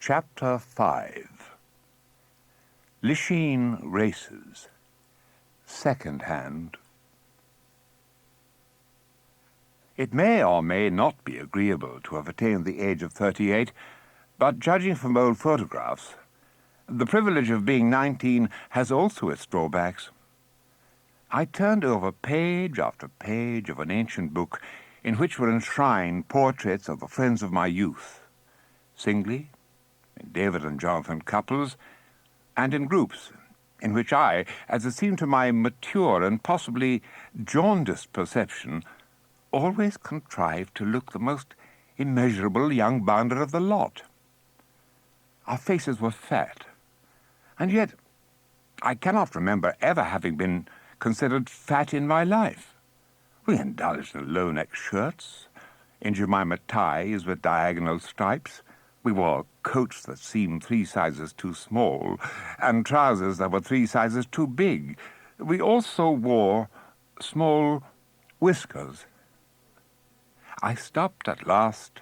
Chapter 5. LISHEEN Races. Second Hand. It may or may not be agreeable to have attained the age of 38, but judging from old photographs, the privilege of being 19 has also its drawbacks. I turned over page after page of an ancient book in which were enshrined portraits of the friends of my youth, singly, in David and Jonathan couples, and in groups, in which I, as it seemed to my mature and possibly jaundiced perception, always contrived to look the most immeasurable young bounder of the lot. Our faces were fat, and yet I cannot remember ever having been considered fat in my life. We indulged in low-neck shirts, in Jemima ties with diagonal stripes. We wore coats that seemed 3 sizes too small, and trousers that were 3 sizes too big. We also wore small whiskers. I stopped at last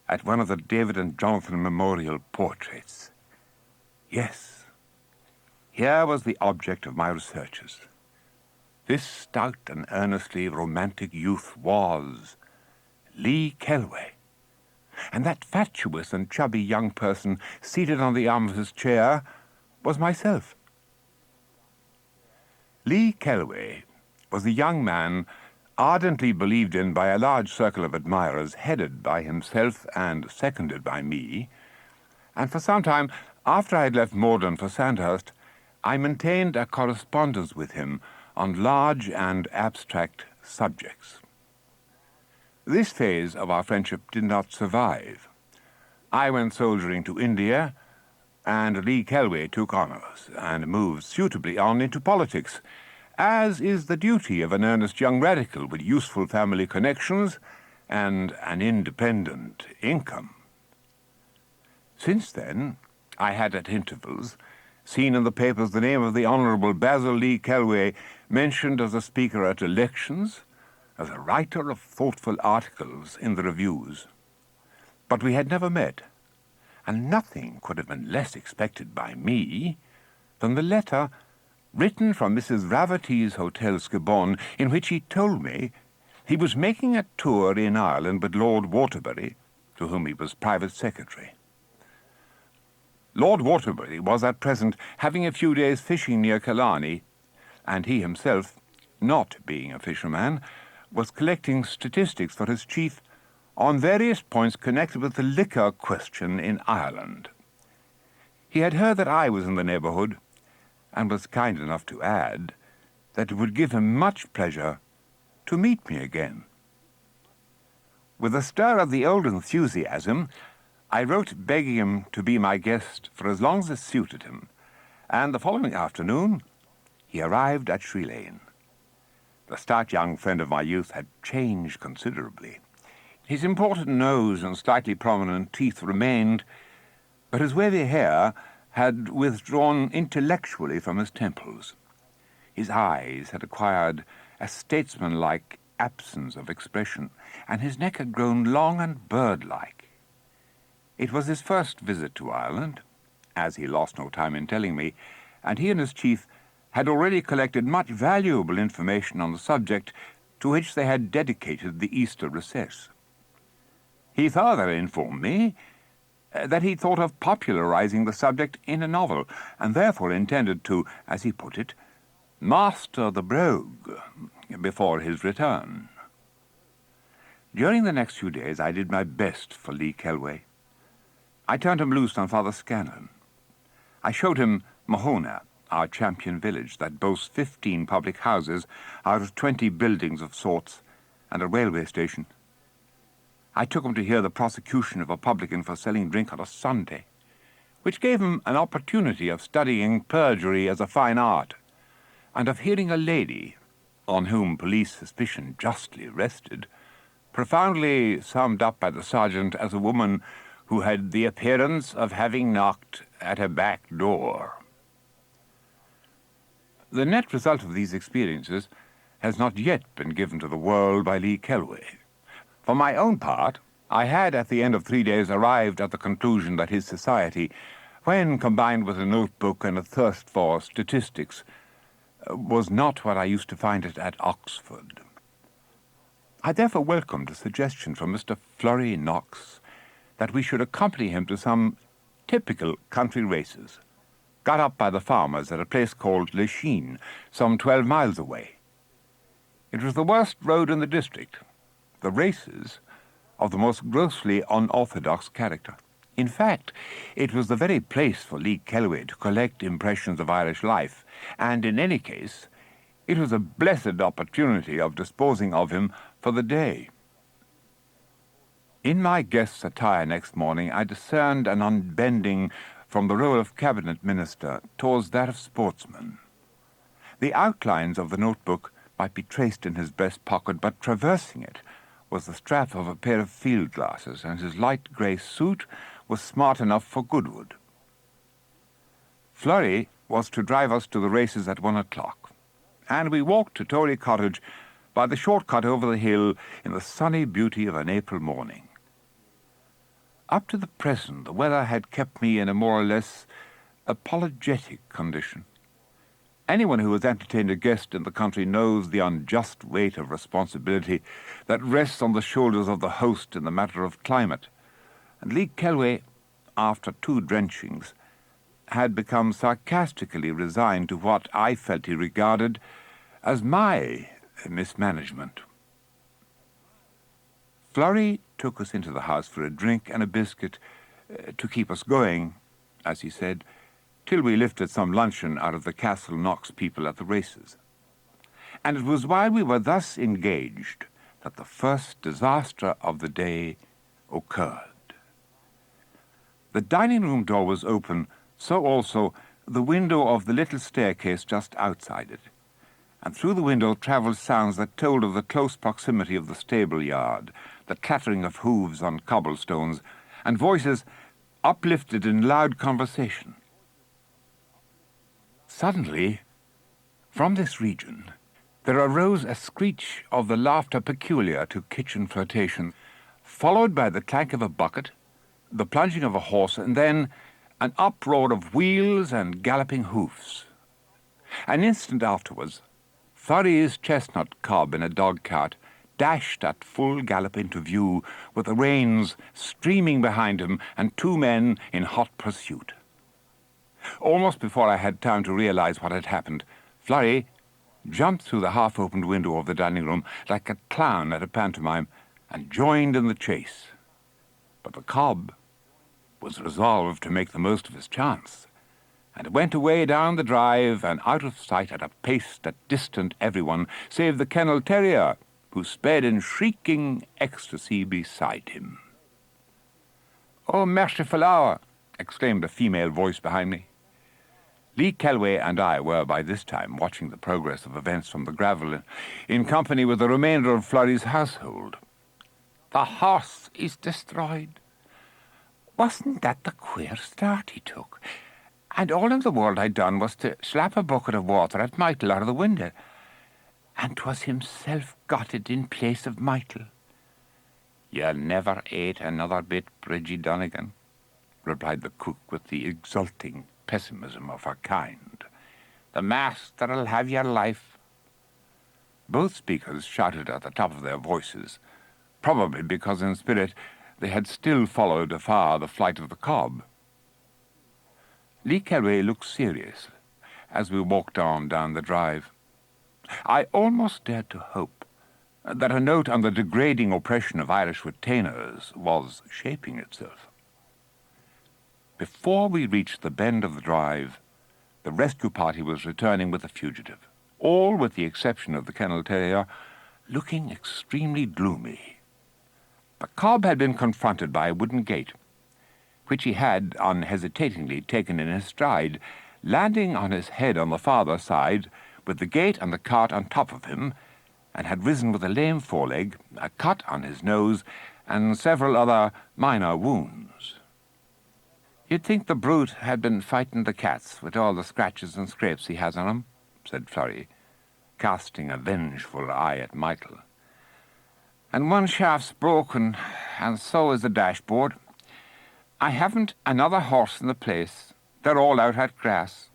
at one of the David and Jonathan memorial portraits. Yes, here was the object of my researches. This stout and earnestly romantic youth was Lee Kelway, and that fatuous and chubby young person seated on the arm of his chair was myself. Lee Kelway was a young man ardently believed in by a large circle of admirers, headed by himself and seconded by me, and for some time after I had left Morden for Sandhurst, I maintained a correspondence with him on large and abstract subjects. This phase of our friendship did not survive. I went soldiering to India, and Lee Kelway took honours and moved suitably on into politics, as is the duty of an earnest young radical with useful family connections and an independent income. Since then, I had at intervals seen in the papers the name of the Honourable Basil Lee Kelway mentioned as a speaker at elections, as a writer of thoughtful articles in the reviews. But we had never met, and nothing could have been less expected by me than the letter written from Mrs. Rafferty's Hotel Skibbon, in which he told me he was making a tour in Ireland with Lord Waterbury, to whom he was private secretary. Lord Waterbury was at present having a few days fishing near Killarney, and he himself, not being a fisherman, was collecting statistics for his chief on various points connected with the liquor question in Ireland. He had heard that I was in the neighbourhood, and was kind enough to add that it would give him much pleasure to meet me again. With a stir of the old enthusiasm, I wrote begging him to be my guest for as long as it suited him, and the following afternoon he arrived at Sri Lane. The stout young friend of my youth had changed considerably. His important nose and slightly prominent teeth remained, but his wavy hair had withdrawn intellectually from his temples. His eyes had acquired a statesmanlike absence of expression, and his neck had grown long and bird-like. It was his first visit to Ireland, as he lost no time in telling me, and he and his chief had already collected much valuable information on the subject, to which they had dedicated the Easter recess. He further informed me that he thought of popularizing the subject in a novel, and therefore intended to, as he put it, master the brogue before his return. During the next few days I did my best for Lee Kelway. I turned him loose on Father Scanlon. I showed him Mahona, our champion village that boasts 15 public houses out of 20 buildings of sorts and a railway station. I took him to hear the prosecution of a publican for selling drink on a Sunday, which gave him an opportunity of studying perjury as a fine art, and of hearing a lady, on whom police suspicion justly rested, profoundly summed up by the sergeant as a woman who had the appearance of having knocked at a back door. The net result of these experiences has not yet been given to the world by Lee Kelway. For my own part, I had, at the end of 3 days, arrived at the conclusion that his society, when combined with a notebook and a thirst for statistics, was not what I used to find it at Oxford. I therefore welcomed a suggestion from Mr. Flurry Knox that we should accompany him to some typical country races, got up by the farmers at a place called LISHEEN, some 12 miles away. It was the worst road in the district, the races of the most grossly unorthodox character. In fact, it was the very place for Lee Kellaway to collect impressions of Irish life, and in any case, it was a blessed opportunity of disposing of him for the day. In my guest's attire next morning, I discerned an unbending from the role of cabinet minister towards that of sportsman. The outlines of the notebook might be traced in his breast pocket, but traversing it was the strap of a pair of field glasses, and his light grey suit was smart enough for Goodwood. Flurry was to drive us to the races at 1 o'clock, and we walked to Tory Cottage by the short cut over the hill in the sunny beauty of an April morning. Up to the present, the weather had kept me in a more or less apologetic condition. Anyone who has entertained a guest in the country knows the unjust weight of responsibility that rests on the shoulders of the host in the matter of climate, and Lee Kellaway, after 2 drenchings, had become sarcastically resigned to what I felt he regarded as my mismanagement. Flurry took us into the house for a drink and a biscuit to keep us going, as he said, till we lifted some luncheon out of the Castle Knox people at the races. And it was while we were thus engaged that the first disaster of the day occurred. The dining-room door was open, so also the window of the little staircase just outside it, and through the window travelled sounds that told of the close proximity of the stable-yard, the clattering of hooves on cobblestones, and voices uplifted in loud conversation. Suddenly, from this region, there arose a screech of the laughter peculiar to kitchen flirtation, followed by the clank of a bucket, the plunging of a horse, and then an uproar of wheels and galloping hoofs. An instant afterwards, Flurry's chestnut cob in a dog-cart dashed at full gallop into view, with the reins streaming behind him and 2 men in hot pursuit. Almost before I had time to realize what had happened, Flurry jumped through the half-opened window of the dining-room like a clown at a pantomime and joined in the chase. But the cob was resolved to make the most of his chance, and went away down the drive and out of sight at a pace that distanced everyone save the kennel terrier, who sped in shrieking ecstasy beside him. "Oh, merciful hour!" exclaimed a female voice behind me. Lee Kellaway and I were by this time watching the progress of events from the gravel in company with the remainder of Flurry's household. "The horse is destroyed. Wasn't that the queer start he took? And all in the world I'd done was to slap a bucket of water at Michael out of the window, and 'twas himself got it in place of Michael." "You never ate another bit, Bridgie Donegan," replied the cook with the exulting pessimism of her kind. "The master'll have your life." Both speakers shouted at the top of their voices, probably because in spirit they had still followed afar the flight of the cob. Lee Kellaway looked serious as we walked on down the drive. I almost dared to hope that a note on the degrading oppression of Irish retainers was shaping itself. Before we reached the bend of the drive, the rescue party was returning with the fugitive, all with the exception of the kennel terrier, looking extremely gloomy. The cob had been confronted by a wooden gate, which he had unhesitatingly taken in his stride, landing on his head on the farther side, with the gate and the cart on top of him, and had risen with a lame foreleg, a cut on his nose, and several other minor wounds. "You'd think the brute had been fighting the cats with all the scratches and scrapes he has on him," said Flurry, casting a vengeful eye at Michael. and one shaft's broken, and so is the dashboard. I haven't another horse in the place. They're all out at grass.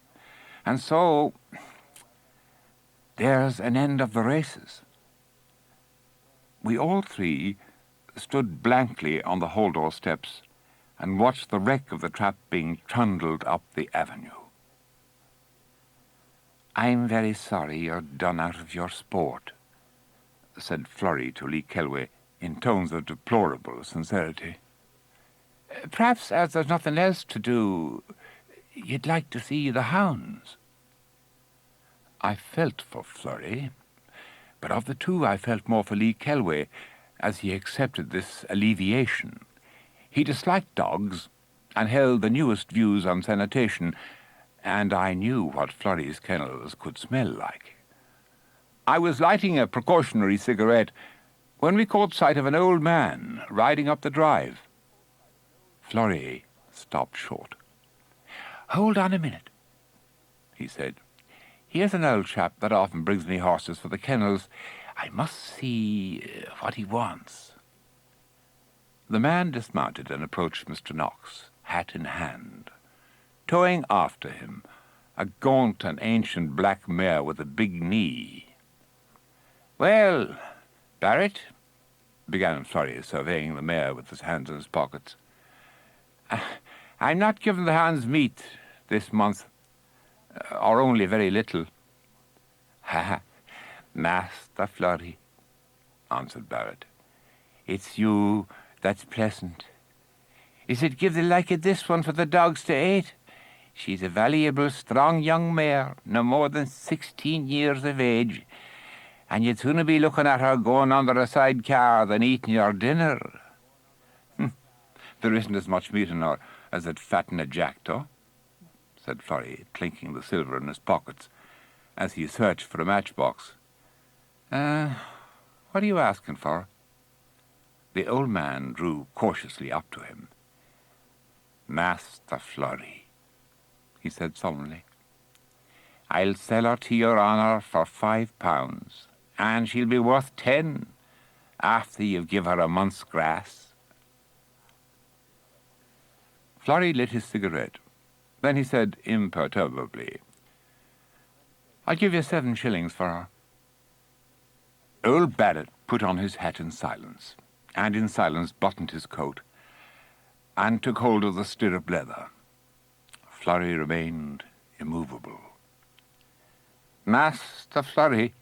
And so there's an end of the races. We all three stood blankly on the hall-door steps and watched the wreck of the trap being trundled up the avenue. "I'm very sorry you're done out of your sport," said Florrie to Lee Kelway in tones of deplorable sincerity. "Perhaps, as there's nothing else to do, you'd like to see the hounds." I felt for Florrie, but of the two I felt more for Lee Kelway, as he accepted this alleviation. He disliked dogs, and held the newest views on sanitation, and I knew what Florrie's kennels could smell like. I was lighting a precautionary cigarette when we caught sight of an old man riding up the drive. Florrie stopped short. "Hold on a minute," he said. "Here's an old chap that often brings me horses for the kennels. I must see what he wants." The man dismounted and approached Mr. Knox, hat in hand, towing after him a gaunt and ancient black mare with a big knee. "Well, Barrett," began Florrie, surveying the mare with his hands in his pockets, "I'm not giving the hounds meat this month, or only very little." "Ha, Master Florrie," answered Barrett, "it's you that's pleasant. Is it give the like of this one for the dogs to eat? She's a valuable, strong young mare, no more than 16 years of age, and you'd sooner be looking at her going under a sidecar than eating your dinner." "There isn't as much meat in her as it'd fatten a jackdaw," said Florrie, clinking the silver in his pockets as he searched for a matchbox. What are you asking for?" The old man drew cautiously up to him. "Master Florrie," he said solemnly, "I'll sell her to your honour for £5, and she'll be worth 10 after you've give her a month's grass." Florrie lit his cigarette. Then he said imperturbably, "I'll give you 7 shillings for her." Old Barrett put on his hat in silence, and in silence buttoned his coat, and took hold of the stirrup leather. Florrie remained immovable. "Master Florrie,"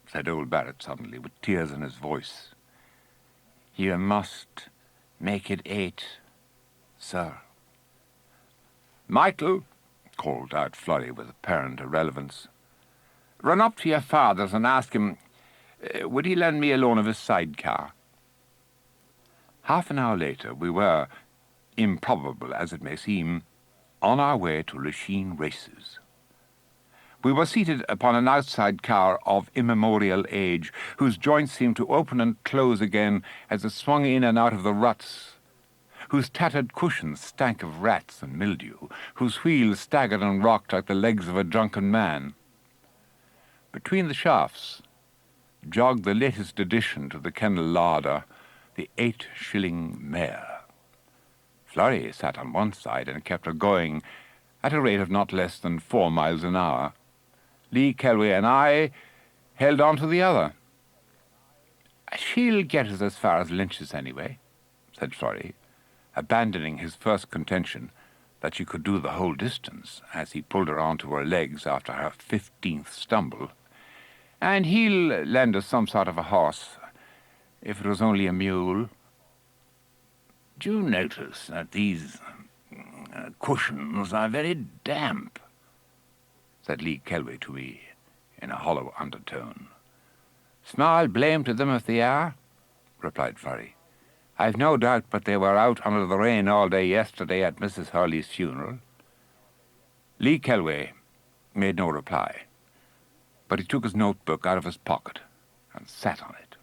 said old Barrett suddenly, with tears in his voice, "you must make it 8, sir." "Michael," called out Florrie with apparent irrelevance, "run up to your father's and ask him, would he lend me a loan of his sidecar?" Half an hour later we were, improbable as it may seem, on our way to LISHEEN races. We were seated upon an outside car of immemorial age, whose joints seemed to open and close again as it swung in and out of the ruts, whose tattered cushions stank of rats and mildew, whose wheels staggered and rocked like the legs of a drunken man. Between the shafts jogged the latest addition to the kennel larder, the 8-shilling mare. Florrie sat on one side and kept her going at a rate of not less than 4 miles an hour. Lee Kelway and I held on to the other. "She'll get us as far as Lynch's anyway," said Florrie, abandoning his first contention that she could do the whole distance as he pulled her onto her legs after her 15th stumble. "And he'll lend us some sort of a horse, if it was only a mule." "Do you notice that these cushions are very damp?" said Lee Kelway to me in a hollow undertone. "Small blame to them if they are," replied Florrie. "I've no doubt but they were out under the rain all day yesterday at Mrs. Hurley's funeral." Lee Kelway made no reply, but he took his notebook out of his pocket and sat on it.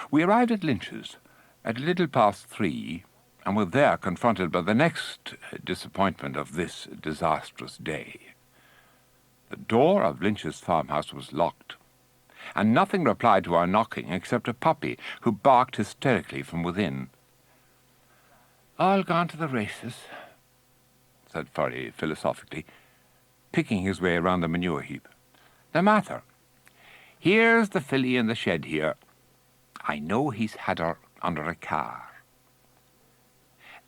We arrived at Lynch's at a little past 3, and were there confronted by the next disappointment of this disastrous day. The door of Lynch's farmhouse was locked, and nothing replied to our knocking except a puppy, who barked hysterically from within. "All gone to the races," said Florrie philosophically, picking his way round the manure heap. "The matter? Here's the filly in the shed here. I know he's had her under a car."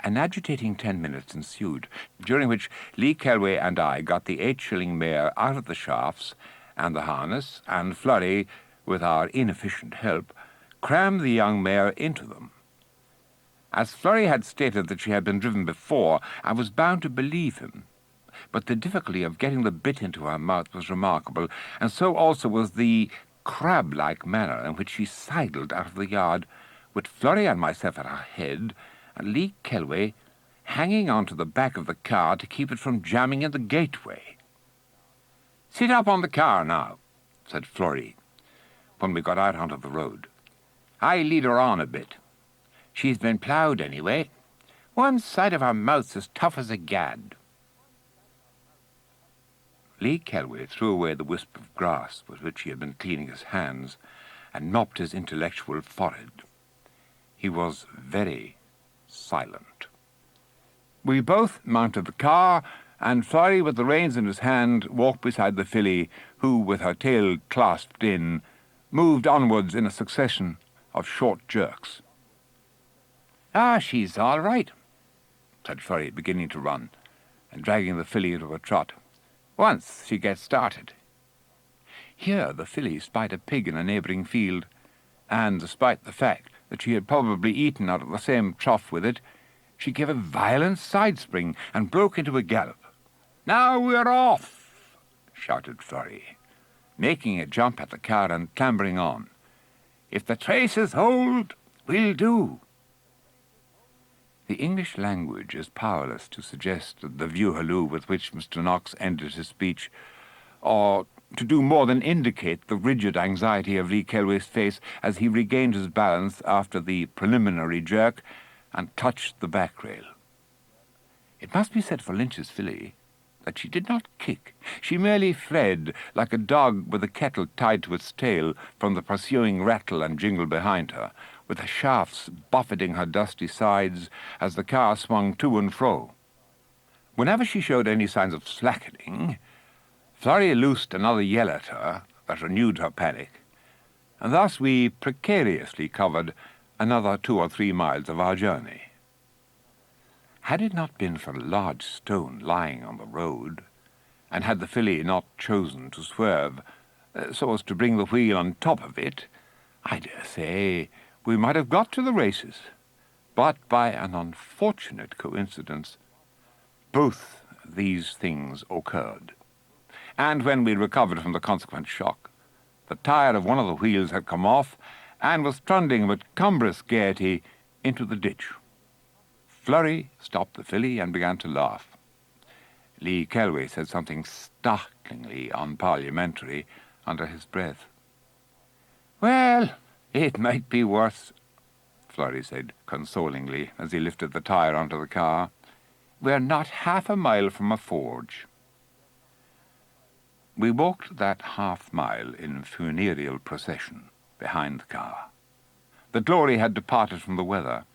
An agitating 10 minutes ensued, during which Lee Kelway and I got the 8-shilling mare out of the shafts and the harness, and Florrie, with our inefficient help, crammed the young mare into them. As Florrie had stated that she had been driven before, I was bound to believe him, but the difficulty of getting the bit into her mouth was remarkable, and so also was the crab-like manner in which she sidled out of the yard, with Florrie and myself at her head, and Lee Kelway hanging on to the back of the car to keep it from jamming in the gateway. "Sit up on the car now," said Florrie, when we got out onto the road. "I lead her on a bit. She's been ploughed anyway. One side of her mouth's as tough as a gad." Lee Kelway threw away the wisp of grass with which he had been cleaning his hands and mopped his intellectual forehead. He was very silent. We both mounted the car, and Florrie, with the reins in his hand, walked beside the filly, who, with her tail clasped in, moved onwards in a succession of short jerks. "Ah, she's all right," said Florrie, beginning to run, and dragging the filly into a trot, "once she gets started." Here the filly spied a pig in a neighbouring field, and, despite the fact that she had probably eaten out of the same trough with it, she gave a violent side-spring and broke into a gallop. "Now we're off!" shouted Florrie, making a jump at the car and clambering on. "If the traces hold, we'll do." The English language is powerless to suggest the view-halloo with which Mr. Knox ended his speech, or to do more than indicate the rigid anxiety of Lee Kelway's face as he regained his balance after the preliminary jerk and touched the back rail. It must be said for Lynch's filly that she did not kick. She merely fled, like a dog with a kettle tied to its tail, from the pursuing rattle and jingle behind her, with the shafts buffeting her dusty sides as the car swung to and fro. Whenever she showed any signs of slackening, Florrie loosed another yell at her that renewed her panic, and thus we precariously covered another 2 or 3 miles of our journey. Had it not been for a large stone lying on the road, and had the filly not chosen to swerve so as to bring the wheel on top of it, I dare say we might have got to the races. But by an unfortunate coincidence, both these things occurred. And when we recovered from the consequent shock, the tire of one of the wheels had come off and was trundling with cumbrous gaiety into the ditch. Florrie stopped the filly and began to laugh. Lee Kelway said something startlingly unparliamentary under his breath. "Well, it might be worse," Florrie said consolingly as he lifted the tire onto the car. "We're not half a mile from a forge." We walked that half-mile in funereal procession behind the car. The glory had departed from the weather,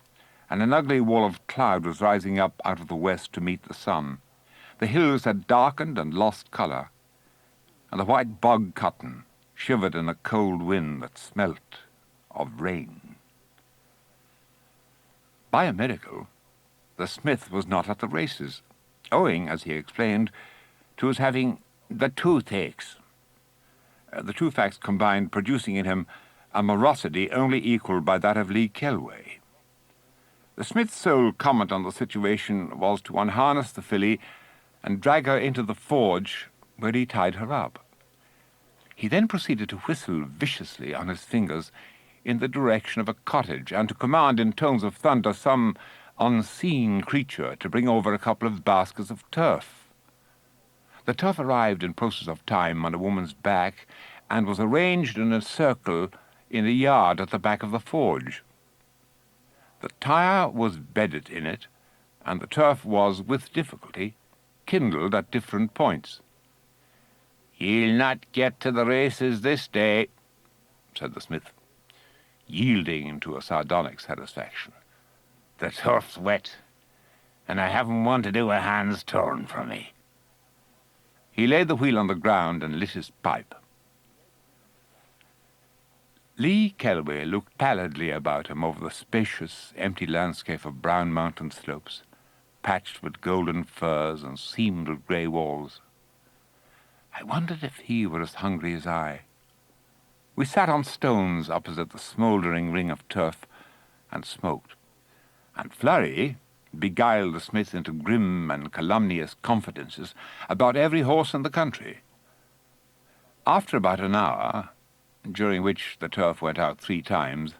and an ugly wall of cloud was rising up out of the west to meet the sun. The hills had darkened and lost colour, and the white bog cotton shivered in a cold wind that smelt of rain. By a miracle, the smith was not at the races, owing, as he explained, to his having the toothaches. The two facts combined producing in him a morosity only equalled by that of Lee Kelway. The smith's sole comment on the situation was to unharness the filly and drag her into the forge, where he tied her up. He then proceeded to whistle viciously on his fingers in the direction of a cottage, and to command in tones of thunder some unseen creature to bring over a couple of baskets of turf. The turf arrived in process of time on a woman's back, and was arranged in a circle in the yard at the back of the forge. The tire was bedded in it, and the turf was, with difficulty, kindled at different points. "He'll not get to the races this day," said the smith, yielding into a sardonic satisfaction. "The turf's wet, and I haven't one to do a hand's turn for me." He laid the wheel on the ground and lit his pipe. Lee Kelway looked pallidly about him over the spacious, empty landscape of brown mountain slopes, patched with golden firs and seamed with grey walls. I wondered if he were as hungry as I. We sat on stones opposite the smouldering ring of turf and smoked, and Flurry beguiled the smith into grim and calumnious confidences about every horse in the country. After about an hour, during which the turf went out 3 times,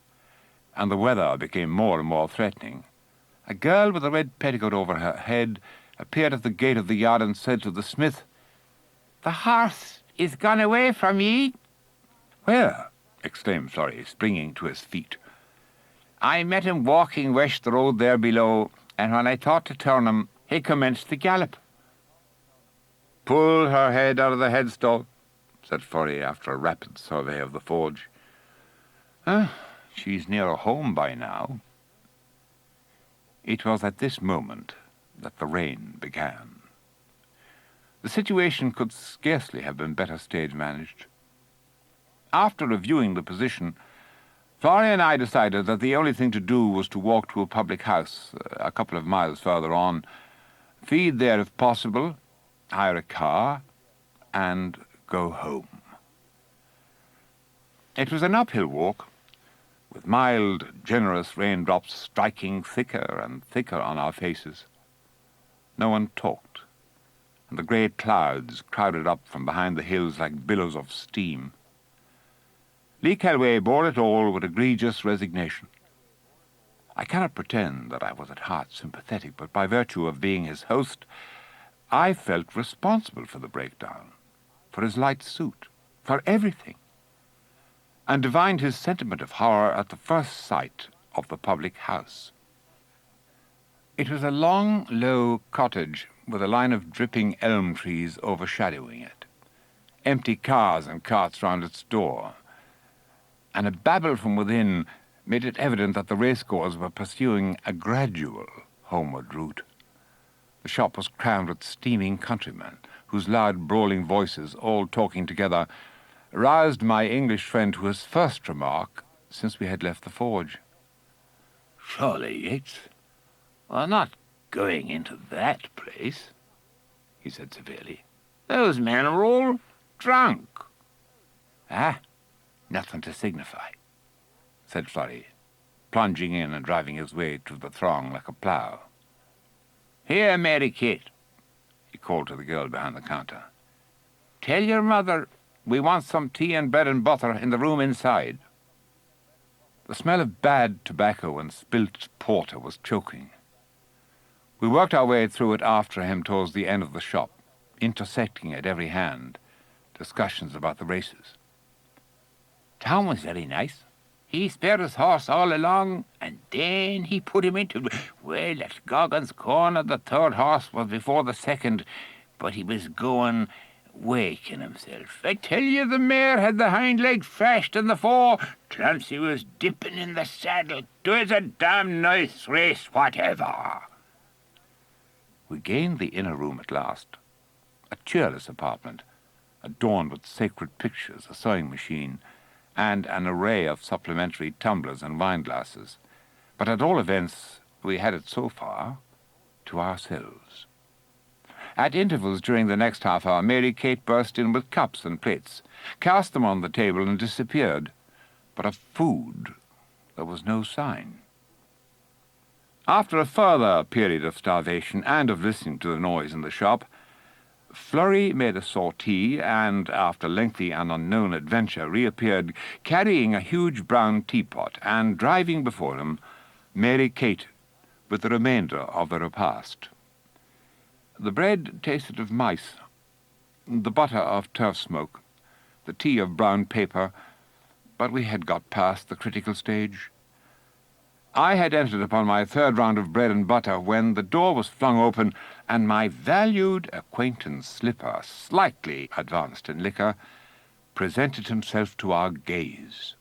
and the weather became more and more threatening, a girl with a red petticoat over her head appeared at the gate of the yard and said to the smith, "The horse is gone away from ye." "Where?" exclaimed Florrie, springing to his feet. "I met him walking west the road there below, and when I thought to turn him, he commenced to gallop." "Pull her head out of the headstall," said Florrie after a rapid survey of the forge. She's near home by now." It was at this moment that the rain began. The situation could scarcely have been better stage-managed. After reviewing the position, Florrie and I decided that the only thing to do was to walk to a public house a couple of miles further on, feed there if possible, hire a car, and go home. It was an uphill walk, with mild, generous raindrops striking thicker and thicker on our faces. No one talked, and the grey clouds crowded up from behind the hills like billows of steam. Lee Kelway bore it all with egregious resignation. I cannot pretend that I was at heart sympathetic, but by virtue of being his host, I felt responsible for the breakdown, for his light suit, for everything, and divined his sentiment of horror at the first sight of the public house. It was a long, low cottage with a line of dripping elm trees overshadowing it, empty cars and carts round its door, and a babble from within made it evident that the racegoers were pursuing a gradual homeward route. The shop was crammed with steaming countrymen, whose loud, brawling voices, all talking together, roused my English friend to his first remark since we had left the forge. "Surely, Yeates, we're not going into that place," he said severely. "Those men are all drunk." Nothing to signify," said Florrie, plunging in and driving his way through the throng like a plough. "Here, Mary Kate," he called to the girl behind the counter. "Tell your mother we want some tea and bread and butter in the room inside." The smell of bad tobacco and spilt porter was choking. We worked our way through it after him towards the end of the shop, intersecting at every hand discussions about the races. "Tom was very nice. He spared his horse all along, and then he put him into... Well, at Goggins Corner, the 3rd horse was before the 2nd, but he was going, waking himself. I tell you, the mare had the hind leg fashed in the fore. Clancy was dipping in the saddle. 'Twas a damn nice race, whatever." We gained the inner room at last, a cheerless apartment, adorned with sacred pictures, a sewing machine, and an array of supplementary tumblers and wine-glasses. But at all events, we had it so far to ourselves. At intervals during the next half hour, Mary Kate burst in with cups and plates, cast them on the table and disappeared. But of food there was no sign. After a further period of starvation and of listening to the noise in the shop, Flurry made a sortie and, after lengthy and unknown adventure, reappeared carrying a huge brown teapot and driving before him Mary Kate with the remainder of the repast. The bread tasted of mice, the butter of turf smoke, the tea of brown paper, but we had got past the critical stage. I had entered upon my 3rd round of bread and butter when the door was flung open and my valued acquaintance Slipper, slightly advanced in liquor, presented himself to our gaze.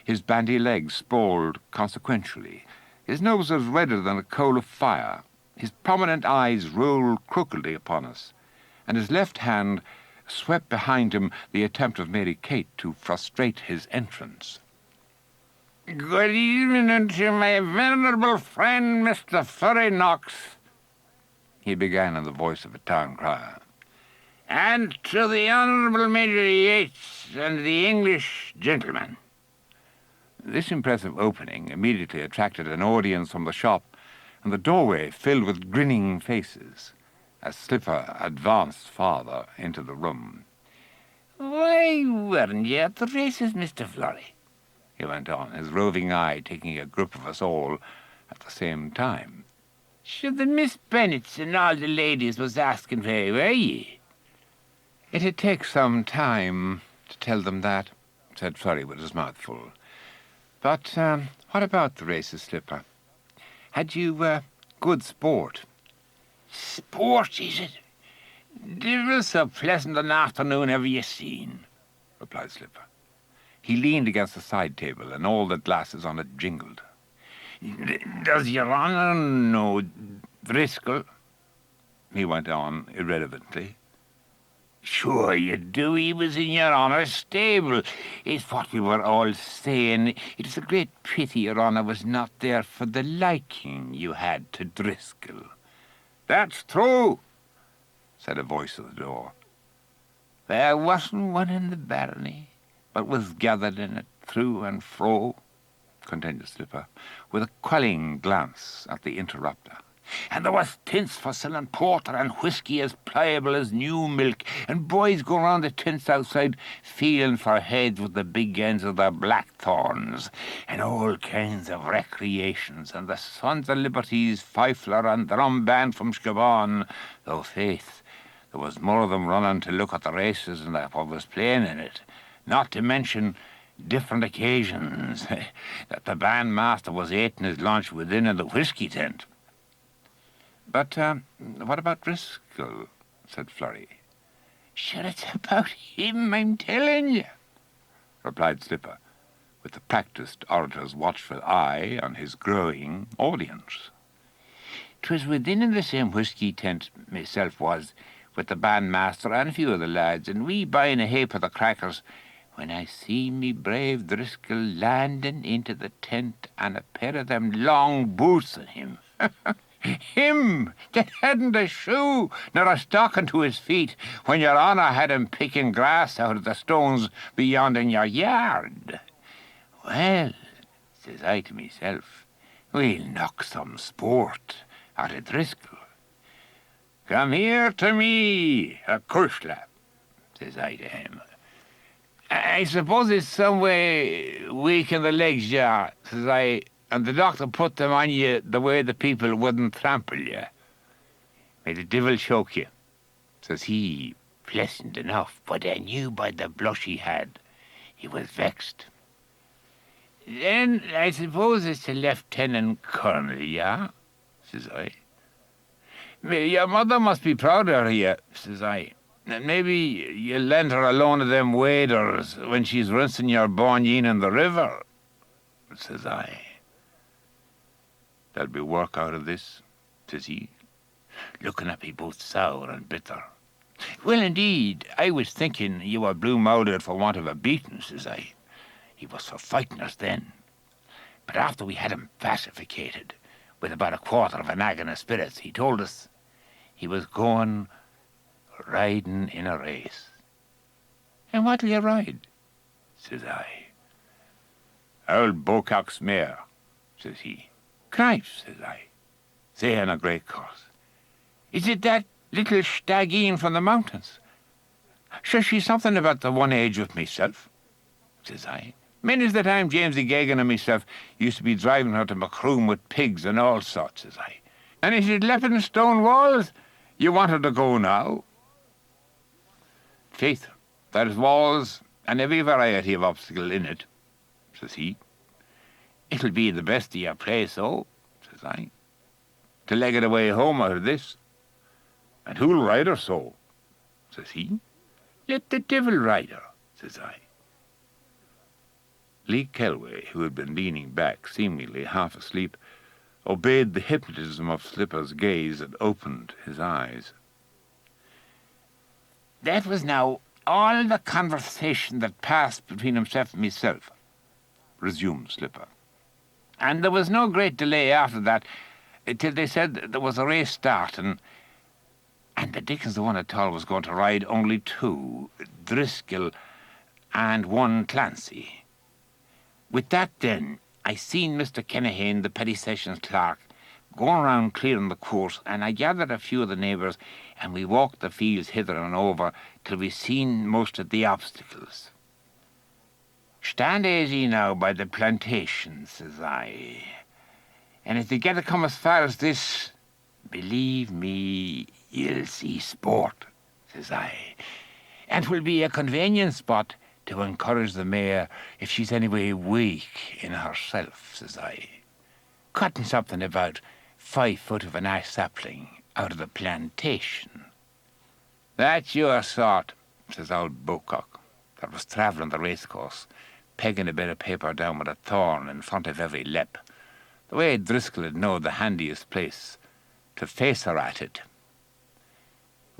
His bandy legs sprawled consequentially. His nose was redder than a coal of fire. His prominent eyes rolled crookedly upon us, and his left hand swept behind him the attempt of Mary Kate to frustrate his entrance. Good evening to my venerable friend, Mr. Furry Knox, he began in the voice of a town crier, and to the Honourable Major Yeates and the English gentleman. This impressive opening immediately attracted an audience from the shop, and the doorway filled with grinning faces as Slipper advanced farther into the room. Why weren't you at the races, Mr. Florry? He went on, his roving eye taking a grip of us all at the same time. Sure, the Miss Bennets and all the ladies was asking where were ye? It'd take some time to tell them that, said Florry with his mouth full. But what about the races, Slipper? Had you good sport? Sport, is it? Divil so pleasant an afternoon ever you seen, replied Slipper. He leaned against the side table, and all the glasses on it jingled. Does your honour know Driscoll? He went on irrelevantly. Sure you do. He was in your honour's stable. It's what we were all saying. It is a great pity your honour was not there for the liking you had to Driscoll. That's true, said a voice at the door. There wasn't one in the barony, but was gathered in it through and fro, continued Slipper, with a quelling glance at the interrupter. And there was tints for selling porter and whisky as pliable as new milk, and boys go round the tints outside feeling for heads with the big ends of their blackthorns, and all kinds of recreations, and the Sons of Liberty's fifler and drum band from Scabon, though faith, there was more of them running to look at the races than what was playing in it, not to mention different occasions that the bandmaster was eating his lunch within in the whisky tent. But what about Driscoll? Said Florry. Sure, it's about him, I'm telling you, replied Slipper, with the practised orator's watchful eye on his growing audience. 'Twas within in the same whisky tent myself was, with the bandmaster and a few of the lads, and we buying a heap of the crackers, when I see me brave Driscoll landing into the tent and a pair of them long boots on him. Him that hadn't a shoe nor a stocking to his feet, when your honour had him picking grass out of the stones beyond in your yard. Well, says I to myself, we'll knock some sport out of Driscoll. Come here to me, a cushla, says I to him. I suppose it's some way weak in the legs, yeah, says I, and the doctor put them on you the way the people wouldn't trample you. May the devil choke you, says he, pleasant enough, but I knew by the blush he had he was vexed. Then I suppose it's a lieutenant colonel, yeah, says I. Your mother must be proud of you, says I. And maybe you'll lend her a loan of them waders when she's rinsing your bonyin in the river, says I. There'll be work out of this, says he, looking at me both sour and bitter. Well, indeed, I was thinking you were blue-mouthed for want of a beating, says I. He was for fighting us then. But after we had him pacificated, with about a quarter of a naggin of spirits, he told us he was going riding in a race. And what'll you ride? Says I. Old Bocock's mare, says he. Cripes, says I. Saying a great course. Is it that little stageen from the mountains? Sure, she's something about the one age with myself, says I. Many's the time Jamesy Gagan and myself used to be driving her to Macroom with pigs and all sorts, says I. And is it Leppin stone walls you want her to go now? Faith, there's walls and every variety of obstacle in it, says he. It'll be the best of your play, so, says I, to leg it away home out of this. And who'll ride her so, says he. Let the devil ride her, says I. Lee Kelway, who had been leaning back, seemingly half asleep, obeyed the hypnotism of Slipper's gaze and opened his eyes. That was now all the conversation that passed between himself and myself, resumed Slipper. And there was no great delay after that, till they said there was a race starting, and the dickens the one at all was going to ride only two, Driscoll and one Clancy. With that then, I seen Mr. Kennehane, the petty sessions clerk, going round clearing the course, and I gathered a few of the neighbours, and we walked the fields hither and over till we seen most of the obstacles. Stand easy now by the plantation, says I, and if they get to come as far as this, believe me, you'll see sport, says I, and 'twill be a convenient spot to encourage the mare if she's anyway weak in herself, says I. Cutting something about 5 foot of an ash sapling out of the plantation. That's your sort, says old Bocock, that was travelling the racecourse, pegging a bit of paper down with a thorn in front of every lep, the way Driscoll had known the handiest place to face her at it.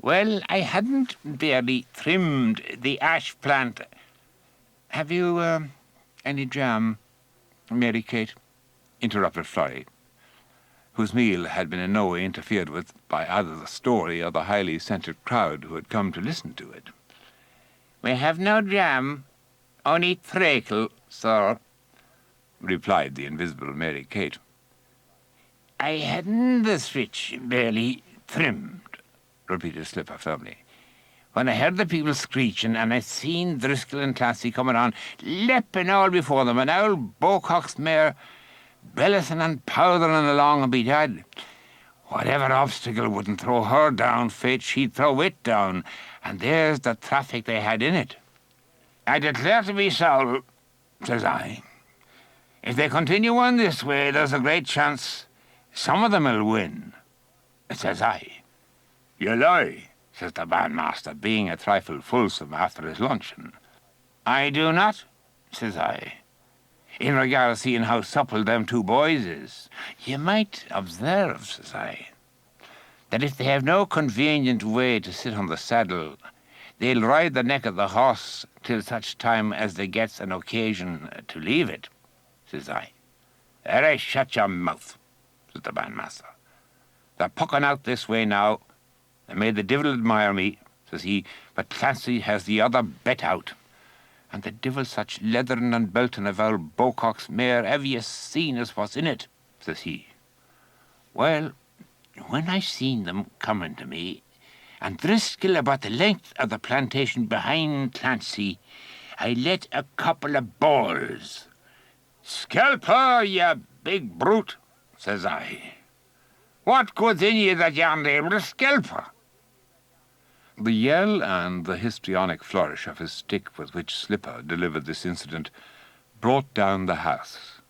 Well, I hadn't barely trimmed the ash plant. Have you any jam, Mary Kate? Interrupted Florrie, whose meal had been in no way interfered with by either the story or the highly scented crowd who had come to listen to it. We have no jam, only treacle, sir, replied the invisible Mary Kate. I hadn't the switch barely trimmed, repeated Slipper firmly, when I heard the people screeching, and I seen Driscoll and Clancy coming on, lepping all before them, and old Bocock's mare bellicing and powdering along and bedad. Whatever obstacle wouldn't throw her down, fate she'd throw it down, and there's the traffic they had in it. I declare to be soul, says I, if they continue on this way, there's a great chance some of them'll win, says I. You lie, says the bandmaster, being a trifle fulsome after his luncheon. I do not, says I, in regard to seeing how supple them two boys is. You might observe, says I, that if they have no convenient way to sit on the saddle, they'll ride the neck of the horse till such time as they gets an occasion to leave it, says I. There, shut your mouth, says the bandmaster. They're pucking out this way now, and may the divil admire me, says he, but Clancy has the other bet out. And the divil such leathering and belting of old Bocock's mare ever you seen as what's in it, says he. Well, when I seen them coming to me, and Driscoll about the length of the plantation behind Clancy, I let a couple of balls. Scalp her, you big brute, says I. What good's in you that you aren't able to scalp her? The yell and the histrionic flourish of his stick with which Slipper delivered this incident brought down the house.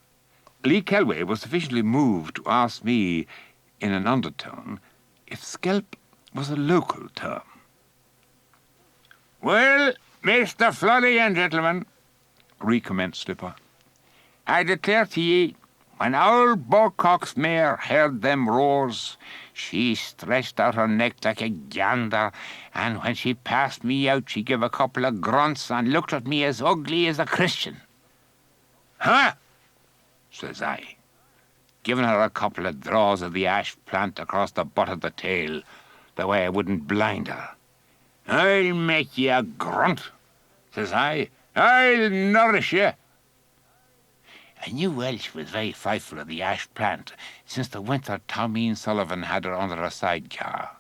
Lee Kelway was sufficiently moved to ask me, in an undertone, if scalp was a local term. Well, Mr. Florrie and gentlemen, recommenced Slipper, I declare to ye, when old Bocock's mare heard them roars, she stretched out her neck like a gander, and when she passed me out, she gave a couple of grunts and looked at me as ugly as a Christian. Huh? Says I, giving her a couple of draws of the ash plant across the butt of the tail, the way I wouldn't blind her. I'll make ye a grunt, says I. I'll nourish ye. I knew Welsh was very frightful of the ash plant since the winter Tommy Sullivan had her under a sidecar.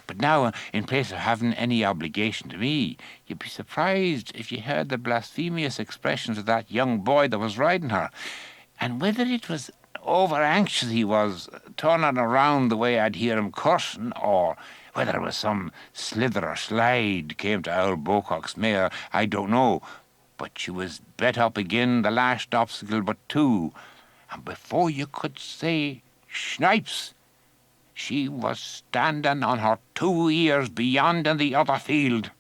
But now, in place of having any obligation to me, you'd be surprised if you heard the blasphemous expressions of that young boy that was riding her, and whether it was over-anxious he was, turning around the way I'd hear him cursing, or whether it was some slither or slide came to old Bocock's mare, I don't know. But she was bet up again the last obstacle but two, and before you could say snipes, she was standing on her 2 ears beyond in the other field.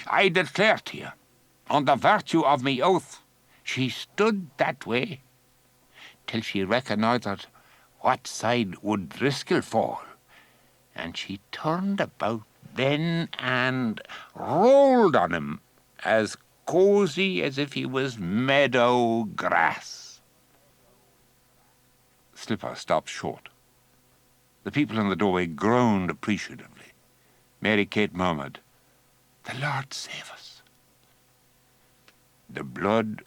I declare to you, on the virtue of me oath, She stood that way till she reconnoitred what side would Driscoll fall, and she turned about then and rolled on him as cosy as if he was meadow grass. Slipper stopped short. The people in the doorway groaned appreciatively. Mary Kate murmured, "The Lord save us." The blood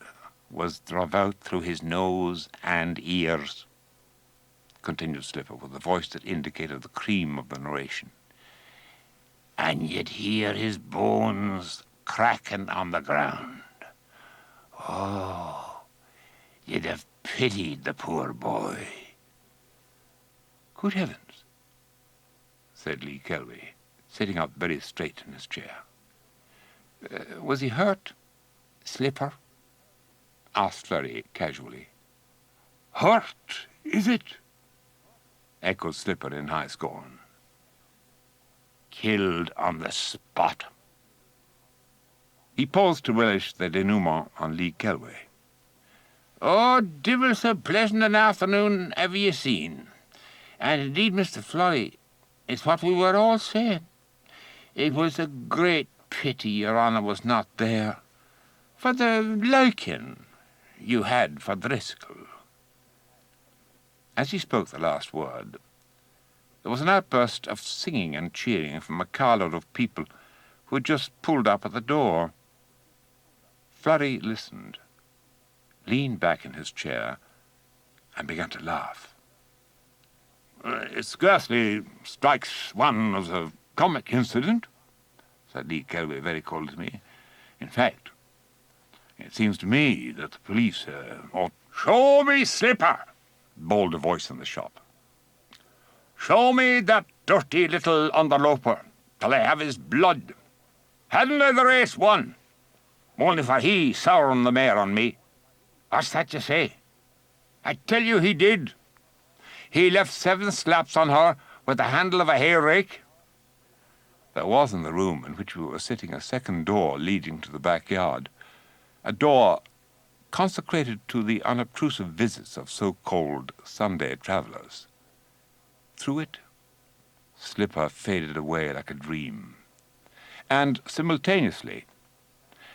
was druv out through his nose and ears, continued Slipper with a voice that indicated the cream of the narration. And you'd hear his bones cracking on the ground. Oh, you'd have pitied the poor boy. Good heavens, said Lee Kelway, sitting up very straight in his chair. Was he hurt, Slipper? Asked Flurry casually. Hurt, is it? Echoed Slipper in high scorn. Killed on the spot. He paused to relish the denouement on Lee Kelway. Oh, divil so pleasant an afternoon ever you seen. And indeed, Mr. Flurry, it's what we were all saying. It was a great pity your honour was not there, for the liking you had for Driscoll. As he spoke the last word, there was an outburst of singing and cheering from a carload of people who had just pulled up at the door. Flurry listened, leaned back in his chair, and began to laugh. It scarcely strikes one as a comic incident, said Lee Kelway very cold to me. In fact, it seems to me that the police ought... Show me Slipper, bawled a voice in the shop. Show me that dirty little underloper, till I have his blood. Hadn't I the race won? Only for he souring the mare on me. What's that you say? I tell you he did. He left 7 slaps on her with the handle of a hay rake. There was in the room in which we were sitting a second door leading to the backyard, a door consecrated to the unobtrusive visits of so-called Sunday travellers. Through it, Slipper faded away like a dream, and simultaneously,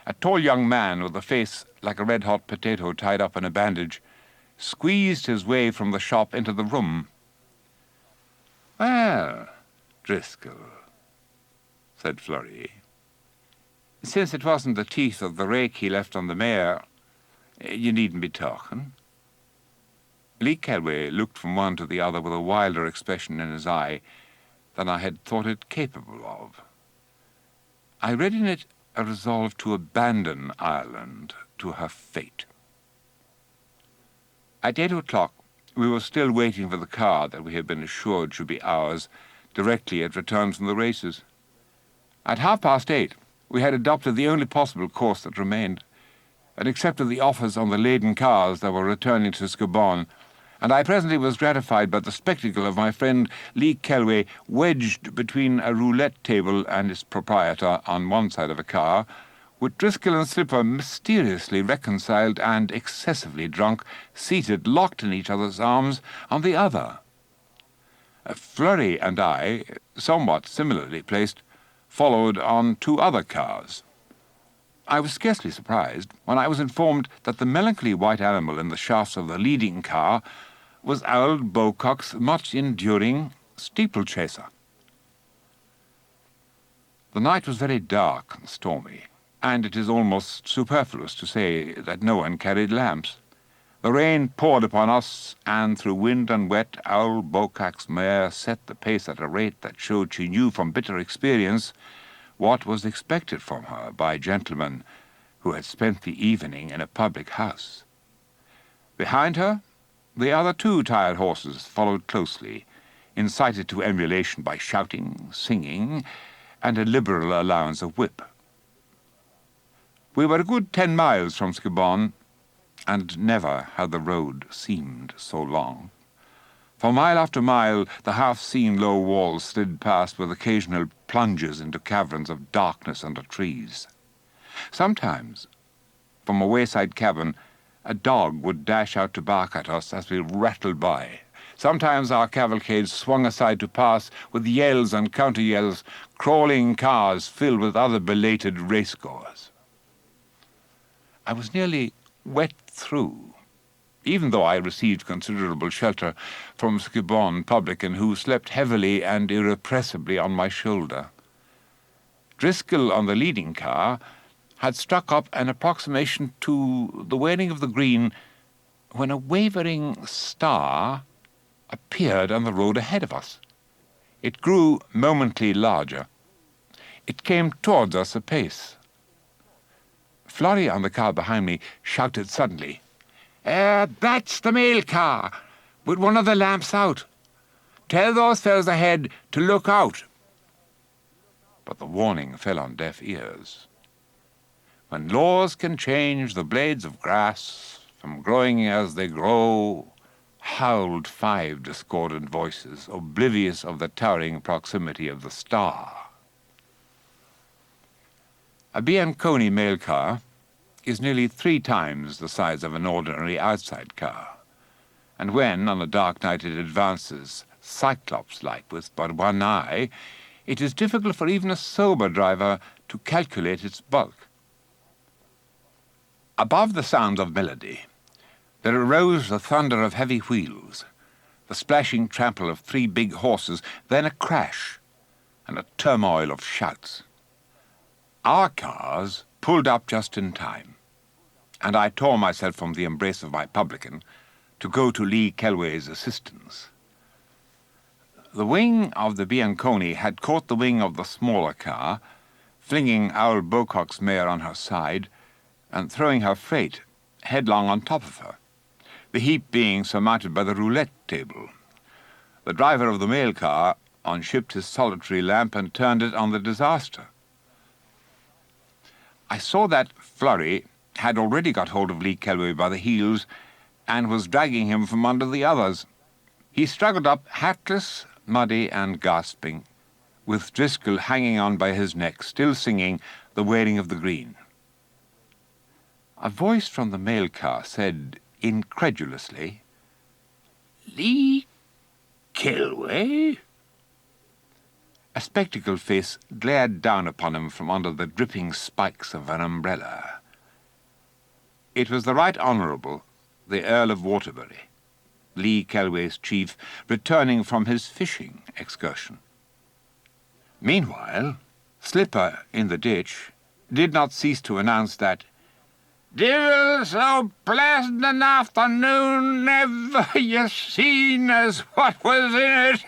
a tall young man with a face like a red-hot potato tied up in a bandage squeezed his way from the shop into the room. Well, Driscoll, said Flurry, since it wasn't the teeth of the rake he left on the mare, you needn't be talking. Lee Kelway looked from one to the other with a wilder expression in his eye than I had thought it capable of. I read in it a resolve to abandon Ireland to her fate. At 8 o'clock, we were still waiting for the car that we had been assured should be ours directly it returned from the races. At 8:30, we had adopted the only possible course that remained, and accepted the offers on the laden cars that were returning to Scobon, and I presently was gratified by the spectacle of my friend Lee Kelway wedged between a roulette table and its proprietor on one side of a car, with Driscoll and Slipper mysteriously reconciled and excessively drunk, seated locked in each other's arms on the other. Flurry and I, somewhat similarly placed, followed on 2 other cars. I was scarcely surprised when I was informed that the melancholy white animal in the shafts of the leading car was old Beaucock's much-enduring steeplechaser. The night was very dark and stormy, and it is almost superfluous to say that no one carried lamps. The rain poured upon us, and through wind and wet, old Beaucock's mare set the pace at a rate that showed she knew from bitter experience what was expected from her by gentlemen who had spent the evening in a public house. Behind her, the other 2 tired horses followed closely, incited to emulation by shouting, singing, and a liberal allowance of whip. We were a good 10 miles from Scobon, and never had the road seemed so long. For mile after mile, the half-seen low walls slid past with occasional plunges into caverns of darkness under trees. Sometimes, from a wayside cabin, A dog would dash out to bark at us as we rattled by. Sometimes our cavalcade swung aside to pass with yells and counter-yells, crawling cars filled with other belated racegoers. I was nearly wet through, even though I received considerable shelter from a Skibbon publican who slept heavily and irrepressibly on my shoulder. Driscoll, on the leading car, had struck up an approximation to the wearing of the green when a wavering star appeared on the road ahead of us. It grew momently larger. It came towards us apace. Florrie, on the car behind me, shouted suddenly, "That's the mail car, with one of the lamps out. Tell those fellows ahead to look out." But the warning fell on deaf ears. When laws can change the blades of grass from growing as they grow, howled 5 discordant voices, oblivious of the towering proximity of the star. A Bianconi mail car is nearly 3 times the size of an ordinary outside car, and when, on a dark night, it advances, cyclops-like with but one eye, it is difficult for even a sober driver to calculate its bulk. Above the sounds of melody, there arose the thunder of heavy wheels, the splashing trample of 3 big horses, then a crash, and a turmoil of shouts. Our cars pulled up just in time, and I tore myself from the embrace of my publican to go to Lee Kelway's assistance. The wing of the Bianconi had caught the wing of the smaller car, flinging Owl Bocock's mare on her side and throwing her freight headlong on top of her, the heap being surmounted by the roulette table. The driver of the mail car unshipped his solitary lamp and turned it on the disaster. I saw that Florrie had already got hold of Lee Kelway by the heels and was dragging him from under the others. He struggled up, hatless, muddy, and gasping, with Driscoll hanging on by his neck, still singing The Wearing of the Green. A voice from the mail car said incredulously, "Lee Kelway?" A spectacled face glared down upon him from under the dripping spikes of an umbrella. It was the Right Honourable, the Earl of Waterbury, Lee Kelway's chief, returning from his fishing excursion. Meanwhile, Slipper in the ditch did not cease to announce that "Divil so pleasant an afternoon never you seen as what was in it."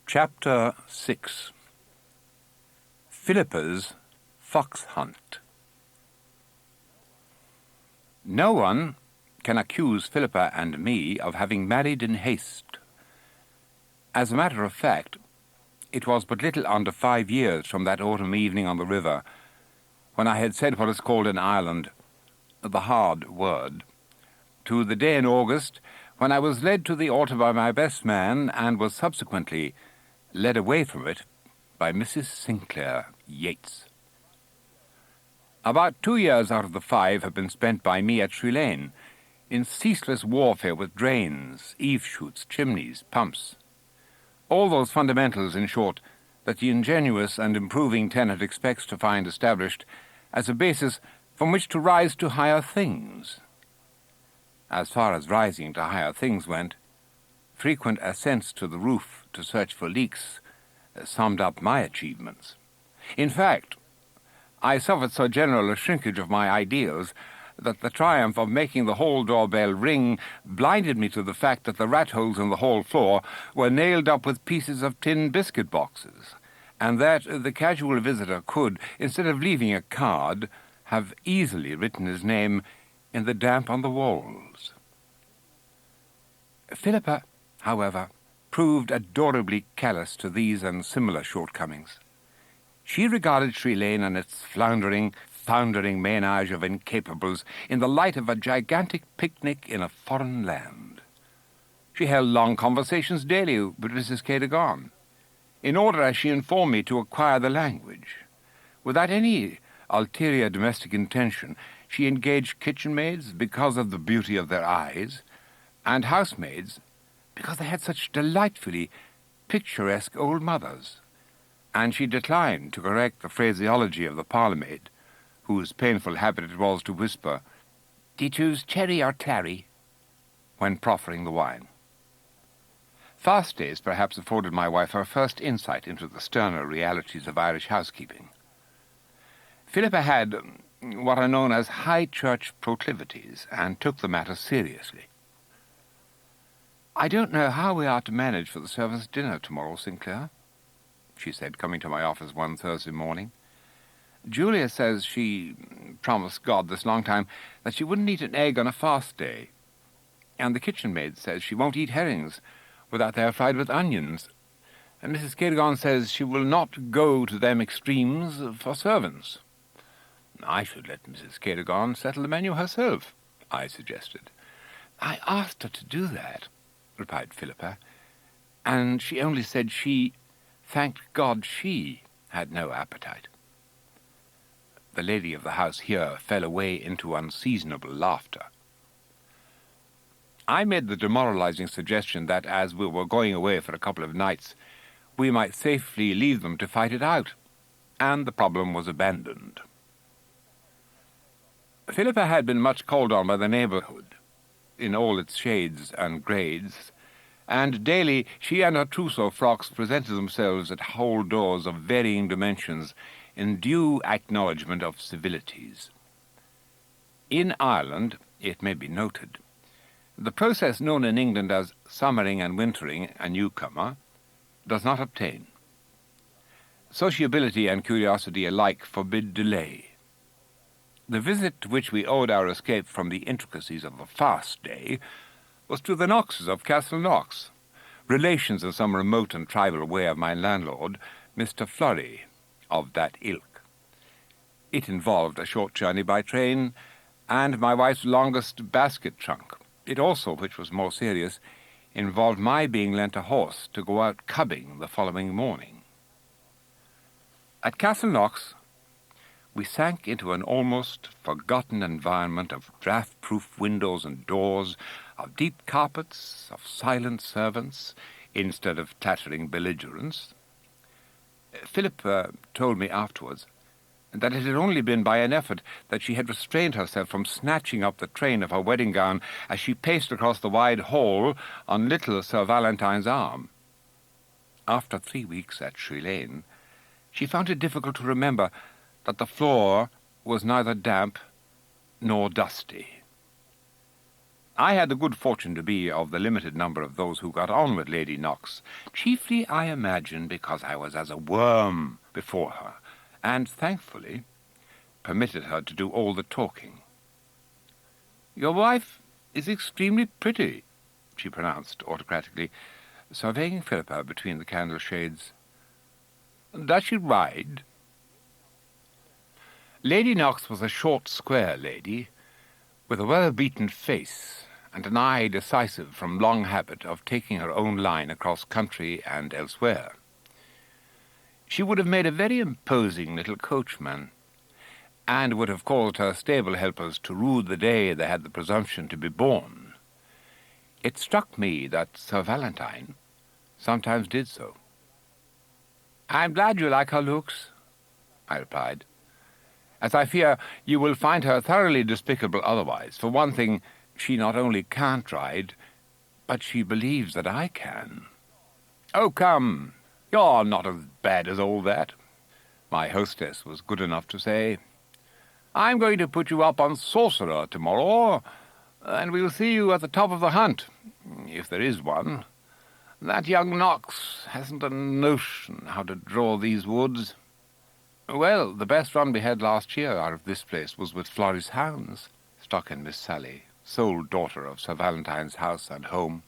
Chapter 6. PHILIPPA'S Fox Hunt. No one can accuse Philippa and me of having married in haste. As a matter of fact, it was but little under 5 years from that autumn evening on the river, when I had said what is called in Ireland the hard word, to the day in August when I was led to the altar by my best man and was subsequently led away from it by Mrs. Sinclair Yeates. About 2 years out of the 5 have been spent by me at Shrillane, in ceaseless warfare with drains, eave-shoots, chimneys, pumps. All those fundamentals, in short, that the ingenious and improving tenant expects to find established as a basis from which to rise to higher things. As far as rising to higher things went, frequent ascents to the roof to search for leaks summed up my achievements. In fact, I suffered so general a shrinkage of my ideals that the triumph of making the hall doorbell ring blinded me to the fact that the rat holes in the hall floor were nailed up with pieces of tin biscuit boxes, and that the casual visitor could, instead of leaving a card, have easily written his name in the damp on the walls. Philippa, however, proved adorably callous to these and similar shortcomings. She regarded Sri Lane and its floundering, foundering ménage of incapables in the light of a gigantic picnic in a foreign land. She held long conversations daily with Mrs. Cadogan, in order, as she informed me, to acquire the language. Without any ulterior domestic intention, she engaged kitchen maids because of the beauty of their eyes, and housemaids because they had such delightfully picturesque old mothers, and she declined to correct the phraseology of the parlour-maid, whose painful habit it was to whisper, "Do you choose cherry or clary?" when proffering the wine. Fast days perhaps afforded my wife her first insight into the sterner realities of Irish housekeeping. Philippa had what are known as high church proclivities, and took the matter seriously. "I don't know how we are to manage for the servants' dinner tomorrow, Sinclair," she said, coming to my office one Thursday morning. "Julia says she promised God this long time that she wouldn't eat an egg on a fast day, and the kitchen maid says she won't eat herrings without they are fried with onions, and Mrs. Cadogan says she will not go to them extremes for servants." "I should let Mrs. Cadogan settle the menu herself," I suggested. "I asked her to do that," replied Philippa, "and she only said she thanked God she had no appetite." The lady of the house here fell away into unseasonable laughter. I made the demoralizing suggestion that, as we were going away for a couple of nights, we might safely leave them to fight it out, and the problem was abandoned. Philippa had been much called on by the neighbourhood, in all its shades and grades, and daily she and her trousseau frocks presented themselves at hall doors of varying dimensions in due acknowledgment of civilities. In Ireland, it may be noted, the process known in England as summering and wintering a newcomer does not obtain. Sociability and curiosity alike forbid delay. The visit to which we owed our escape from the intricacies of the fast day was to the Knoxes of Castle Knox, relations in some remote and tribal way of my landlord, Mr. Flurry, of that ilk. It involved a short journey by train, and my wife's longest basket trunk. It also, which was more serious, involved my being lent a horse to go out cubbing the following morning. At Castle Knox, we sank into an almost forgotten environment of draught-proof windows and doors, of deep carpets, of silent servants, instead of clattering belligerents. Philippa told me afterwards that it had only been by an effort that she had restrained herself from snatching up the train of her wedding gown as she paced across the wide hall on little Sir Valentine's arm. After 3 weeks at Sri Lane, she found it difficult to remember that the floor was neither damp nor dusty. I had the good fortune to be of the limited number of those who got on with Lady Knox, chiefly, I imagine, because I was as a worm before her, and, thankfully, permitted her to do all the talking. "Your wife is extremely pretty," she pronounced autocratically, surveying Philippa between the candle shades. "Does she ride?" Lady Knox was a short, square lady, with a well-beaten face, and an eye decisive from long habit of taking her own line across country and elsewhere. She would have made a very imposing little coachman, and would have caused her stable helpers to rue the day they had the presumption to be born. It struck me that Sir Valentine sometimes did so. "I'm glad you like her looks," I replied, "as I fear you will find her thoroughly despicable otherwise. For one thing, she not only can't ride, but she believes that I can." "Oh, come, you're not as bad as all that," my hostess was good enough to say. "I'm going to put you up on Sorcerer tomorrow, and we'll see you at the top of the hunt, if there is one. That young Knox hasn't a notion how to draw these woods." "Well, the best run we had last year out of this place was with Florry's hounds," stuck in Miss Sally, sole daughter of Sir Valentine's house and home,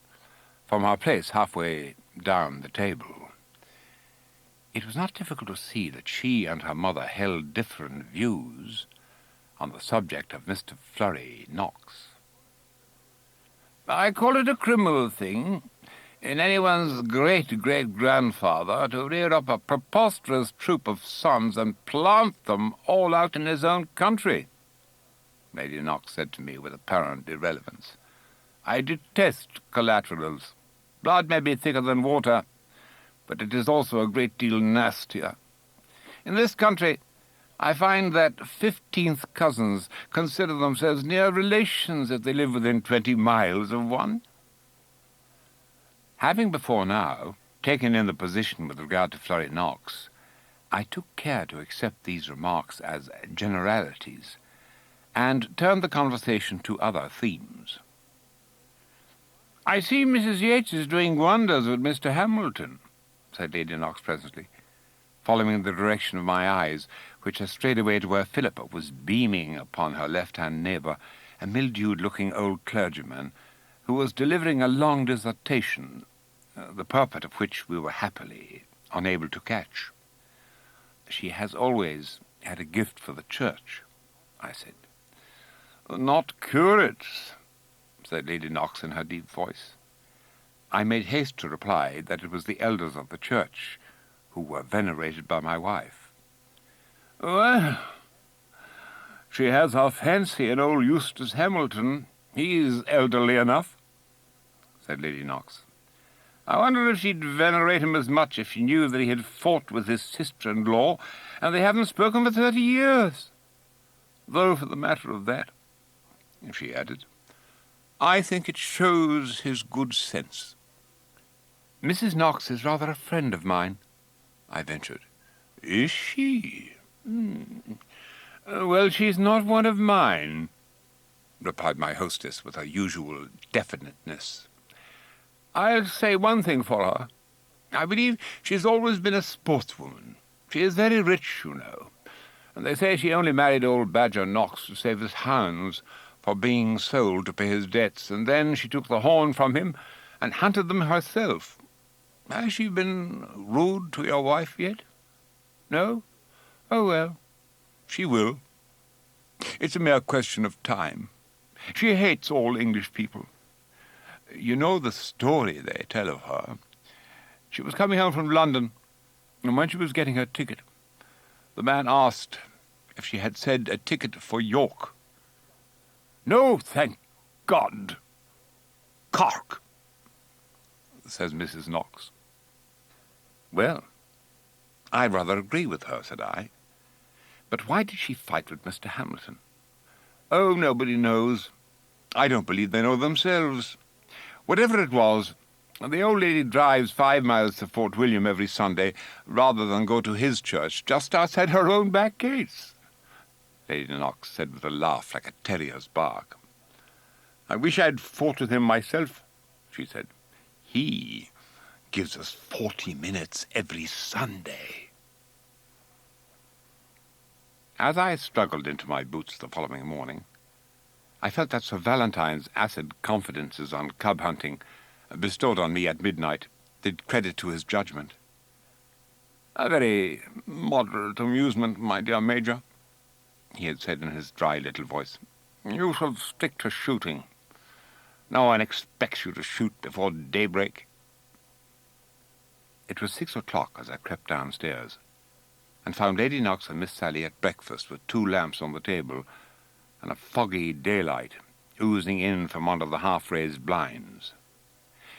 from our place halfway down the table. It was not difficult to see that she and her mother held different views on the subject of Mr. Flurry Knox. I call it a criminal thing in anyone's great-great-grandfather to rear up a preposterous troop of sons and plant them all out in his own country, Lady Knox said to me with apparent irrelevance. I detest collaterals. Blood may be thicker than water, but it is also a great deal nastier. In this country, I find that 15th cousins consider themselves near relations if they live within 20 miles of one. Having before now taken in the position with regard to Flurry Knox, I took care to accept these remarks as generalities, and turned the conversation to other themes. I see Mrs. Yeates is doing wonders with Mr. Hamilton, said Lady Knox presently, following the direction of my eyes, which had strayed away to where Philippa was beaming upon her left-hand neighbour, a mildewed-looking old clergyman, who was delivering a long dissertation, the purport of which we were happily unable to catch. She has always had a gift for the church, I said. Not curates, said Lady Knox in her deep voice. I made haste to reply that it was the elders of the church who were venerated by my wife. Well, she has her fancy in old Eustace Hamilton. He's elderly enough, said Lady Knox. I wonder if she'd venerate him as much if she knew that he had fought with his sister-in-law, and they haven't spoken for 30 years. Though, for the matter of that, she added, I think it shows his good sense. Mrs. Knox is rather a friend of mine, I ventured. Is she? Well, she's not one of mine, replied my hostess with her usual definiteness. I'll say one thing for her. I believe she's always been a sportswoman. She is very rich, you know, and they say she only married old Badger Knox to save his hounds for being sold to pay his debts, and then she took the horn from him and hunted them herself. Has she been rude to your wife yet? No? Oh, well, she will. It's a mere question of time. She hates all English people. You know the story they tell of her. She was coming home from London, and when she was getting her ticket, the man asked if she had said a ticket for York. No, thank God. Cork, says Mrs. Knox. Well, I rather agree with her, said I. But why did she fight with Mr. Hamilton? Oh, nobody knows. I don't believe they know themselves. Whatever it was, the old lady drives 5 miles to Fort William every Sunday rather than go to his church just outside her own back gates, Lady Knox said with a laugh like a terrier's bark. I wish I'd fought with him myself, she said. He gives us 40 minutes every Sunday. As I struggled into my boots the following morning, I felt that Sir Valentine's acid confidences on cub hunting bestowed on me at midnight did credit to his judgment. A very moderate amusement, my dear Major, he had said in his dry little voice. You should stick to shooting. No one expects you to shoot before daybreak. It was 6 o'clock as I crept downstairs, and found Lady Knox and Miss Sally at breakfast with 2 lamps on the table and a foggy daylight oozing in from under the half-raised blinds.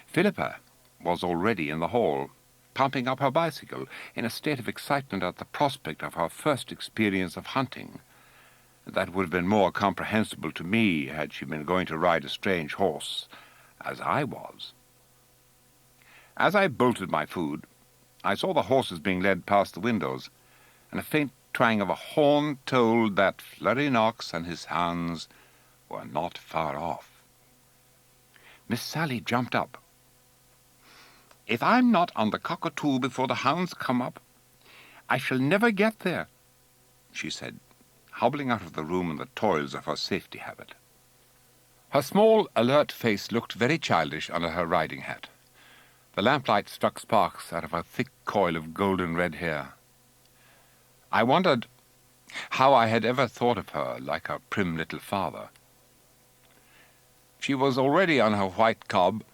Philippa was already in the hall, pumping up her bicycle in a state of excitement at the prospect of her first experience of hunting. That would have been more comprehensible to me had she been going to ride a strange horse, as I was. As I bolted my food, I saw the horses being led past the windows, and a faint twang of a horn told that Flurry Knox and his hounds were not far off. Miss Sally jumped up. If I'm not on the cockatoo before the hounds come up, I shall never get there, she said, hobbling out of the room in the toils of her safety habit. Her small, alert face looked very childish under her riding hat. The lamplight struck sparks out of her thick coil of golden red hair. I wondered how I had ever thought of her like her prim little father. She was already on her white cob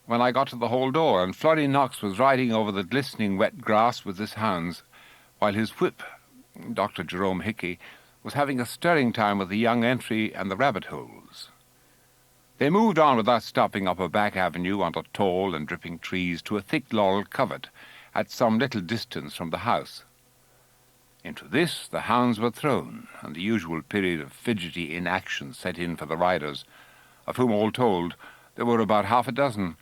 when I got to the hall door, and Florrie Knox was riding over the glistening wet grass with his hounds, while his whip, Dr. Jerome Hickey, was having a stirring time with the young entry and the rabbit holes. They moved on without stopping up a back avenue under tall and dripping trees to a thick laurel covert at some little distance from the house. Into this the hounds were thrown, and the usual period of fidgety inaction set in for the riders, of whom, all told, there were about half a dozen.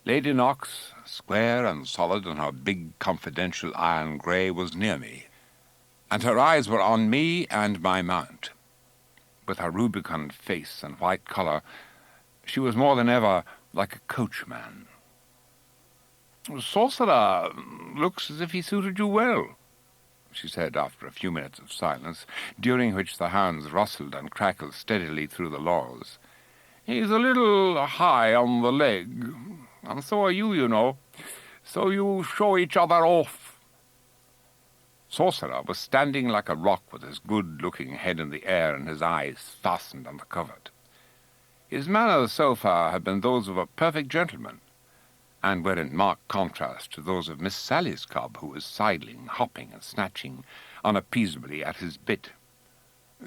Lady Knox, square and solid in her big confidential iron grey, was near me, and her eyes were on me and my mount. With her rubicund face and white collar, she was more than ever like a coachman. "Sorcerer looks as if he suited you well," she said after a few minutes of silence, during which the hounds rustled and crackled steadily through the laurels. "He's a little high on the leg, and so are you, you know, so you show each other off." Sorcerer was standing like a rock with his good-looking head in the air and his eyes fastened on the covert. His manners so far had been those of a perfect gentleman, and were in marked contrast to those of Miss Sally's cob, who was sidling, hopping, and snatching unappeasably at his bit.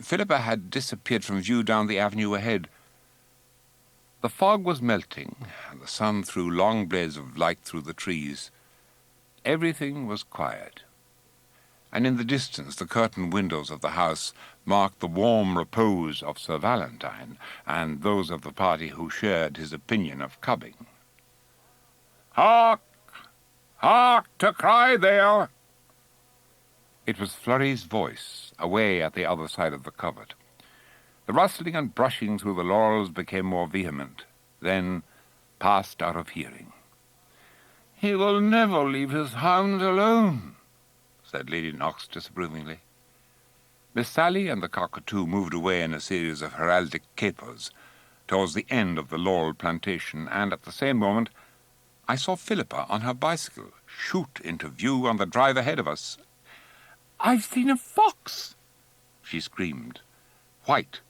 Philippa had disappeared from view down the avenue ahead. The fog was melting, and the sun threw long blades of light through the trees. Everything was quiet, and in the distance the curtained windows of the house marked the warm repose of Sir Valentine and those of the party who shared his opinion of cubbing. "Hark! Hark to cry there!" It was Florrie's voice, away at the other side of the covert. The rustling and brushing through the laurels became more vehement, then passed out of hearing. "He will never leave his hound alone," said Lady Knox disapprovingly. Miss Sally and the cockatoo moved away in a series of heraldic capers towards the end of the laurel plantation, and at the same moment I saw Philippa on her bicycle shoot into view on the drive ahead of us. "I've seen a fox!" she screamed, white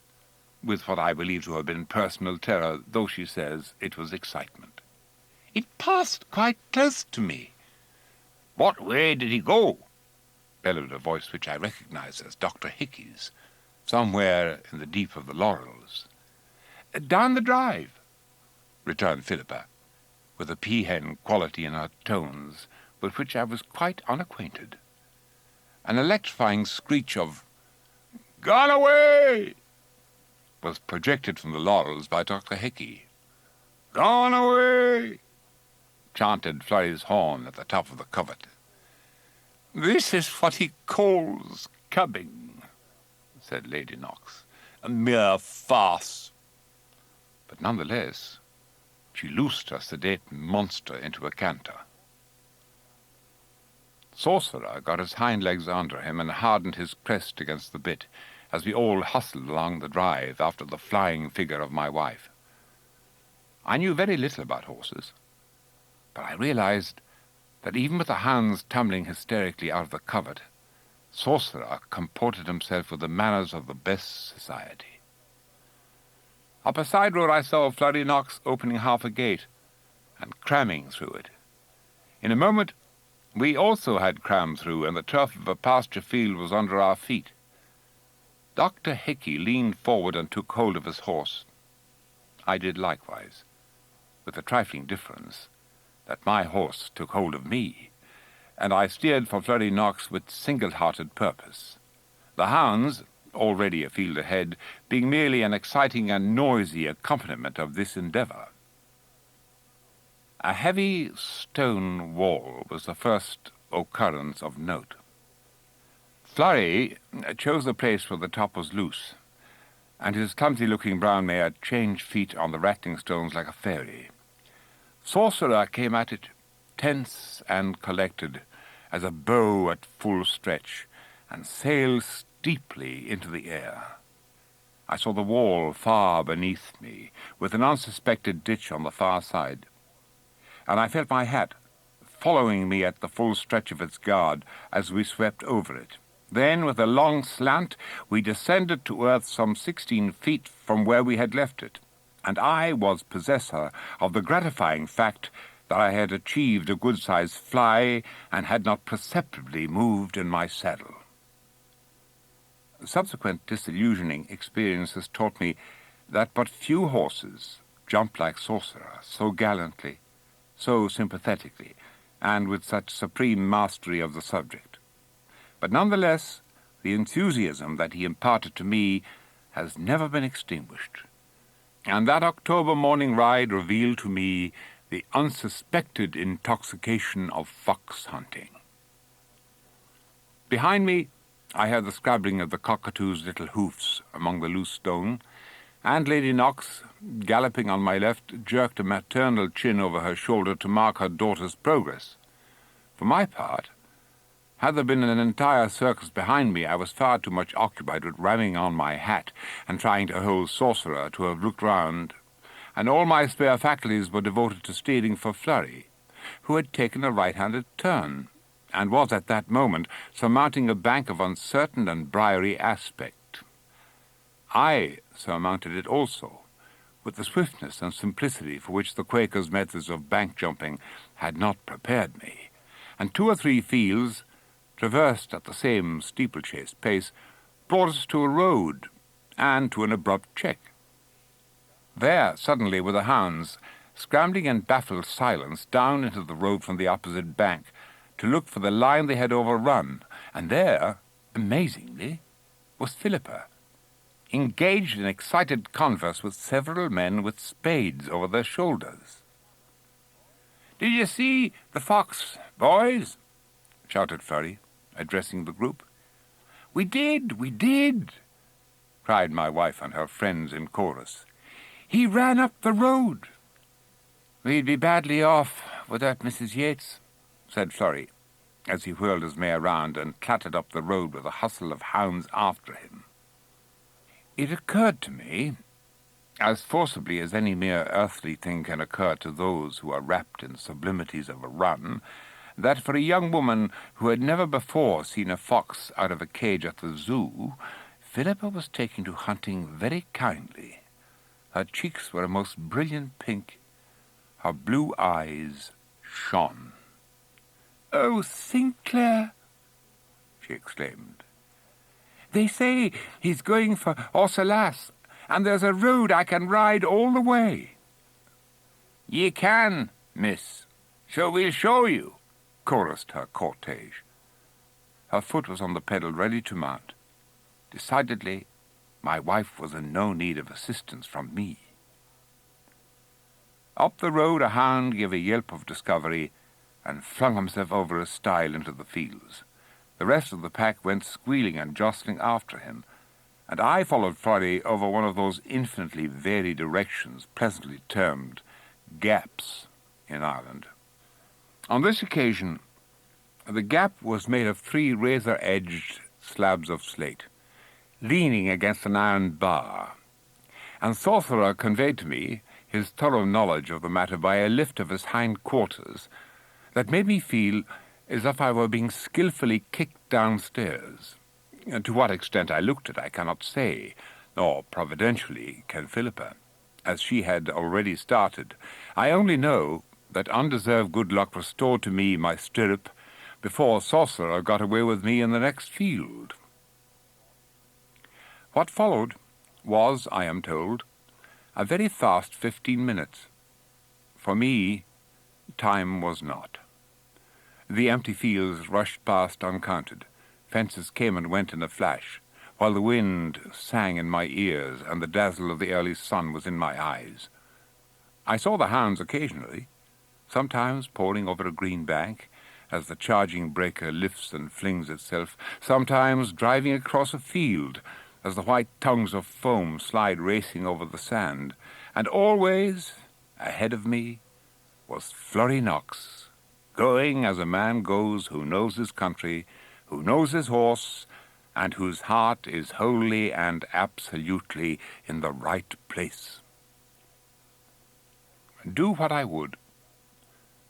with what I believe to have been personal terror, though she says it was excitement. "It passed quite close to me." "What way did he go?" bellowed a voice which I recognized as Dr. Hickey's, somewhere in the deep of the laurels. "Down the drive," returned Philippa, with a peahen quality in her tones with which I was quite unacquainted. An electrifying screech of "Gone away!" was projected from the laurels by Dr. Hickey. "Gone away!" chanted Florrie's horn at the top of the covert. "This is what he calls cubbing," said Lady Knox. "A mere farce." But nonetheless, she loosed her sedate monster into a canter. Sorcerer got his hind legs under him and hardened his crest against the bit as we all hustled along the drive after the flying figure of my wife. I knew very little about horses, but I realized that even with the hounds tumbling hysterically out of the covert, Sorcerer comported himself with the manners of the best society. Up a side road I saw Florrie Knox opening half a gate and cramming through it. In a moment we also had crammed through, and the turf of a pasture field was under our feet. Dr. Hickey leaned forward and took hold of his horse. I did likewise, with the trifling difference that my horse took hold of me, and I steered for Florrie Knox with single-hearted purpose, the hounds, already a field ahead, being merely an exciting and noisy accompaniment of this endeavour. A heavy stone wall was the first occurrence of note. Florrie chose a place where the top was loose, and his clumsy-looking brown mare changed feet on the rattling stones like a fairy. Sorcerer came at it, tense and collected, as a bow at full stretch, and sailed steeply into the air. I saw the wall far beneath me, with an unsuspected ditch on the far side, and I felt my hat following me at the full stretch of its guard as we swept over it. Then, with a long slant, we descended to earth some 16 feet from where we had left it, and I was possessor of the gratifying fact that I had achieved a good-sized fly and had not perceptibly moved in my saddle. Subsequent disillusioning experiences taught me that but few horses jump like Sorcerer so gallantly, so sympathetically, and with such supreme mastery of the subject. But nonetheless, the enthusiasm that he imparted to me has never been extinguished, and that October morning ride revealed to me the unsuspected intoxication of fox hunting. Behind me, I heard the scrabbling of the cockatoo's little hoofs among the loose stone, and Lady Knox, galloping on my left, jerked a maternal chin over her shoulder to mark her daughter's progress. For my part, had there been an entire circus behind me, I was far too much occupied with ramming on my hat and trying to hold Sorcerer to have looked round, and all my spare faculties were devoted to steering for Flurry, who had taken a right-handed turn, and was at that moment surmounting a bank of uncertain and briary aspect. I surmounted it also, with the swiftness and simplicity for which the Quaker's methods of bank-jumping had not prepared me, and 2 or 3 fields, traversed at the same steeplechase pace, brought us to a road, and to an abrupt check. There, suddenly, were the hounds, scrambling in baffled silence down into the road from the opposite bank, to look for the line they had overrun, and there, amazingly, was Philippa, engaged in excited converse with several men with spades over their shoulders. "Did you see the fox, boys?" shouted Flurry, addressing the group. We did," cried my wife and her friends in chorus. "He ran up the road." "We'd be badly off without Mrs. Yeates," said Flurry, as he whirled his mare round and clattered up the road with a hustle of hounds after him. It occurred to me, as forcibly as any mere earthly thing can occur to those who are wrapped in sublimities of a run, that for a young woman who had never before seen a fox out of a cage at the zoo, Philippa was taking to hunting very kindly. Her cheeks were a most brilliant pink. Her blue eyes shone. "Oh, Sinclair!" she exclaimed. "They say he's going for Orsolas, and there's a road I can ride all the way." "Ye can, miss, so we'll show you," chorused her cortege. Her foot was on the pedal, ready to mount. Decidedly, my wife was in no need of assistance from me. Up the road a hound gave a yelp of discovery and flung himself over a stile into the fields. The rest of the pack went squealing and jostling after him, and I followed Flurry over one of those infinitely varied directions pleasantly termed gaps in Ireland. On this occasion, the gap was made of 3 razor-edged slabs of slate, leaning against an iron bar, and Sorcerer conveyed to me his thorough knowledge of the matter by a lift of his hind quarters that made me feel as if I were being skilfully kicked downstairs. And to what extent I looked it I cannot say, nor providentially can Philippa, as she had already started. I only know that undeserved good luck restored to me my stirrup before Sorcerer got away with me in the next field. What followed was, I am told, a very fast 15 minutes. For me, time was not. The empty fields rushed past uncounted. Fences came and went in a flash, while the wind sang in my ears and the dazzle of the early sun was in my eyes. I saw the hounds occasionally, sometimes pouring over a green bank, as the charging breaker lifts and flings itself, sometimes driving across a field, as the white tongues of foam slide racing over the sand, and always, ahead of me, was Flurry Knox, going as a man goes who knows his country, who knows his horse, and whose heart is wholly and absolutely in the right place. Do what I would,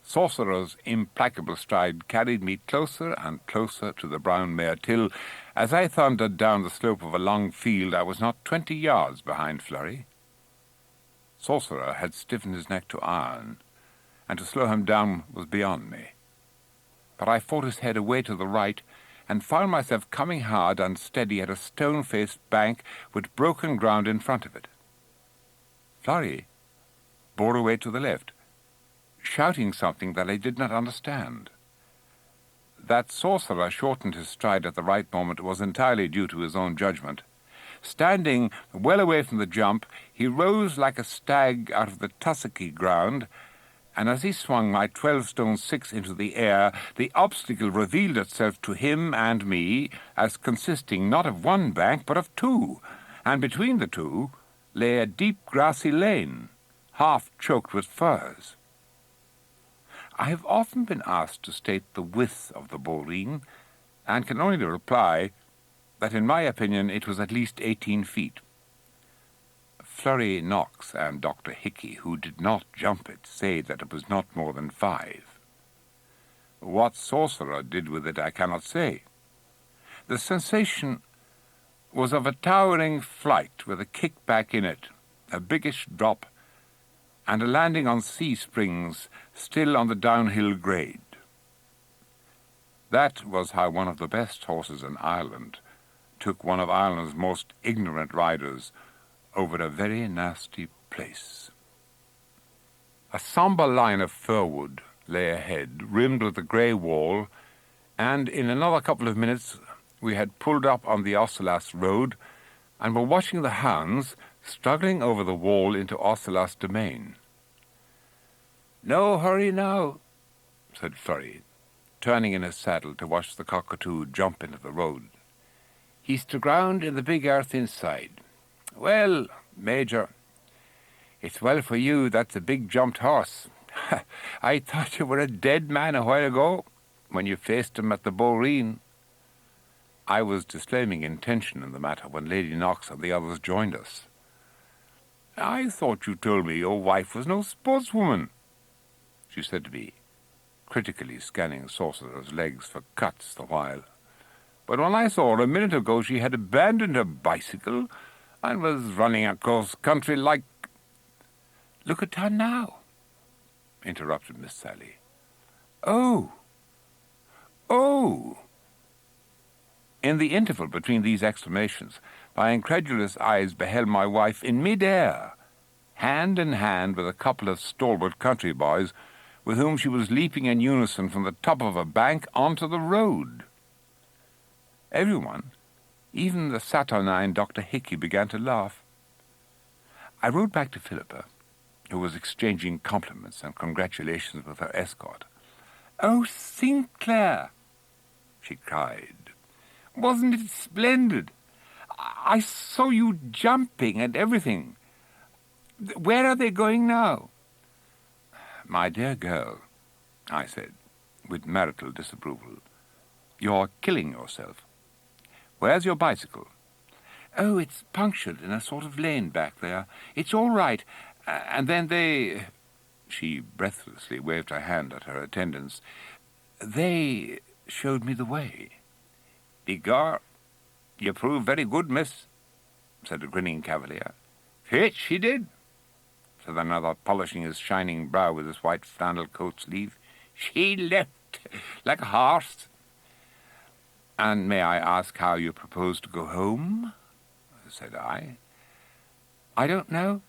Sorcerer's implacable stride carried me closer and closer to the brown mare till, as I thundered down the slope of a long field, I was not 20 yards behind Flurry. Sorcerer had stiffened his neck to iron, and to slow him down was beyond me. But I fought his head away to the right, and found myself coming hard and steady at a stone-faced bank with broken ground in front of it. Flurry bore away to the left, shouting something that I did not understand. That Sorcerer shortened his stride at the right moment was entirely due to his own judgment. Standing well away from the jump, he rose like a stag out of the tussocky ground, and as he swung my 12-stone 6 into the air, the obstacle revealed itself to him and me as consisting not of one bank, but of two, and between the two lay a deep grassy lane, half choked with furze. I have often been asked to state the width of the boreen, and can only reply that in my opinion it was at least 18 feet. Flurry Knox and Dr. Hickey, who did not jump it, say that it was not more than 5. What Sorcerer did with it I cannot say. The sensation was of a towering flight with a kick-back in it, a biggish drop, and a landing on C-springs still on the downhill grade. That was how one of the best horses in Ireland took one of Ireland's most ignorant riders over a very nasty place. A sombre line of firwood lay ahead, rimmed with a grey wall, and in another couple of minutes we had pulled up on the Ossilas road and were watching the hounds struggling over the wall into Ossilas domain. "No hurry now," said Flurry, turning in his saddle to watch the cockatoo jump into the road. "He's to ground in the big earth inside. Well, Major, it's well for you that's a big jumped horse. I thought you were a dead man a while ago when you faced him at the boreen." I was disclaiming intention in the matter when Lady Knox and the others joined us. "I thought you told me your wife was no sportswoman," she said to me, critically scanning Sorcerer's legs for cuts the while. "But when I saw her a minute ago she had abandoned her bicycle and was running across country like—" "Look at her now," interrupted Miss Sally. "Oh! Oh!" In the interval between these exclamations, my incredulous eyes beheld my wife in mid-air, hand in hand with a couple of stalwart country boys, with whom she was leaping in unison from the top of a bank onto the road. Everyone, even the saturnine Dr. Hickey, began to laugh. I rode back to Philippa, who was exchanging compliments and congratulations with her escort. "Oh, Sinclair!" she cried. "Wasn't it splendid? I saw you jumping and everything. Where are they going now?" "My dear girl," I said, with marital disapproval, "you're killing yourself. Where's your bicycle?" "Oh, it's punctured in a sort of lane back there. It's all right. And then they—" She breathlessly waved her hand at her attendants. "They showed me the way." "Begor, you prove very good, miss," said the grinning cavalier. "Faith, she did," said another, polishing his shining brow with his white flannel coat sleeve. "She leapt like a horse." "And may I ask how you propose to go home?" said I. "I don't know,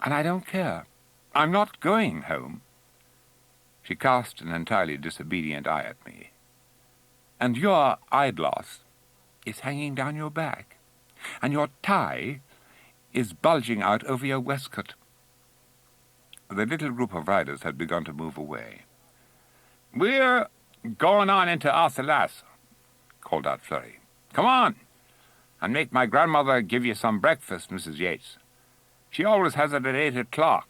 and I don't care. I'm not going home." She cast an entirely disobedient eye at me. "And your eyeglass is hanging down your back, and your tie is bulging out over your waistcoat." The little group of riders had begun to move away. "We're going on into Ossilas," called out Flurry. "Come on, and make my grandmother give you some breakfast, Mrs. Yeates. She always has it at 8 o'clock.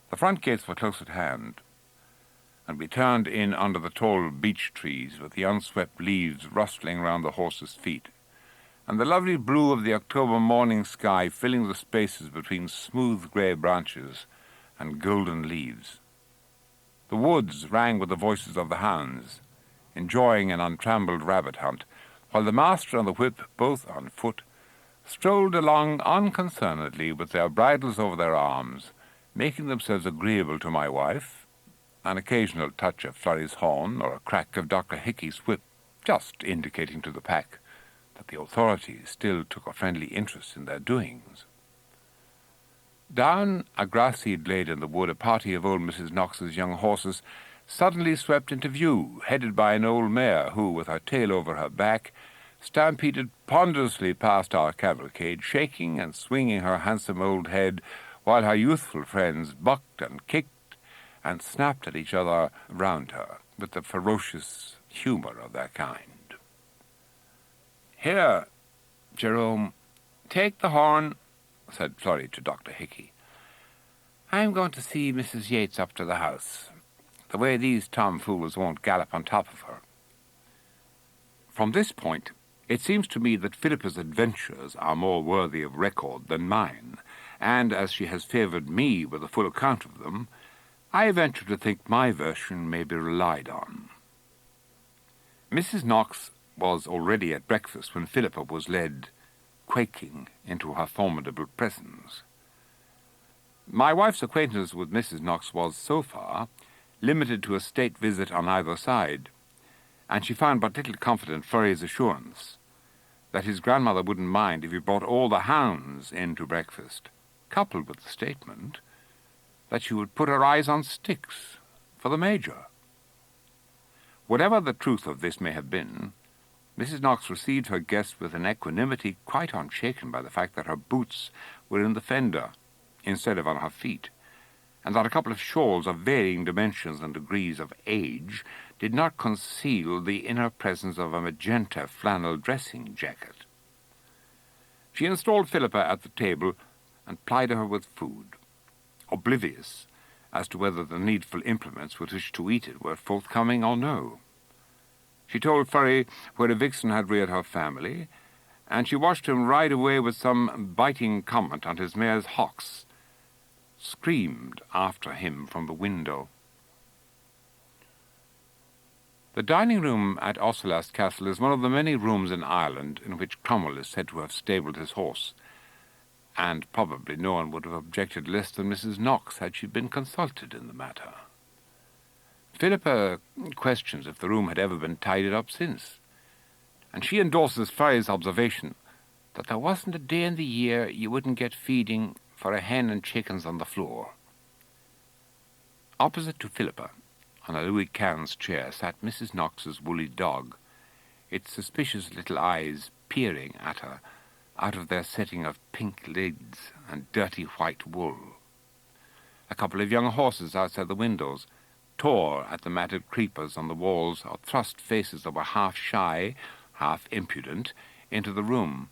The front gates were close at hand. and we turned in under the tall beech trees with the unswept leaves rustling round the horses' feet, and the lovely blue of the October morning sky filling the spaces between smooth grey branches and golden leaves. The woods rang with the voices of the hounds, enjoying an untrammeled rabbit hunt, while the master and the whip, both on foot, strolled along unconcernedly with their bridles over their arms, making themselves agreeable to my wife, an occasional touch of Florrie's horn or a crack of Dr. Hickey's whip, just indicating to the pack that the authorities still took a friendly interest in their doings. Down a grass-seed glade in the wood, a party of old Mrs. Knox's young horses suddenly swept into view, headed by an old mare who, with her tail over her back, stampeded ponderously past our cavalcade, shaking and swinging her handsome old head, while her youthful friends bucked and kicked and snapped at each other round her, with the ferocious humour of their kind. "Here, Jerome, take the horn," said Florrie to Dr. Hickey. "I'm going to see Mrs. Yeates up to the house. The way these tomfools won't gallop on top of her." From this point, it seems to me that Philippa's adventures are more worthy of record than mine, and as she has favoured me with a full account of them, I venture to think my version may be relied on. Mrs. Knox was already at breakfast when Philippa was led, quaking, into her formidable presence. My wife's acquaintance with Mrs. Knox was, so far, limited to a state visit on either side, and she found but little comfort in Florrie's assurance that his grandmother wouldn't mind if he brought all the hounds in to breakfast, coupled with the statement that she would put her eyes on sticks for the Major. Whatever the truth of this may have been, Mrs. Knox received her guest with an equanimity quite unshaken by the fact that her boots were in the fender instead of on her feet, and that a couple of shawls of varying dimensions and degrees of age did not conceal the inner presence of a magenta flannel dressing jacket. She installed Philippa at the table and plied her with food, oblivious as to whether the needful implements with which to eat it were forthcoming or no. She told Florrie where a vixen had reared her family, and she watched him ride away with some biting comment on his mare's hocks, screamed after him from the window. The dining-room at Ossolas Castle is one of the many rooms in Ireland in which Cromwell is said to have stabled his horse, and probably no one would have objected less than Mrs. Knox had she been consulted in the matter. Philippa questions if the room had ever been tidied up since, and she endorses Florrie's observation that there wasn't a day in the year you wouldn't get feeding for a hen and chickens on the floor. Opposite to Philippa, on a Louis XV chair, sat Mrs. Knox's woolly dog, its suspicious little eyes peering at her out of their setting of pink lids and dirty white wool. A couple of young horses outside the windows tore at the matted creepers on the walls or thrust faces that were half shy, half impudent, into the room.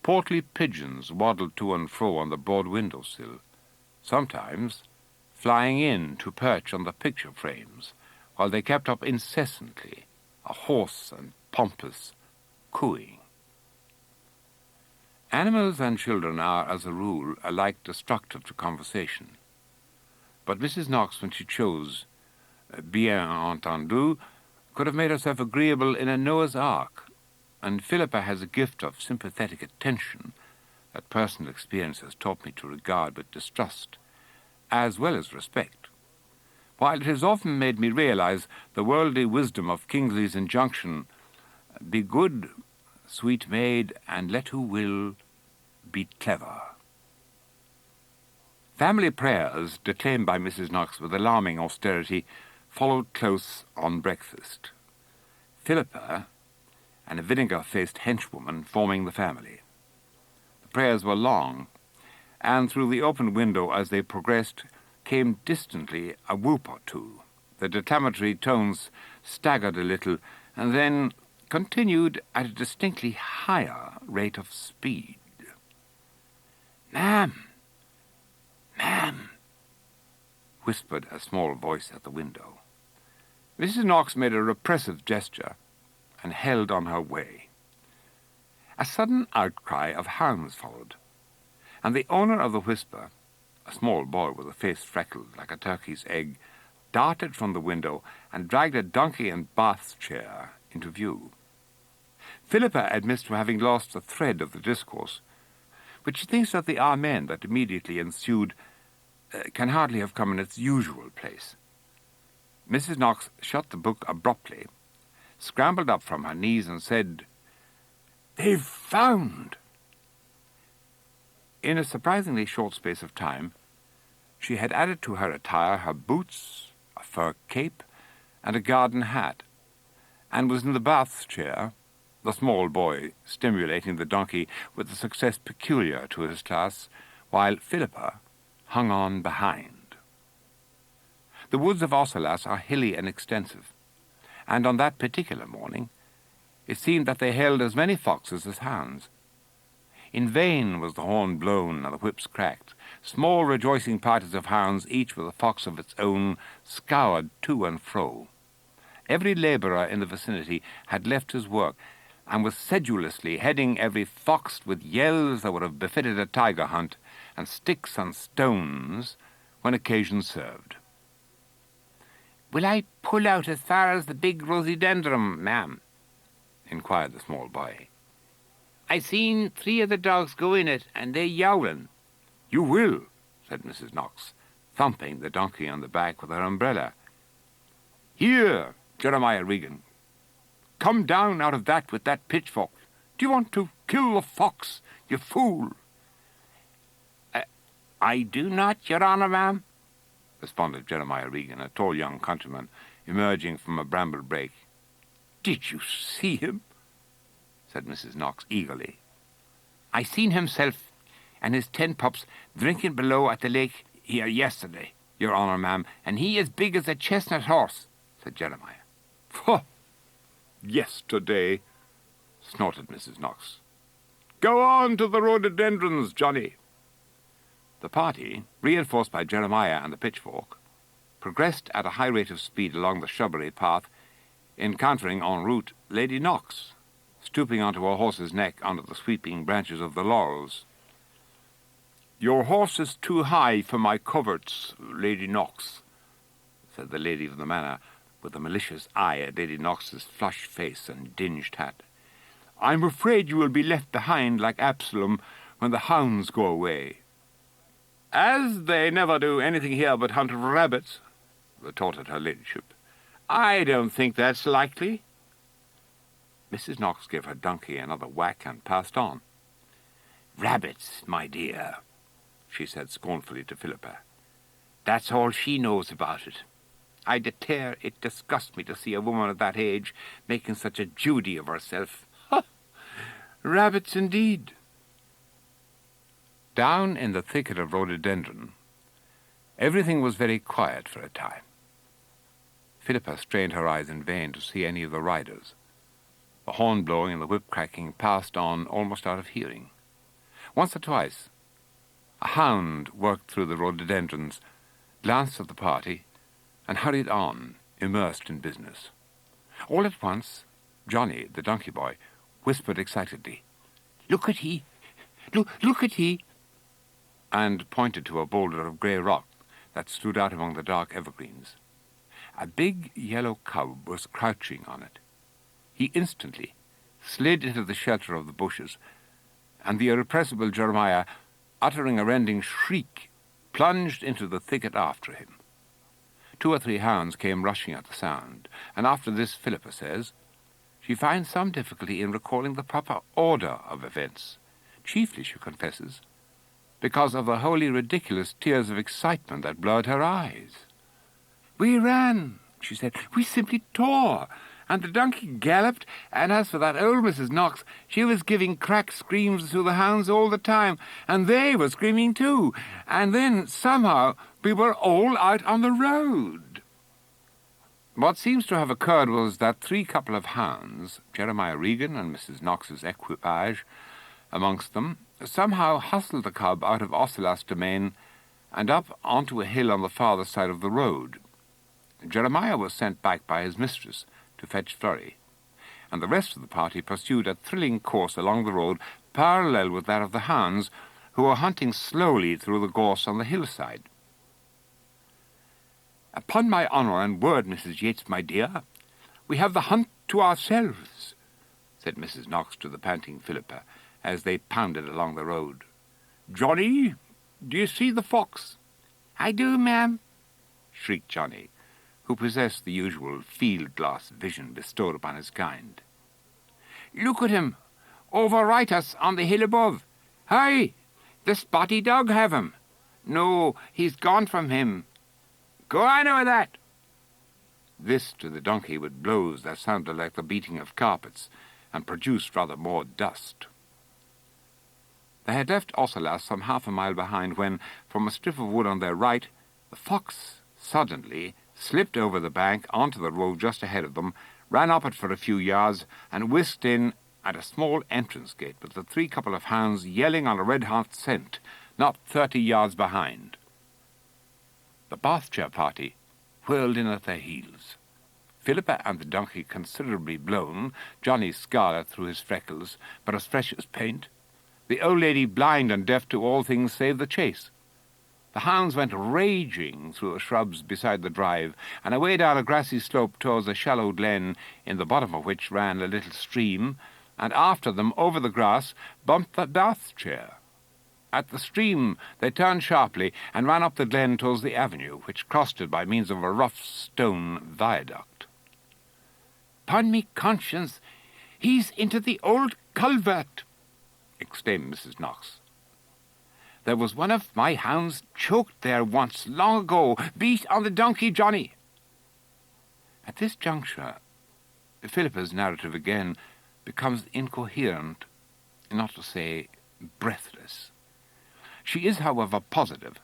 Portly pigeons waddled to and fro on the broad window-sill, sometimes flying in to perch on the picture frames, while they kept up incessantly a hoarse and pompous cooing. Animals and children are, as a rule, alike destructive to conversation. But Mrs. Knox, when she chose, bien entendu, could have made herself agreeable in a Noah's Ark, and Philippa has a gift of sympathetic attention that personal experience has taught me to regard with distrust, as well as respect, while it has often made me realize the worldly wisdom of Kingsley's injunction, "Be good, sweet maid, and let who will be clever." Family prayers, declaimed by Mrs. Knox with alarming austerity, followed close on breakfast. Philippa and a vinegar-faced henchwoman forming the family. The prayers were long, and through the open window as they progressed came distantly a whoop or two. The declamatory tones staggered a little, and then continued at a distinctly higher rate of speed. "Ma'am, ma'am," whispered a small voice at the window. Mrs. Knox made a repressive gesture and held on her way. A sudden outcry of hounds followed, and the owner of the whisper, a small boy with a face freckled like a turkey's egg, darted from the window and dragged a donkey and bath chair into view. Philippa admits to having lost the thread of the discourse, but she thinks that the amen that immediately ensued can hardly have come in its usual place. Mrs. Knox shut the book abruptly, scrambled up from her knees and said, "They've found!" In a surprisingly short space of time, she had added to her attire her boots, a fur cape, and a garden hat, and was in the bath chair, the small boy stimulating the donkey with the success peculiar to his class, while Philippa hung on behind. The woods of Ossilas are hilly and extensive, and on that particular morning it seemed that they held as many foxes as hounds. In vain was the horn blown and the whips cracked. Small rejoicing parties of hounds, each with a fox of its own, scoured to and fro. Every labourer in the vicinity had left his work, and was sedulously heading every fox with yells that would have befitted a tiger hunt, and sticks and stones when occasion served. "Will I pull out as far as the big rhododendron, ma'am?" inquired the small boy. "I seen 3 of the dogs go in it, and they're yowling." "You will," said Mrs. Knox, thumping the donkey on the back with her umbrella. "Here, Jeremiah Regan, come down out of that with that pitchfork. Do you want to kill the fox, you fool?" I do not, Your Honour, ma'am," responded Jeremiah Regan, a tall young countryman, emerging from a bramble brake. "Did you see him?" said Mrs. Knox eagerly. "I seen himself and his 10 pups drinking below at the lake here yesterday, Your Honour, ma'am, and he as big as a chestnut horse," said Jeremiah. "Pho! Yesterday," snorted Mrs. Knox. "Go on to the rhododendrons, Johnny." The party, reinforced by Jeremiah and the pitchfork, progressed at a high rate of speed along the shrubbery path, encountering en route Lady Knox, stooping onto her horse's neck under the sweeping branches of the laurels. "Your horse is too high for my coverts, Lady Knox," said the lady of the manor, with a malicious eye at Lady Knox's flushed face and dinged hat. "I'm afraid you will be left behind like Absalom when the hounds go away." "As they never do anything here but hunt rabbits," retorted her ladyship, "I don't think that's likely." Mrs. Knox gave her donkey another whack and passed on. "Rabbits, my dear," she said scornfully to Philippa. "That's all she knows about it. I declare it disgusts me to see a woman of that age making such a Judy of herself. Ha! Rabbits indeed." Down in the thicket of rhododendron, everything was very quiet for a time. Philippa strained her eyes in vain to see any of the riders. The horn blowing and the whip cracking passed on almost out of hearing. Once or twice, a hound worked through the rhododendrons, glanced at the party, and hurried on, immersed in business. All at once, Johnny, the donkey boy, whispered excitedly, "Look at he! Look at he!" and pointed to a boulder of grey rock that stood out among the dark evergreens. A big yellow cub was crouching on it. He instantly slid into the shelter of the bushes, and the irrepressible Jeremiah, uttering a rending shriek, plunged into the thicket after him. 2 or 3 hounds came rushing at the sound, and after this, Philippa says, she finds some difficulty in recalling the proper order of events, chiefly, she confesses, because of the wholly ridiculous tears of excitement that blurred her eyes. "We ran," she said. "We simply tore, and the donkey galloped, and as for that old Mrs. Knox, she was giving cracked screams to the hounds all the time, and they were screaming too, and then, somehow, we were all out on the road." What seems to have occurred was that 3 couple of hounds, Jeremiah Regan and Mrs. Knox's equipage amongst them, somehow hustled the cub out of Ossilas' domain and up onto a hill on the farther side of the road. Jeremiah was sent back by his mistress to fetch Florrie, and the rest of the party pursued a thrilling course along the road parallel with that of the hounds, who were hunting slowly through the gorse on the hillside. "Upon my honour and word, Mrs. Yeates, my dear, we have the hunt to ourselves," said Mrs. Knox to the panting Philippa, as they pounded along the road. "Johnny, do you see the fox?" "I do, ma'am," shrieked Johnny, who possessed the usual field-glass vision bestowed upon his kind. "Look at him, over right us on the hill above. Hi, the spotty dog have him. No, he's gone from him. Go on with that." This to the donkey with blows that sounded like the beating of carpets, and produced rather more dust. They had left Ossilas some half a mile behind when, from a strip of wood on their right, the fox suddenly slipped over the bank onto the road just ahead of them, ran up it for a few yards, and whisked in at a small entrance gate with the 3 couple of hounds yelling on a red-hot scent, not 30 yards behind. The bath-chair party whirled in at their heels. Philippa and the donkey considerably blown, Johnny scarlet through his freckles, but as fresh as paint, the old lady blind and deaf to all things save the chase. The hounds went raging through the shrubs beside the drive, and away down a grassy slope towards a shallow glen, in the bottom of which ran a little stream, and after them, over the grass, bumped the bath-chair. At the stream they turned sharply and ran up the glen towards the avenue, which crossed it by means of a rough stone viaduct. "'Pon me conscience, he's into the old culvert," exclaimed Mrs. Knox. "There was one of my hounds choked there once, long ago. Beat on the donkey, Johnny." At this juncture, Philippa's narrative again becomes incoherent, not to say breathless. She is, however, positive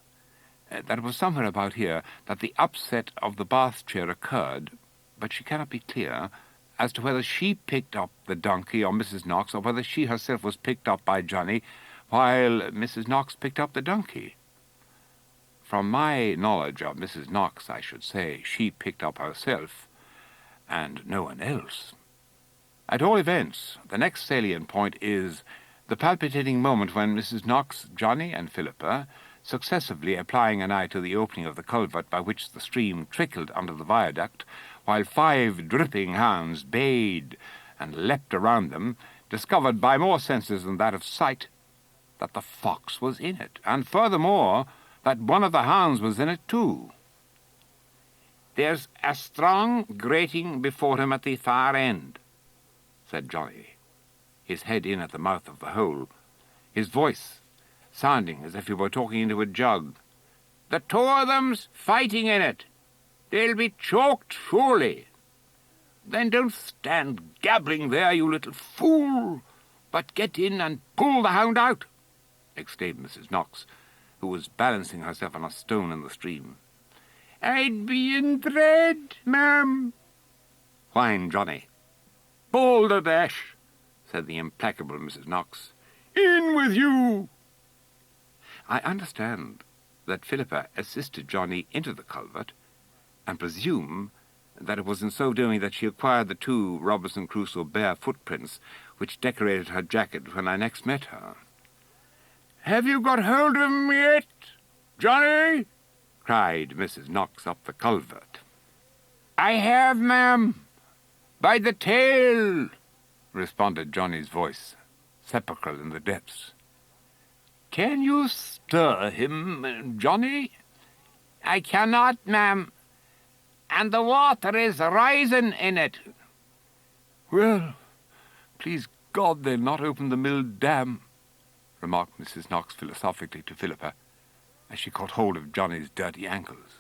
that it was somewhere about here that the upset of the bath chair occurred, but she cannot be clear as to whether she picked up the donkey or Mrs. Knox, or whether she herself was picked up by Johnny, while Mrs. Knox picked up the donkey. From my knowledge of Mrs. Knox, I should say she picked up herself, and no one else. At all events, the next salient point is the palpitating moment when Mrs. Knox, Johnny, and Philippa, successively applying an eye to the opening of the culvert by which the stream trickled under the viaduct, while 5 dripping hounds bayed and leapt around them, discovered by more senses than that of sight that the fox was in it, and furthermore, that one of the hounds was in it too. "There's a strong grating before him at the far end," said Johnny, his head in at the mouth of the hole, his voice sounding as if he were talking into a jug. "The 2 of them's fighting in it. They'll be choked, surely." "Then don't stand gabbling there, you little fool, but get in and pull the hound out," exclaimed Mrs. Knox, who was balancing herself on a stone in the stream. "I'd be in dread, ma'am," whined Johnny. "Pull the dash," said the implacable Mrs. Knox. "In with you." I understand that Philippa assisted Johnny into the culvert, and presume that it was in so doing that she acquired the 2 Robinson Crusoe bare footprints which decorated her jacket when I next met her. "Have you got hold of him yet, Johnny?" cried Mrs. Knox up the culvert. "I have, ma'am, by the tail," responded Johnny's voice, sepulchral in the depths. "Can you stir him, Johnny?" "I cannot, ma'am, and the water is rising in it." "Well, please God they'll not open the mill dam," remarked Mrs. Knox philosophically to Philippa, as she caught hold of Johnny's dirty ankles.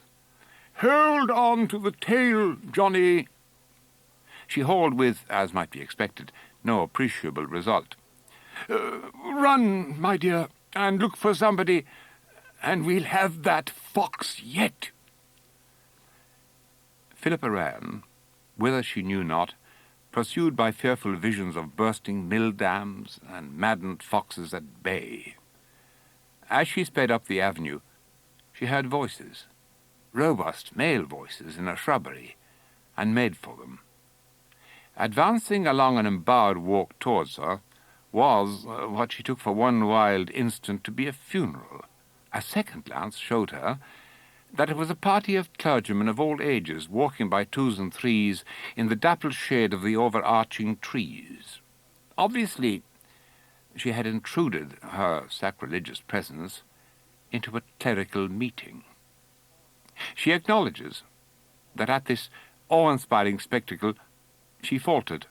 "Hold on to the tail, Johnny." She hauled with, as might be expected, no appreciable result. "Run, my dear, and look for somebody, and we'll have that fox yet." Philippa ran, whither she knew not, pursued by fearful visions of bursting mill dams and maddened foxes at bay. As she sped up the avenue, she heard voices, robust male voices in a shrubbery, and made for them. Advancing along an embowered walk towards her was what she took for one wild instant to be a funeral. A second glance showed her that it was a party of clergymen of all ages walking by twos and threes in the dappled shade of the overarching trees. Obviously, she had intruded her sacrilegious presence into a clerical meeting. She acknowledges that at this awe-inspiring spectacle she faltered,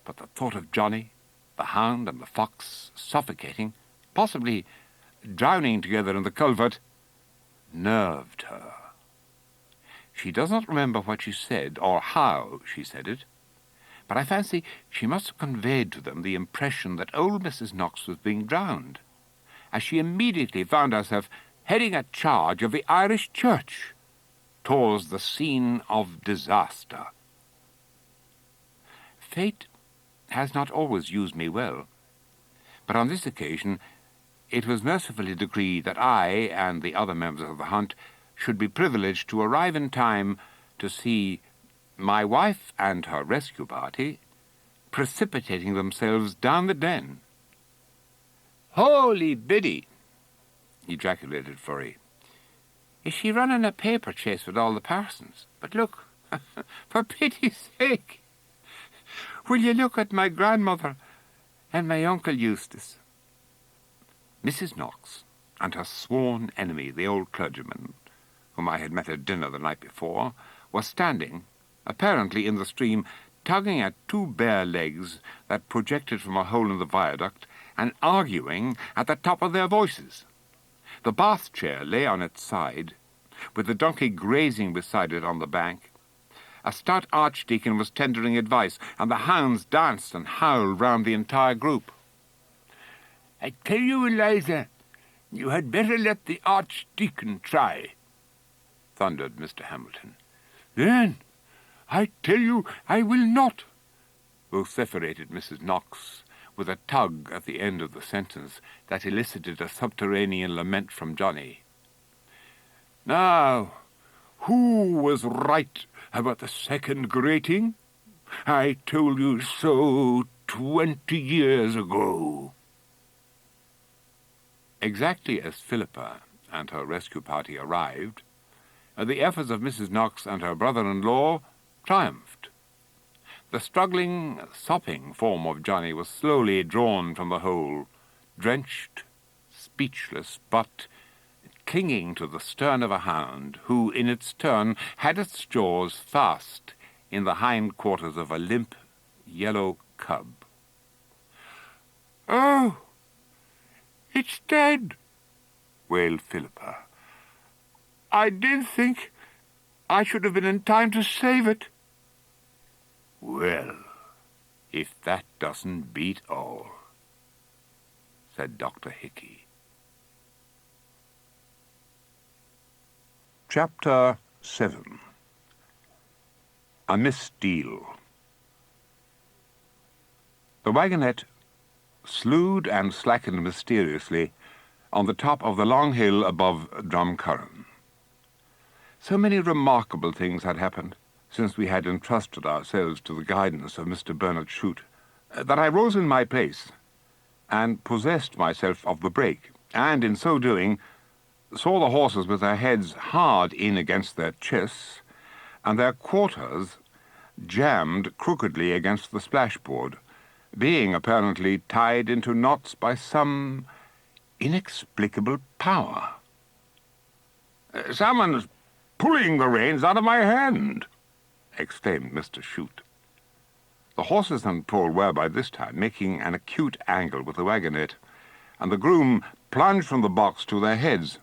but the thought of Johnny, the hound and the fox suffocating, possibly drowning together in the culvert, nerved her. She does not remember what she said or how she said it, but I fancy she must have conveyed to them the impression that old Mrs. Knox was being drowned, as she immediately found herself heading a charge of the Irish Church towards the scene of disaster. Fate has not always used me well, but on this occasion it was mercifully decreed that I and the other members of the hunt should be privileged to arrive in time to see my wife and her rescue party precipitating themselves down the den. "Holy biddy!" ejaculated Furry. "Is she running a paper chase with all the parsons? But look, for pity's sake, will you look at my grandmother and my Uncle Eustace?" Mrs. Knox and her sworn enemy, the old clergyman, whom I had met at dinner the night before, were standing, apparently in the stream, tugging at two bare legs that projected from a hole in the viaduct, and arguing at the top of their voices. The bath chair lay on its side, with the donkey grazing beside it on the bank. A stout archdeacon was tendering advice, and the hounds danced and howled round the entire group. "I tell you, Eliza, you had better let the archdeacon try," thundered Mr. Hamilton. "Then I tell you I will not," vociferated Mrs. Knox, with a tug at the end of the sentence that elicited a subterranean lament from Johnny. "Now, who was right about the second grating? I told you so 20 years ago." Exactly as Philippa and her rescue party arrived, the efforts of Mrs. Knox and her brother-in-law triumphed. The struggling, sopping form of Johnny was slowly drawn from the hole, drenched, speechless, but clinging to the stern of a hound, who, in its turn, had its jaws fast in the hind quarters of a limp, yellow cub. "Oh, it's dead," wailed Philippa. "I did think I should have been in time to save it." "Well, if that doesn't beat all," said Dr. Hickey. Chapter 7. A MISDEAL. The wagonette slewed and slackened mysteriously on the top of the long hill above Drumcurran. So many remarkable things had happened since we had entrusted ourselves to the guidance of Mr. Bernard Shute, that I rose in my place and possessed myself of the brake, and in so doing saw the horses with their heads hard in against their chests, and their quarters jammed crookedly against the splashboard, being apparently tied into knots by some inexplicable power. "Someone's pulling the reins out of my hand," exclaimed Mr. Shute. The horses and pull were by this time making an acute angle with the wagonette, and the groom plunged from the box to their heads.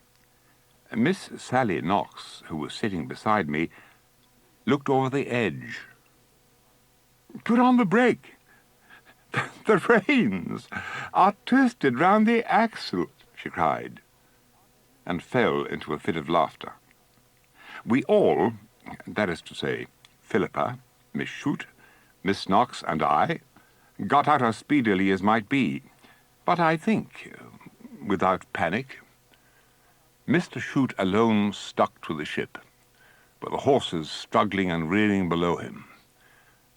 Miss Sally Knox, who was sitting beside me, looked over the edge. "Put on the brake. The reins are twisted round the axle," she cried, and fell into a fit of laughter. We all, that is to say, Philippa, Miss Shute, Miss Knox, and I, got out as speedily as might be, but I think without panic. Mr. Shute alone stuck to the ship, with the horses struggling and rearing below him.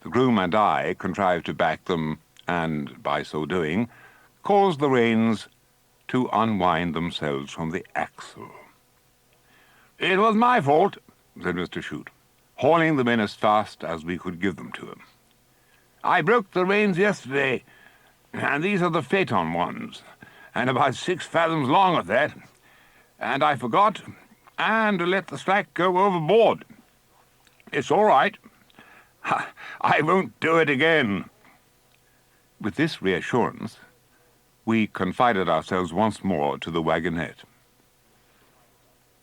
The groom and I contrived to back them, and, by so doing, caused the reins to unwind themselves from the axle. "It was my fault," said Mr. Chute, hauling them in as fast as we could give them to him. "I broke the reins yesterday, and these are the phaeton ones, and about 6 fathoms long at that, and I forgot, and let the slack go overboard. It's all right. I won't do it again." With this reassurance, we confided ourselves once more to the wagonette.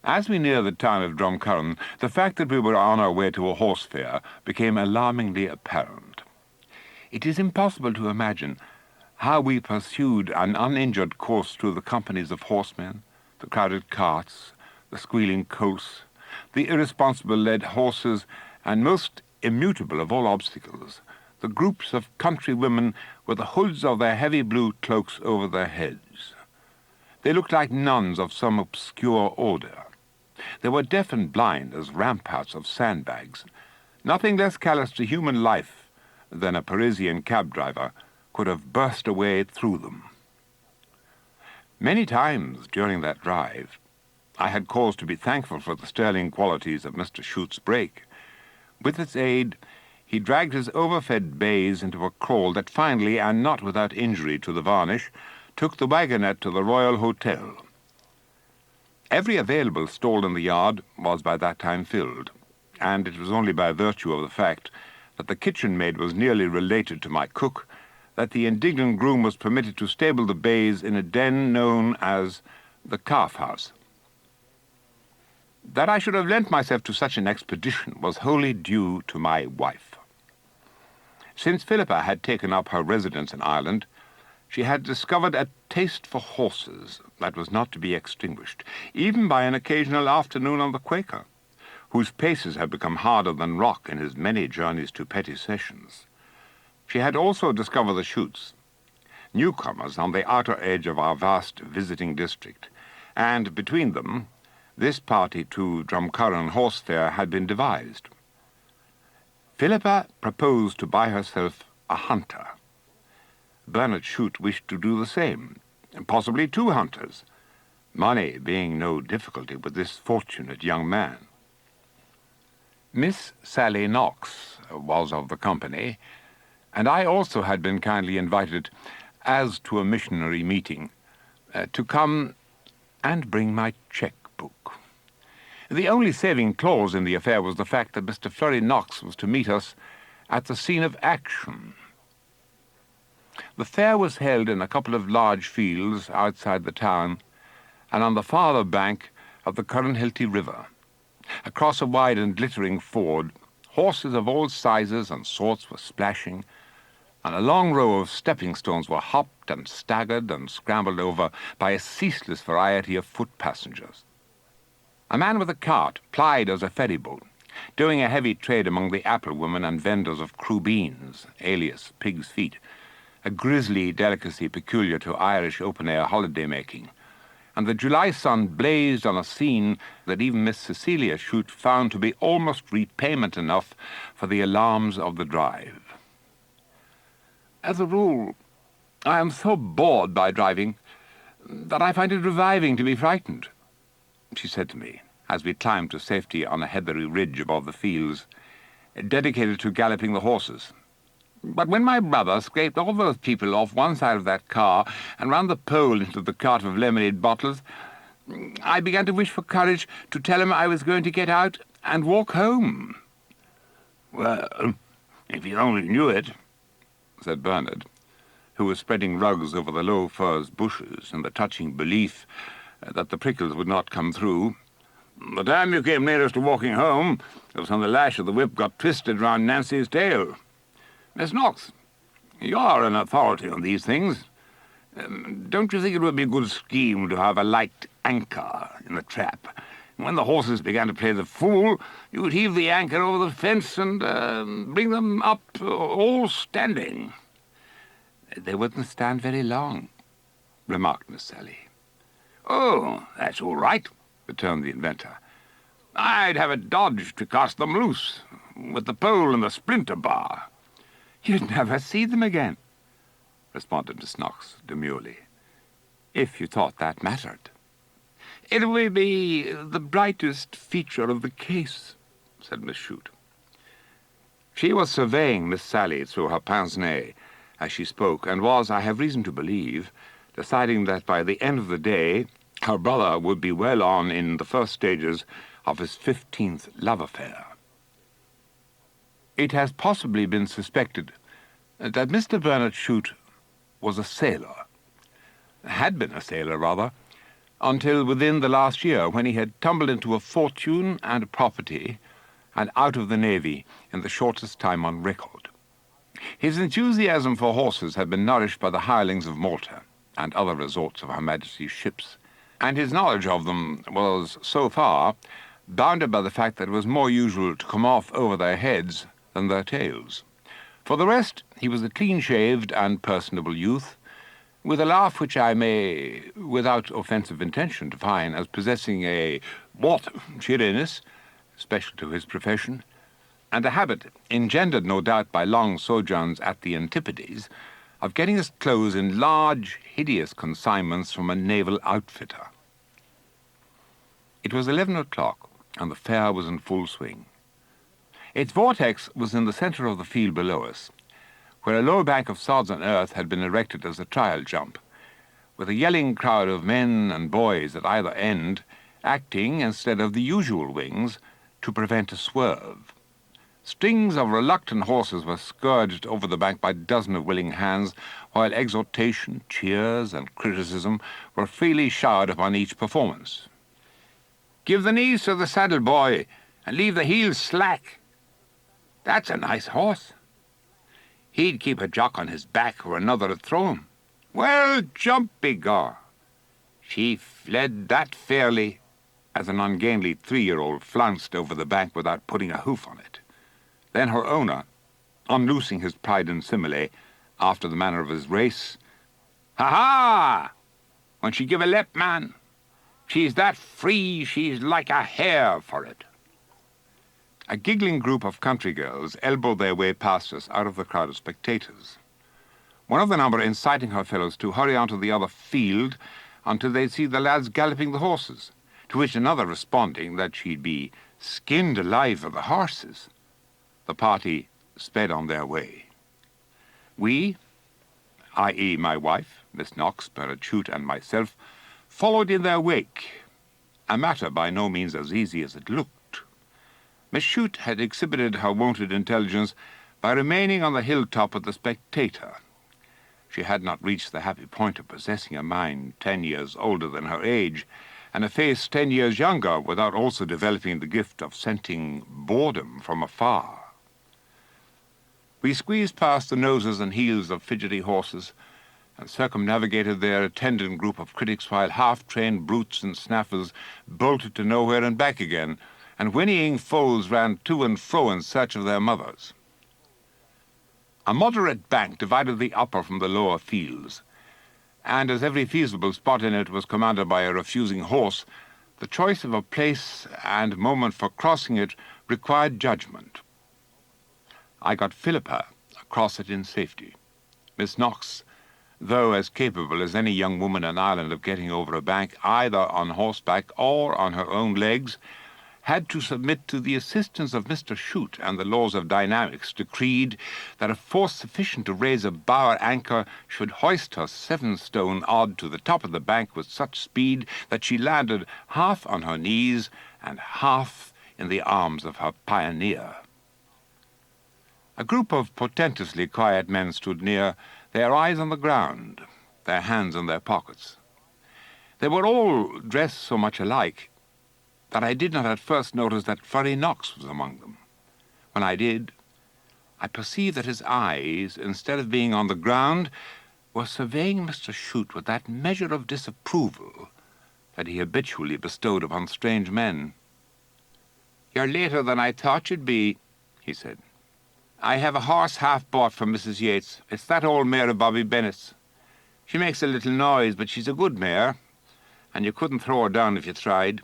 As we neared the town of Drumcurran, the fact that we were on our way to a horse fair became alarmingly apparent. It is impossible to imagine how we pursued an uninjured course through the companies of horsemen, the crowded carts, the squealing colts, the irresponsible led horses, and most immutable of all obstacles, the groups of country women with the hoods of their heavy blue cloaks over their heads. They looked like nuns of some obscure order. They were deaf and blind as ramparts of sandbags, nothing less callous to human life than a Parisian cab driver could have burst away through them. Many times during that drive, I had cause to be thankful for the sterling qualities of Mr. Chute's brake. With its aid, he dragged his overfed bays into a crawl that finally, and not without injury to the varnish, took the wagonette to the Royal Hotel. Every available stall in the yard was by that time filled, and it was only by virtue of the fact that the kitchen maid was nearly related to my cook that the indignant groom was permitted to stable the bays in a den known as the calf house. That I should have lent myself to such an expedition was wholly due to my wife. Since Philippa had taken up her residence in Ireland, she had discovered a taste for horses that was not to be extinguished, even by an occasional afternoon on the Quaker, whose paces had become harder than rock in his many journeys to petty sessions. She had also discovered the Chutes, newcomers on the outer edge of our vast visiting district, and between them, this party to Drumcurran Horse Fair had been devised. Philippa proposed to buy herself a hunter. Bernard Chute wished to do the same, and possibly 2 hunters, money being no difficulty with this fortunate young man. Miss Sally Knox was of the company, and I also had been kindly invited, as to a missionary meeting, to come and bring my cheque-book. The only saving clause in the affair was the fact that Mr. Flurry Knox was to meet us at the scene of action. The fair was held in a couple of large fields outside the town and on the farther bank of the Curranhilty River. Across a wide and glittering ford, horses of all sizes and sorts were splashing, and a long row of stepping stones were hopped and staggered and scrambled over by a ceaseless variety of foot passengers. A man with a cart plied as a ferryboat, doing a heavy trade among the apple women and vendors of crew beans, alias pig's feet, a grisly delicacy peculiar to Irish open-air holiday-making, and the July sun blazed on a scene that even Miss Cecilia Chute found to be almost repayment enough for the alarms of the drive. As a rule, I am so bored by driving that I find it reviving to be frightened, she said to me, as we climbed to safety on a heathery ridge above the fields, dedicated to galloping the horses. But when my brother scraped all those people off one side of that car and ran the pole into the cart of lemonade bottles, I began to wish for courage to tell him I was going to get out and walk home. "Well, if you only knew it," said Bernard, who was spreading rugs over the low furze bushes in the touching belief that the prickles would not come through. "The time you came nearest to walking home was when the lash of the whip got twisted round Nancy's tail. Miss Knox, you are an authority on these things. Don't you think it would be a good scheme to have a light anchor in the trap? When the horses began to play the fool, you would heave the anchor over the fence and bring them up all standing." "They wouldn't stand very long," remarked Miss Sally. "Oh, that's all right," returned the inventor. I'd have it dodged to cast them loose, with the pole and the splinter bar." "You'd never see them again," responded Miss Knox demurely, "if you thought that mattered." "It will be the brightest feature of the case," said Miss Shute. She was surveying Miss Sally through her pince-nez as she spoke, and was, I have reason to believe, deciding that by the end of the day her brother would be well on in the first stages of his 15th love affair. It has possibly been suspected that Mr. Bernard Shute was a sailor, had been a sailor rather, until within the last year, when he had tumbled into a fortune and a property and out of the Navy in the shortest time on record. His enthusiasm for horses had been nourished by the hirelings of Malta and other resorts of Her Majesty's ships, and his knowledge of them was, so far, bounded by the fact that it was more usual to come off over their heads than their tails. For the rest, he was a clean-shaved and personable youth, with a laugh which I may, without offensive intention, define as possessing a cheeriness special to his profession, and a habit, engendered no doubt by long sojourns at the Antipodes, of getting his clothes in large, hideous consignments from a naval outfitter. It was 11 o'clock, and the fair was in full swing. Its vortex was in the centre of the field below us, where a low bank of sods and earth had been erected as a trial jump, with a yelling crowd of men and boys at either end, acting, instead of the usual wings, to prevent a swerve. Strings of reluctant horses were scourged over the bank by dozens of willing hands, while exhortation, cheers, and criticism were freely showered upon each performance. "Give the knees to the saddle, boy, and leave the heels slack." "That's a nice horse." "He'd keep a jock on his back or another would throw him." "Well, jump, begor." "She fled that fairly," as an ungainly 3-year-old flounced over the bank without putting a hoof on it. Then her owner, unloosing his pride and simile, after the manner of his race, "Ha-ha! When she give a lep, man, she's that free she's like a hare for it." A giggling group of country girls elbowed their way past us out of the crowd of spectators, one of the number inciting her fellows to hurry on to the other field until they'd see the lads galloping the horses, to which another responding that she'd be skinned alive for the horses. The party sped on their way. We, i.e. my wife, Miss Knox, Bernard Shute, and myself, followed in their wake, a matter by no means as easy as it looked. Miss Shute had exhibited her wonted intelligence by remaining on the hilltop of the Spectator. She had not reached the happy point of possessing a mind 10 years older than her age, and a face 10 years younger, without also developing the gift of scenting boredom from afar. We squeezed past the noses and heels of fidgety horses, and circumnavigated their attendant group of critics, while half-trained brutes and snaffles bolted to nowhere and back again, and whinnying foals ran to and fro in search of their mothers. A moderate bank divided the upper from the lower fields, and as every feasible spot in it was commanded by a refusing horse, the choice of a place and moment for crossing it required judgment. I got Philippa across it in safety. Miss Knox, though as capable as any young woman in Ireland of getting over a bank either on horseback or on her own legs, had to submit to the assistance of Mr. Shute, and the laws of dynamics decreed that a force sufficient to raise a bower anchor should hoist her 7 stone odd to the top of the bank with such speed that she landed half on her knees and half in the arms of her pioneer. A group of portentously quiet men stood near, their eyes on the ground, their hands in their pockets. They were all dressed so much alike that I did not at first notice that Furry Knox was among them. When I did, I perceived that his eyes, instead of being on the ground, were surveying Mr. Shute with that measure of disapproval that he habitually bestowed upon strange men. "You're later than I thought you'd be," he said. "I have a horse half bought from Mrs. Yeates. It's that old mare of Bobby Bennett's. She makes a little noise, but she's a good mare, and you couldn't throw her down if you tried."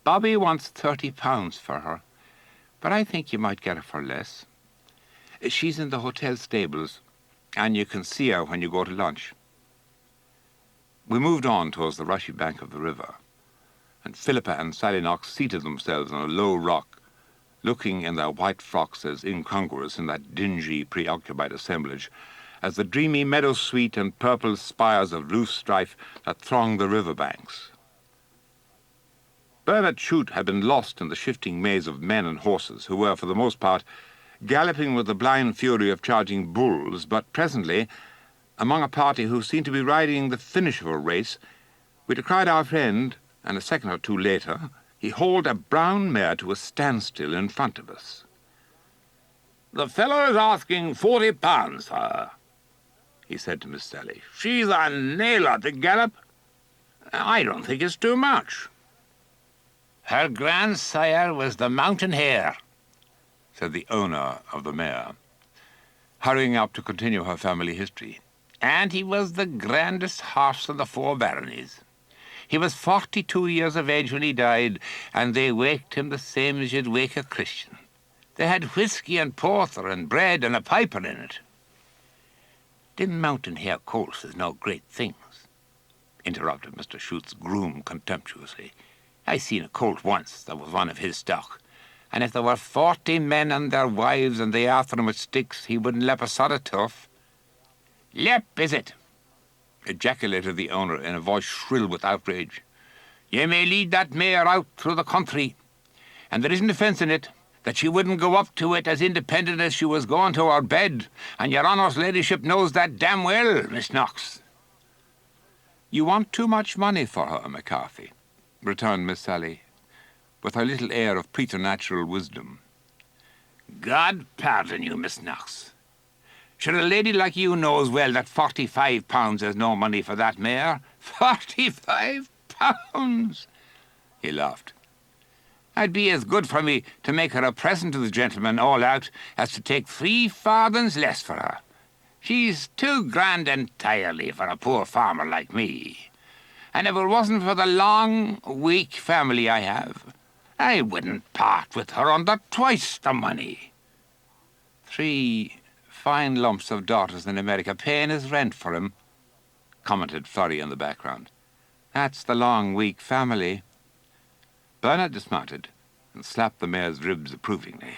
Bobby wants £30 for her, but I think you might get her for less. She's in the hotel stables, and you can see her when you go to lunch." We moved on towards the rushy bank of the river, and Philippa and Sally Knox seated themselves on a low rock, looking in their white frocks as incongruous in that dingy, preoccupied assemblage as the dreamy meadow-sweet and purple spires of loosestrife that thronged the river banks. Bernard Shute had been lost in the shifting maze of men and horses, who were, for the most part, galloping with the blind fury of charging bulls, but presently, among a party who seemed to be riding the finish of a race, we descried our friend, and a second or two later, he hauled a brown mare to a standstill in front of us. "The fellow is asking £40 for her," he said to Miss Sally. "She's a nailer to gallop. I don't think it's too much." "Her grandsire was the mountain hare," said the owner of the mare, hurrying up to continue her family history. "And he was the grandest horse in the 4 baronies. He was 42 years of age when he died, and they waked him the same as you'd wake a Christian. They had whiskey and porter and bread and a piper in it." "Them mountain hare colts is no great things," interrupted Mr. Shute's groom contemptuously. "I seen a colt once that was one of his stock, and if there were 40 men and their wives and they after him with sticks, he wouldn't lep a sod of turf." "Lep, is it?" ejaculated the owner in a voice shrill with outrage. "You may lead that mare out through the country, and there isn't a fence in it, that she wouldn't go up to it as independent as she was going to her bed, and your honour's ladyship knows that damn well, Miss Knox." "You want too much money for her, McCarthy," returned Miss Sally, with her little air of preternatural wisdom. "God pardon you, Miss Knox. Sure, a lady like you knows well that £45 is no money for that mare. £45! He laughed. "It'd be as good for me to make her a present to the gentleman all out as to take 3 farthings less for her. She's too grand entirely for a poor farmer like me. And if it wasn't for the long, weak family I have, I wouldn't part with her under twice the money." 3 fine lumps of daughters in America paying his rent for him, commented Florrie in the background. "That's the long, weak family." Bernard dismounted and slapped the mare's ribs approvingly.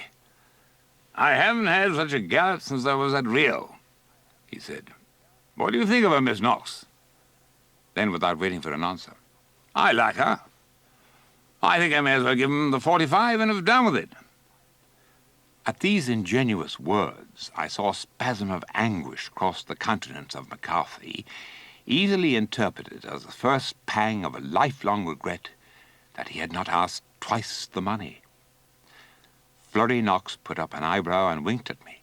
"I haven't had such a gallop since I was at Rio," he said. "What do you think of her, Miss Knox?" Then, without waiting for an answer, "I like her. I think I may as well give him the 45 and have done with it." At these ingenuous words, I saw a spasm of anguish cross the countenance of McCarthy, easily interpreted as the first pang of a lifelong regret that he had not asked twice the money. Florrie Knox put up an eyebrow and winked at me.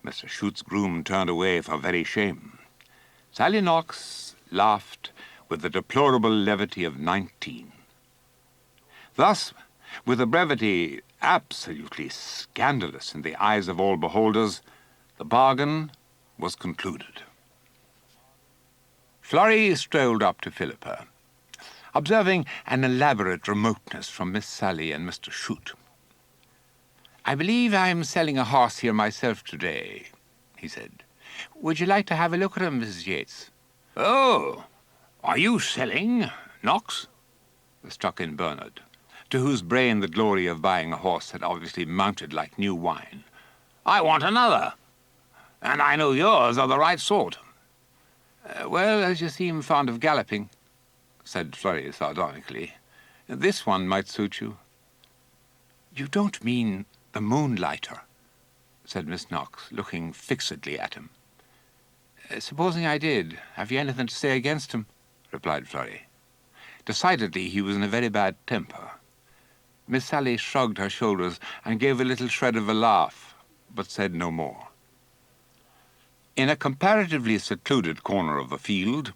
Mr. Shute's groom turned away for very shame. Sally Knox laughed with the deplorable levity of 19. Thus, with a brevity absolutely scandalous in the eyes of all beholders, the bargain was concluded. Florrie strolled up to Philippa, observing an elaborate remoteness from Miss Sally and Mr. Shute. "I believe I'm selling a horse here myself today," he said. "Would you like to have a look at him, Mrs. Yeates?" "Oh, are you selling, Knox?" struck in Bernard, to whose brain the glory of buying a horse had obviously mounted like new wine. "I want another, and I know yours are the right sort." "Well, as you seem fond of galloping," said Florrie sardonically, "this one might suit you." "You don't mean the Moonlighter?" said Miss Knox, looking fixedly at him. "Supposing I did, have you anything to say against him?" replied Florrie. Decidedly, he was in a very bad temper. Miss Sally shrugged her shoulders and gave a little shred of a laugh, but said no more. In a comparatively secluded corner of the field,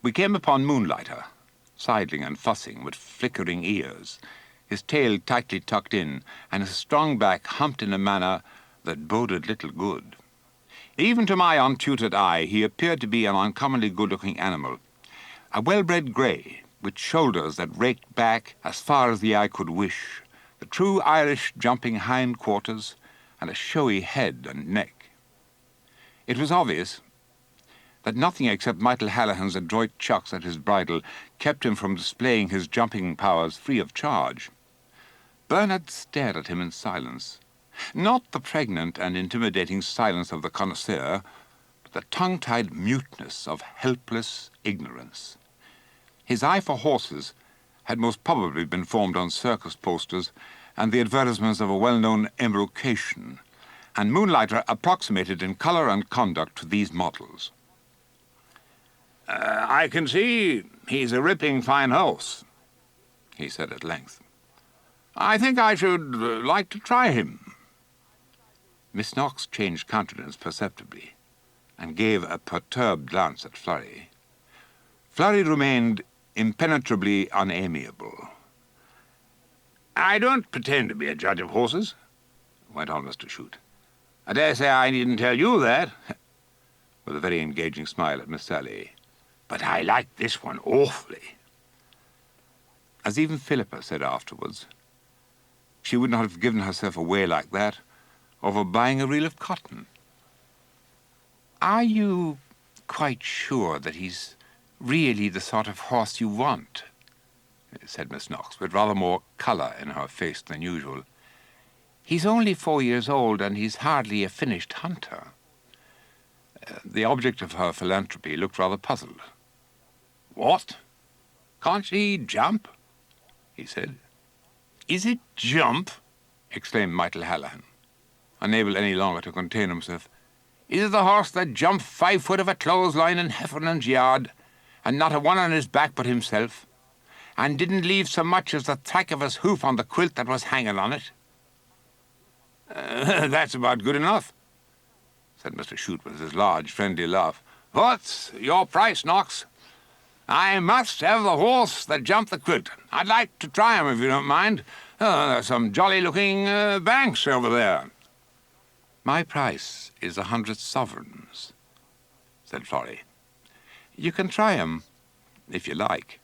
we came upon Moonlighter, sidling and fussing with flickering ears, his tail tightly tucked in, and his strong back humped in a manner that boded little good. Even to my untutored eye, he appeared to be an uncommonly good-looking animal, a well-bred grey, with shoulders that raked back as far as the eye could wish, the true Irish jumping hindquarters, and a showy head and neck. It was obvious that nothing except Michael Hallahan's adroit chucks at his bridle kept him from displaying his jumping powers free of charge. Bernard stared at him in silence, not the pregnant and intimidating silence of the connoisseur, but the tongue-tied muteness of helpless ignorance. His eye for horses had most probably been formed on circus posters and the advertisements of a well-known embrocation, and Moonlighter approximated in colour and conduct to these models. "I can see he's a ripping fine horse," he said at length. "I think I should like to try him." Miss Knox changed countenance perceptibly and gave a perturbed glance at Florrie. Florrie remained impenetrably unamiable. "I don't pretend to be a judge of horses," went on Mr. Shute. "I dare say I needn't tell you that," with a very engaging smile at Miss Sally. "But I like this one awfully." As even Philippa said afterwards, she would not have given herself away like that over buying a reel of cotton. "Are you quite sure that he's really the sort of horse you want?" said Miss Knox, with rather more colour in her face than usual. "He's only 4 years old, and he's hardly a finished hunter." The object of her philanthropy looked rather puzzled. "What? Can't he jump?" he said. "Is it jump?" exclaimed Michael Hallahan, unable any longer to contain himself. "Is it the horse that jumped 5 foot of a clothesline in Heffernan's yard, and not a one on his back but himself, and didn't leave so much as the track of his hoof on the quilt that was hanging on it?" "That's about good enough," said Mr. Shute with his large, friendly laugh. "What's your price, Knox? I must have the horse that jumped the quilt. I'd like to try him, if you don't mind. There's some jolly-looking banks over there." "My price is 100 sovereigns," said Florrie. "You can try him, if you like."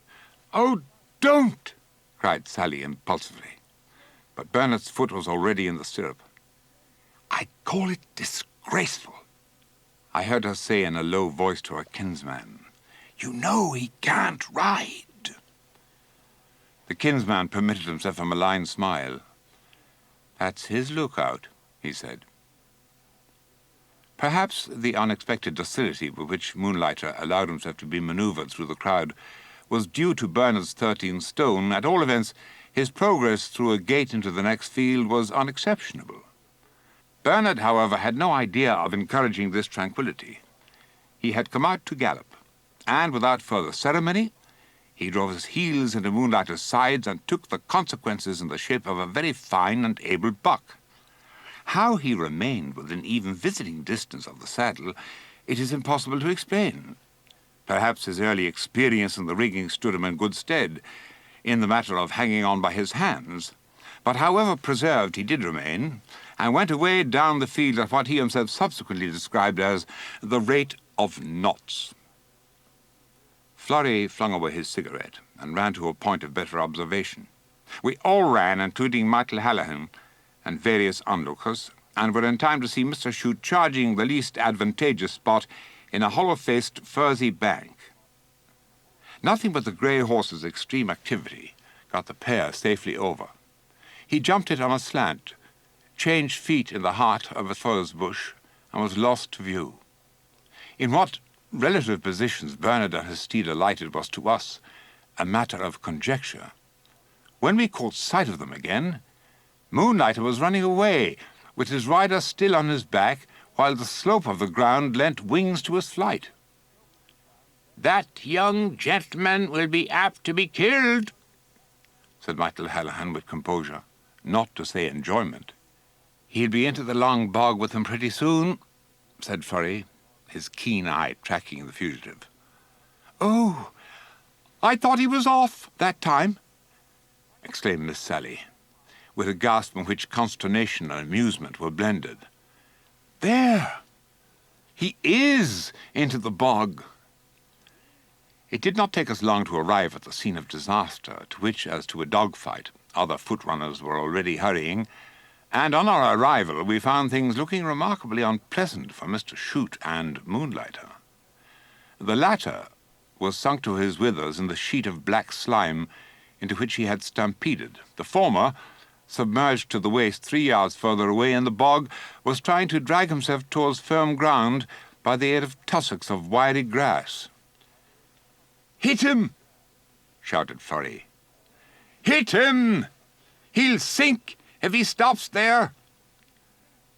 "Oh, don't!" cried Sally impulsively. But Bernard's foot was already in the stirrup. "I call it disgraceful," I heard her say in a low voice to her kinsman. "You know he can't ride." The kinsman permitted himself a malign smile. "That's his lookout," he said. Perhaps the unexpected docility with which Moonlighter allowed himself to be manoeuvred through the crowd was due to Bernard's 13 stone. At all events, his progress through a gate into the next field was unexceptionable. Bernard, however, had no idea of encouraging this tranquillity. He had come out to gallop, and without further ceremony, he drove his heels into Moonlighter's sides and took the consequences in the shape of a very fine and able buck. How he remained within even visiting distance of the saddle, it is impossible to explain. Perhaps his early experience in the rigging stood him in good stead in the matter of hanging on by his hands, but however preserved he did remain, and went away down the field at what he himself subsequently described as the rate of knots. Florrie flung away his cigarette and ran to a point of better observation. We all ran, including Michael Hallahan and various onlookers, and were in time to see Mr. Shute charging the least advantageous spot in a hollow-faced, furzy bank. Nothing but the grey horse's extreme activity got the pair safely over. He jumped it on a slant, changed feet in the heart of a furze bush, and was lost to view. In what relative positions Bernard and his steed alighted was to us a matter of conjecture. When we caught sight of them again, Moonlighter was running away, with his rider still on his back, while the slope of the ground lent wings to his flight. "That young gentleman will be apt to be killed," said Michael Hallahan with composure, not to say enjoyment. "He'll be into the long bog with him pretty soon," said Florrie, his keen eye tracking the fugitive. "Oh, I thought he was off that time," exclaimed Miss Sally, with a gasp in which consternation and amusement were blended. "There! He is into the bog." It did not take us long to arrive at the scene of disaster, to which, as to a dogfight, other foot-runners were already hurrying, and on our arrival we found things looking remarkably unpleasant for Mr. Chute and Moonlighter. The latter was sunk to his withers in the sheet of black slime into which he had stampeded. The former, submerged to the waist 3 yards further away in the bog, was trying to drag himself towards firm ground by the aid of tussocks of wiry grass. "Hit him!" shouted Furry. "Hit him! He'll sink if he stops there!"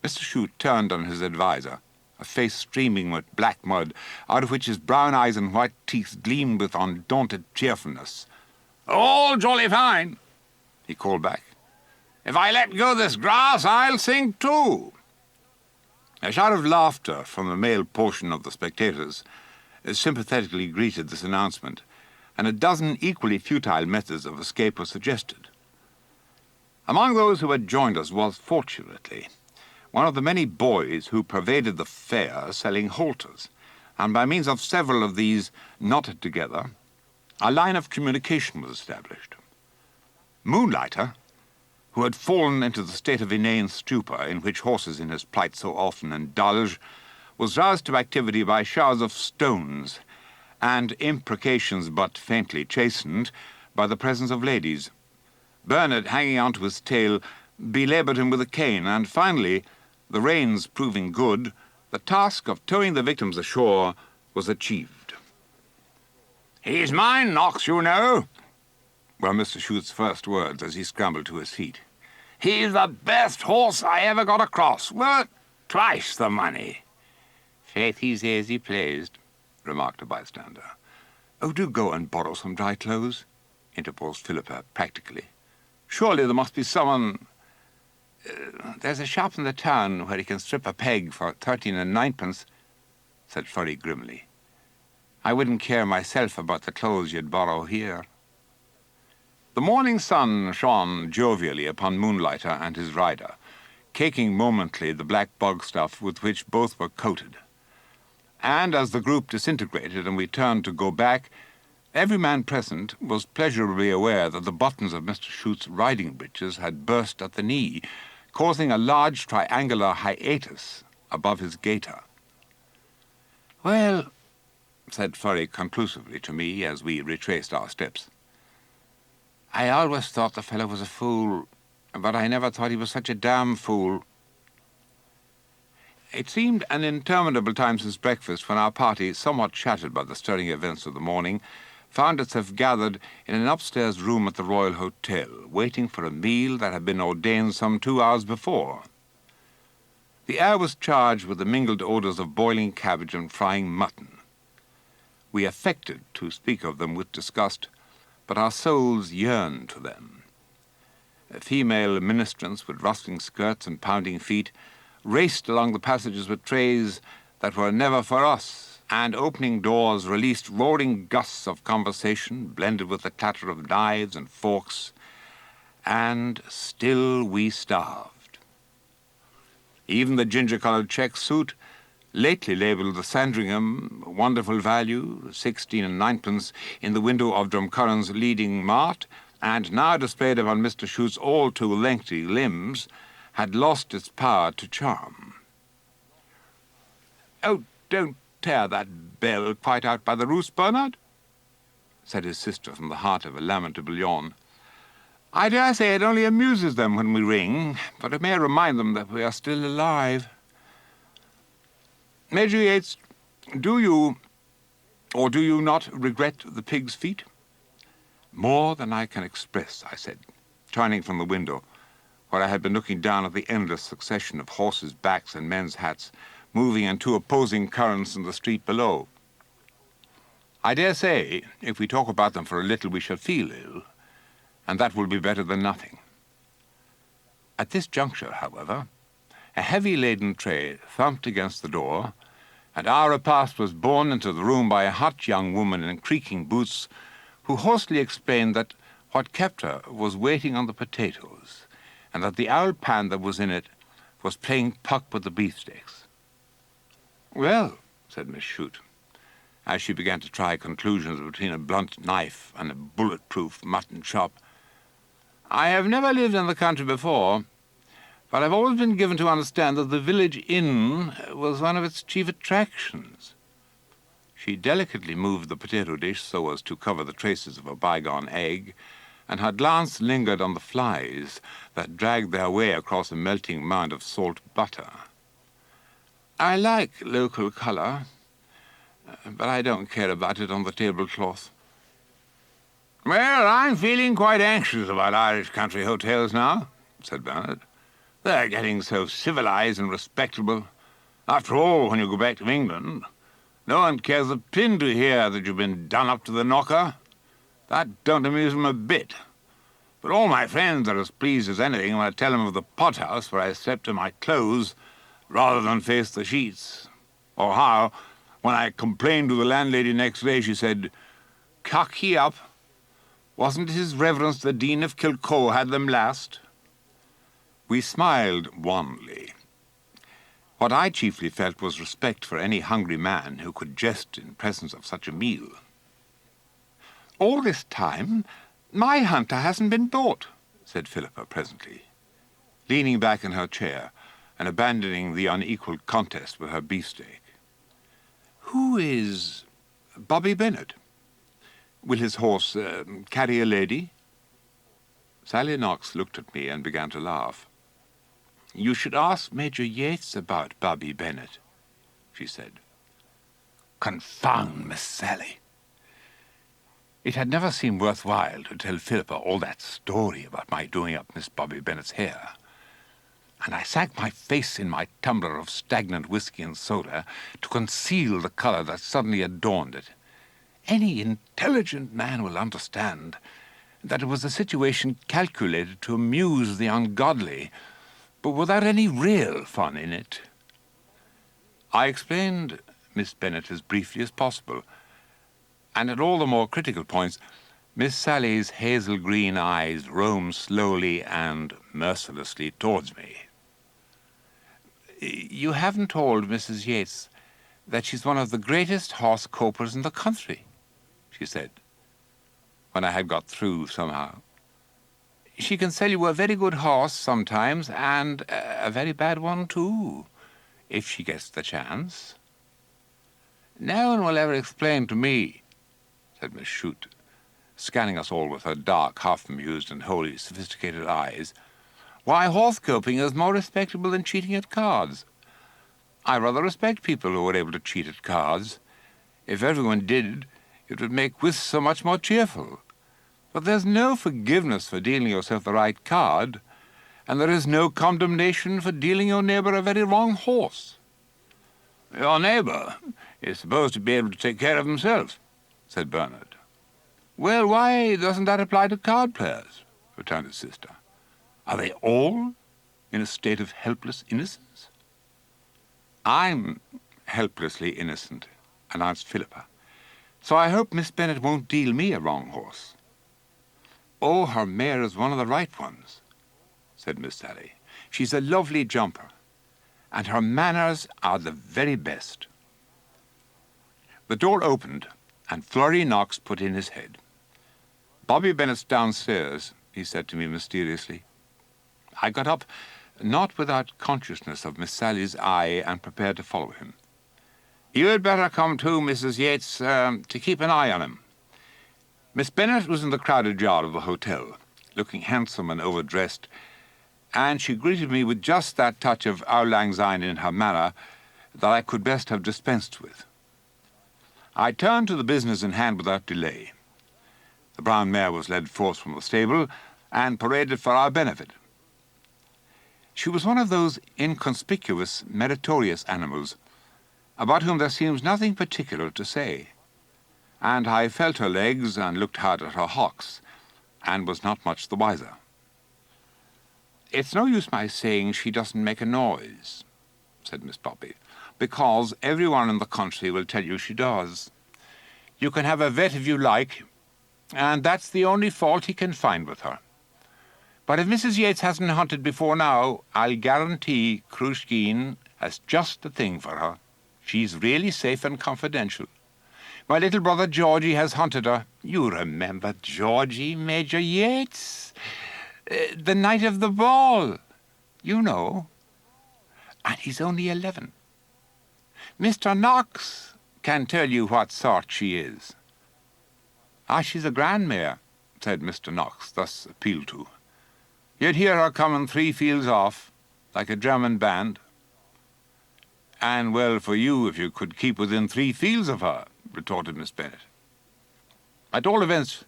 Mr. Chute turned on his adviser, a face streaming with black mud, out of which his brown eyes and white teeth gleamed with undaunted cheerfulness. "All jolly fine," he called back. "If I let go this grass, I'll sink too." A shout of laughter from the male portion of the spectators sympathetically greeted this announcement, and a dozen equally futile methods of escape were suggested. Among those who had joined us was, fortunately, one of the many boys who pervaded the fair selling halters, and by means of several of these knotted together, a line of communication was established. Moonlighter, who had fallen into the state of inane stupor in which horses in his plight so often indulge, was roused to activity by showers of stones and imprecations but faintly chastened by the presence of ladies. Bernard, hanging on to his tail, belaboured him with a cane, and finally, the reins proving good, the task of towing the victims ashore was achieved. "He's mine, Knox, you know," were Mr. Chute's first words as he scrambled to his feet. "He's the best horse I ever got across, worth twice the money." "Faith, he's as he pleased," remarked a bystander. "Oh, do go and borrow some dry clothes," interposed Philippa practically. "Surely there must be someone—" "There's a shop in the town where he can strip a peg for 13 and 9pence, said Furry grimly. "I wouldn't care myself about the clothes you'd borrow here." The morning sun shone jovially upon Moonlighter and his rider, caking momently the black bog stuff with which both were coated. And as the group disintegrated and we turned to go back, every man present was pleasurably aware that the buttons of Mr. Chute's riding breeches had burst at the knee, causing a large triangular hiatus above his gaiter. "Well," said Furry conclusively to me as we retraced our steps, "I always thought the fellow was a fool, but I never thought he was such a damn fool." It seemed an interminable time since breakfast when our party, somewhat shattered by the stirring events of the morning, found itself gathered in an upstairs room at the Royal Hotel, waiting for a meal that had been ordained some 2 hours before. The air was charged with the mingled odours of boiling cabbage and frying mutton. We affected to speak of them with disgust, but our souls yearned to them. Female ministrants with rustling skirts and pounding feet raced along the passages with trays that were never for us, and opening doors released roaring gusts of conversation blended with the clatter of knives and forks, and still we starved. Even the ginger-coloured check suit, lately labelled the Sandringham, wonderful value, 16 and 9pence, in the window of Drumcurran's leading mart, and now displayed upon Mr. Chute's all too lengthy limbs, had lost its power to charm. "Oh, don't tear that bell quite out by the roots, Bernard," said his sister from the heart of a lamentable yawn. "I dare say it only amuses them when we ring, but it may remind them that we are still alive. Major Yeates, do you, or do you not, regret the pig's feet?" "More than I can express," I said, turning from the window, where I had been looking down at the endless succession of horses' backs and men's hats moving in two opposing currents in the street below. "I dare say, if we talk about them for a little, we shall feel ill, and that will be better than nothing." At this juncture, however, a heavy-laden tray thumped against the door, and our repast was borne into the room by a hot young woman in creaking boots, who hoarsely explained that what kept her was waiting on the potatoes, and that the owl pan that was in it was playing puck with the beefsteaks. "Well," said Miss Chute, as she began to try conclusions between a blunt knife and a bulletproof mutton chop. "I have never lived in the country before, but I've always been given to understand that the village inn was one of its chief attractions." She delicately moved the potato dish so as to cover the traces of a bygone egg, and her glance lingered on the flies that dragged their way across a melting mound of salt butter. "I like local colour, but I don't care about it on the tablecloth." "Well, I'm feeling quite anxious about Irish country hotels now," said Bernard. "They're getting so civilised and respectable. After all, when you go back to England, no one cares a pin to hear that you've been done up to the knocker. That don't amuse them a bit. But all my friends are as pleased as anything when I tell them of the pothouse where I slept in my clothes rather than face the sheets. Or how, when I complained to the landlady next day, she said, 'Cock ye up. Wasn't it His Reverence the Dean of Kilcoe had them last?'" We smiled wanly. What I chiefly felt was respect for any hungry man who could jest in presence of such a meal. "All this time, my hunter hasn't been bought," said Philippa presently, leaning back in her chair and abandoning the unequal contest with her beefsteak. "Who is Bobby Bennet? Will his horse carry a lady?" Sally Knox looked at me and began to laugh. "You should ask Major Yeates about Bobby Bennet," she said. Confound Miss Sally! It had never seemed worthwhile to tell Philippa all that story about my doing up Miss Bobby Bennet's hair, and I sank my face in my tumbler of stagnant whiskey and soda to conceal the colour that suddenly adorned it. Any intelligent man will understand that it was a situation calculated to amuse the ungodly, but without any real fun in it. I explained Miss Bennet as briefly as possible, and at all the more critical points, Miss Sally's hazel-green eyes roamed slowly and mercilessly towards me. "You haven't told Mrs. Yeates that she's one of the greatest horse copers in the country," she said, when I had got through somehow. "She can sell you a very good horse sometimes, and a very bad one too, if she gets the chance." "No one will ever explain to me," said Miss Shute, scanning us all with her dark, half-amused and wholly sophisticated eyes, "why horse-coping is more respectable than cheating at cards. I rather respect people who are able to cheat at cards. If everyone did, it would make whist so much more cheerful. But there's no forgiveness for dealing yourself the right card, and there is no condemnation for dealing your neighbour a very wrong horse." "Your neighbour is supposed to be able to take care of himself," said Bernard. "Well, why doesn't that apply to card players?" returned his sister. "Are they all in a state of helpless innocence?" "I'm helplessly innocent," announced Philippa, "so I hope Miss Bennet won't deal me a wrong horse." "Oh, her mare is one of the right ones," said Miss Sally. "She's a lovely jumper, and her manners are the very best." The door opened, and Florrie Knox put in his head. "Bobby Bennet's downstairs," he said to me mysteriously. I got up, not without consciousness of Miss Sally's eye, and prepared to follow him. "You had better come too, Mrs. Yeates, to keep an eye on him." Miss Bennet was in the crowded yard of the hotel, looking handsome and overdressed, and she greeted me with just that touch of auld lang syne in her manner that I could best have dispensed with. I turned to the business in hand without delay. The brown mare was led forth from the stable and paraded for our benefit. She was one of those inconspicuous, meritorious animals about whom there seems nothing particular to say, and I felt her legs and looked hard at her hocks, and was not much the wiser. "It's no use my saying she doesn't make a noise," said Miss Bobby, "because everyone in the country will tell you she does. You can have a vet if you like, and that's the only fault he can find with her. But if Mrs. Yeates hasn't hunted before now, I'll guarantee Crushkeen has just the thing for her. She's really safe and confidential. My little brother Georgie has hunted her. You remember Georgie, Major Yeates? The night of the ball, you know. And he's only 11. Mr. Knox can tell you what sort she is. Ah, she's a grandmare, said Mr. Knox, thus appealed to. You'd hear her coming 3 fields off, like a German band. And well for you if you could keep within 3 fields of her, retorted Miss Bennet. At all events,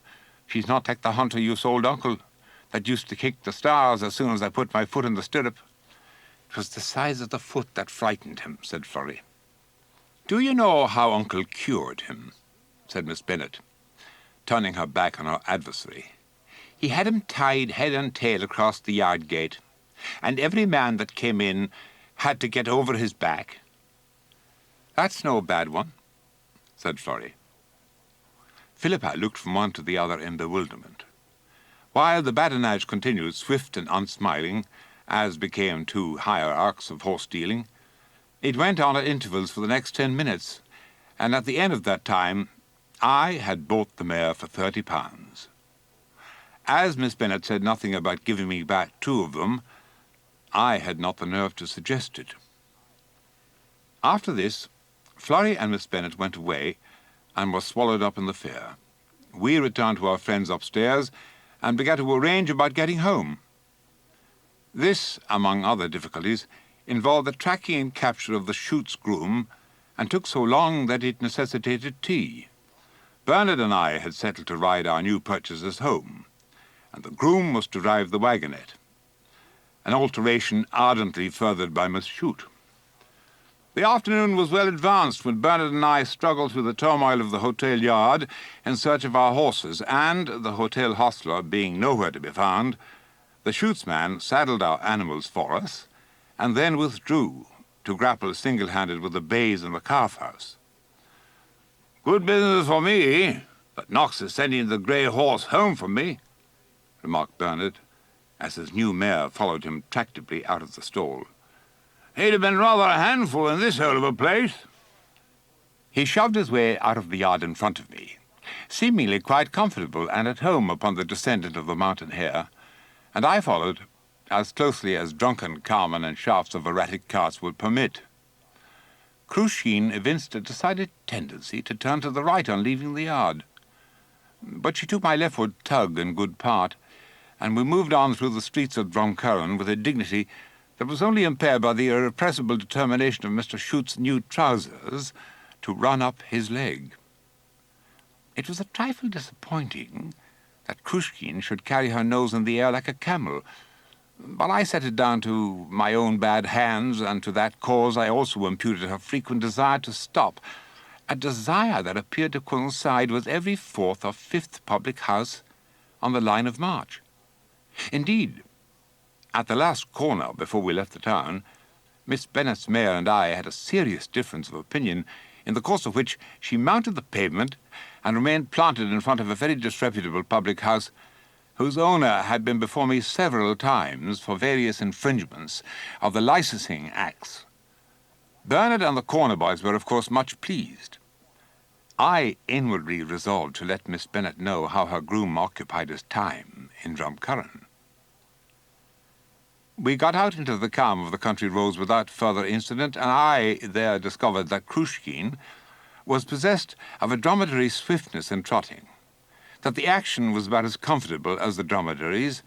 she's not like the hunter you sold, uncle, that used to kick the stars as soon as I put my foot in the stirrup. It was the size of the foot that frightened him, said Florrie. Do you know how uncle cured him? Said Miss Bennet, turning her back on her adversary. He had him tied head and tail across the yard gate, and every man that came in had to get over his back. That's no bad one, said Florrie. Philippa looked from one to the other in bewilderment. While the badinage continued swift and unsmiling, as became 2 hierarchs of horse-dealing, it went on at intervals for the next 10 minutes, and at the end of that time I had bought the mare for £30. As Miss Bennet said nothing about giving me back 2 of them, I had not the nerve to suggest it. After this, Florrie and Miss Bennet went away and were swallowed up in the fair. We returned to our friends upstairs and began to arrange about getting home. This, among other difficulties, involved the tracking and capture of the Shoots groom, and took so long that it necessitated tea. Bernard and I had settled to ride our new purchases home, and the groom was to drive the wagonette, an alteration ardently furthered by Miss Shute. The afternoon was well advanced when Bernard and I struggled through the turmoil of the hotel yard in search of our horses, and, the hotel hostler being nowhere to be found, the shootsman saddled our animals for us, and then withdrew to grapple single-handed with the bays in the calf-house. "Good business for me, that Knox is sending the grey horse home from me," remarked Bernard, as his new mare followed him tractably out of the stall. "He'd have been rather a handful in this hole of a place." He shoved his way out of the yard in front of me, seemingly quite comfortable and at home upon the descendant of the mountain hare, and I followed as closely as drunken carmen and shafts of erratic carts would permit. Crusheen evinced a decided tendency to turn to the right on leaving the yard, but she took my leftward tug in good part, and we moved on through the streets of Drumcurran with a dignity that was only impaired by the irrepressible determination of Mr. Shute's new trousers to run up his leg. It was a trifle disappointing that Crusheen should carry her nose in the air like a camel, but I set it down to my own bad hands, and to that cause I also imputed her frequent desire to stop, a desire that appeared to coincide with every 4th or 5th public house on the line of march. Indeed, at the last corner before we left the town, Miss Bennet's mare and I had a serious difference of opinion, in the course of which she mounted the pavement and remained planted in front of a very disreputable public house, whose owner had been before me several times for various infringements of the licensing acts. Bernard and the corner boys were, of course, much pleased. I inwardly resolved to let Miss Bennet know how her groom occupied his time in Drumcurran. We got out into the calm of the country roads without further incident, and I there discovered that Crusheen was possessed of a dromedary swiftness in trotting, that the action was about as comfortable as the dromedary's,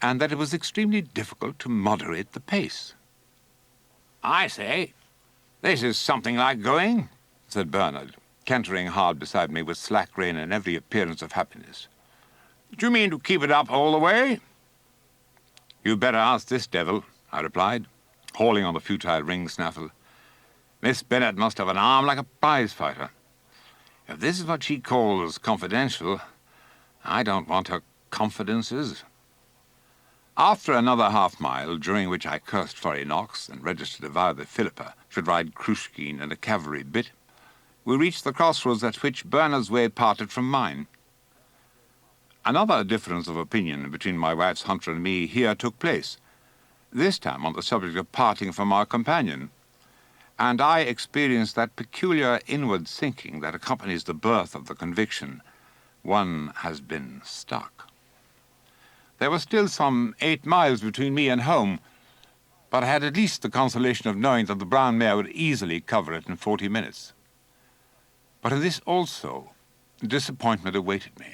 and that it was extremely difficult to moderate the pace. "I say, this is something like going," said Bernard, cantering hard beside me with slack rein and every appearance of happiness. "Do you mean to keep it up all the way?" "You'd better ask this devil," I replied, hauling on the futile ring snaffle. "Miss Bennet must have an arm like a prize-fighter. If this is what she calls confidential, I don't want her confidences." After another half-mile, during which I cursed Florrie Knox and registered a vow that Philippa should ride Crusheen in a cavalry bit, we reached the crossroads at which Bernard's way parted from mine. Another difference of opinion between my wife's hunter and me here took place, this time on the subject of parting from our companion. and I experienced that peculiar inward sinking that accompanies the birth of the conviction one has been stuck. There was still some 8 miles between me and home, but I had at least the consolation of knowing that the brown mare would easily cover it in 40 minutes. But in this also, disappointment awaited me.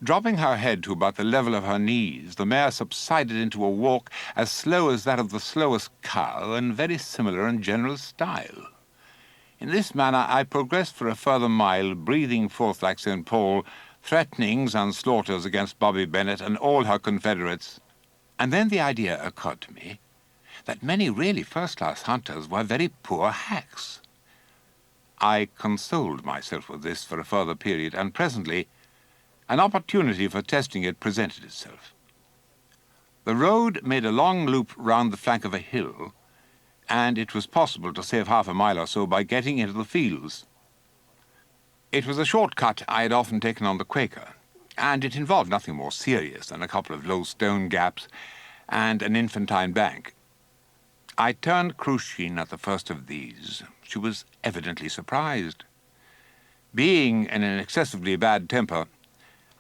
Dropping her head to about the level of her knees, the mare subsided into a walk as slow as that of the slowest cow and very similar in general style. In this manner I progressed for a further mile, breathing forth like St. Paul, threatenings and slaughters against Bobby Bennett and all her confederates. And then the idea occurred to me that many really first-class hunters were very poor hacks. I consoled myself with this for a further period, and presently an opportunity for testing it presented itself. The road made a long loop round the flank of a hill, and it was possible to save half a mile or so by getting into the fields. It was a short cut I had often taken on the Quaker, and it involved nothing more serious than a couple of low stone gaps and an infantine bank. I turned Crusheen at the first of these. She was evidently surprised. Being in an excessively bad temper,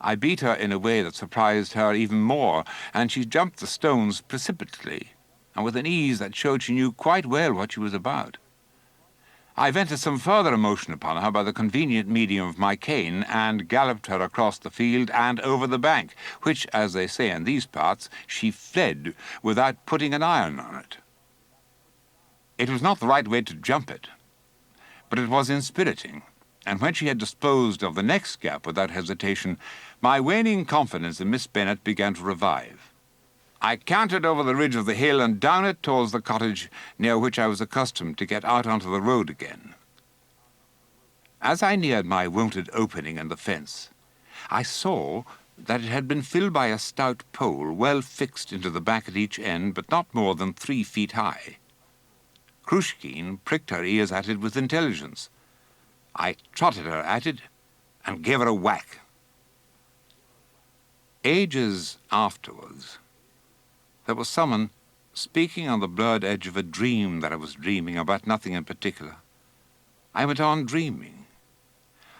I beat her in a way that surprised her even more, and she jumped the stones precipitately, and with an ease that showed she knew quite well what she was about. I vented some further emotion upon her by the convenient medium of my cane, and galloped her across the field and over the bank, which, as they say in these parts, she fled without putting an iron on it. It was not the right way to jump it, but it was inspiriting, and when she had disposed of the next gap without hesitation, my waning confidence in Miss Bennet began to revive. I cantered over the ridge of the hill and down it towards the cottage near which I was accustomed to get out onto the road again. As I neared my wonted opening in the fence, I saw that it had been filled by a stout pole well fixed into the back at each end, but not more than 3 feet high. Crusheen pricked her ears at it with intelligence. I trotted her at it and gave her a whack. Ages afterwards, there was someone speaking on the blurred edge of a dream that I was dreaming about nothing in particular. I went on dreaming,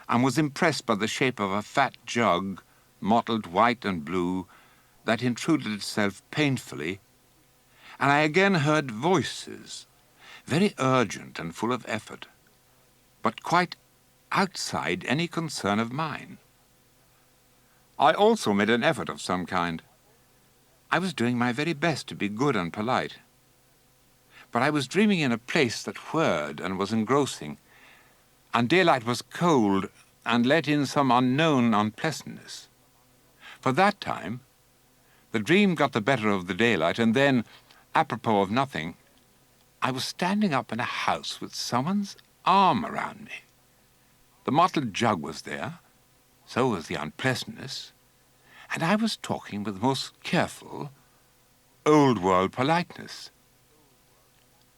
and was impressed by the shape of a fat jug, mottled white and blue, that intruded itself painfully, and I again heard voices, very urgent and full of effort, but quite outside any concern of mine. I also made an effort of some kind. I was doing my very best to be good and polite, but I was dreaming in a place that whirred and was engrossing, and daylight was cold and let in some unknown unpleasantness. For that time, the dream got the better of the daylight, and then, apropos of nothing, I was standing up in a house with someone's arm around me. The mottled jug was there, so was the unpleasantness, and I was talking with the most careful, old-world politeness.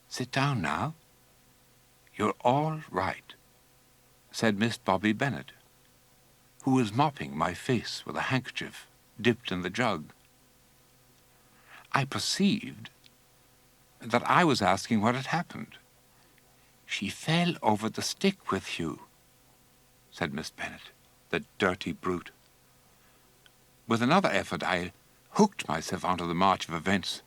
"Sit down now. You're all right," said Miss Bobby Bennett, who was mopping my face with a handkerchief dipped in the jug. I perceived that I was asking what had happened. "She fell over the stick with you," said Miss Bennet, the dirty brute. With another effort, I hooked myself onto the march of events,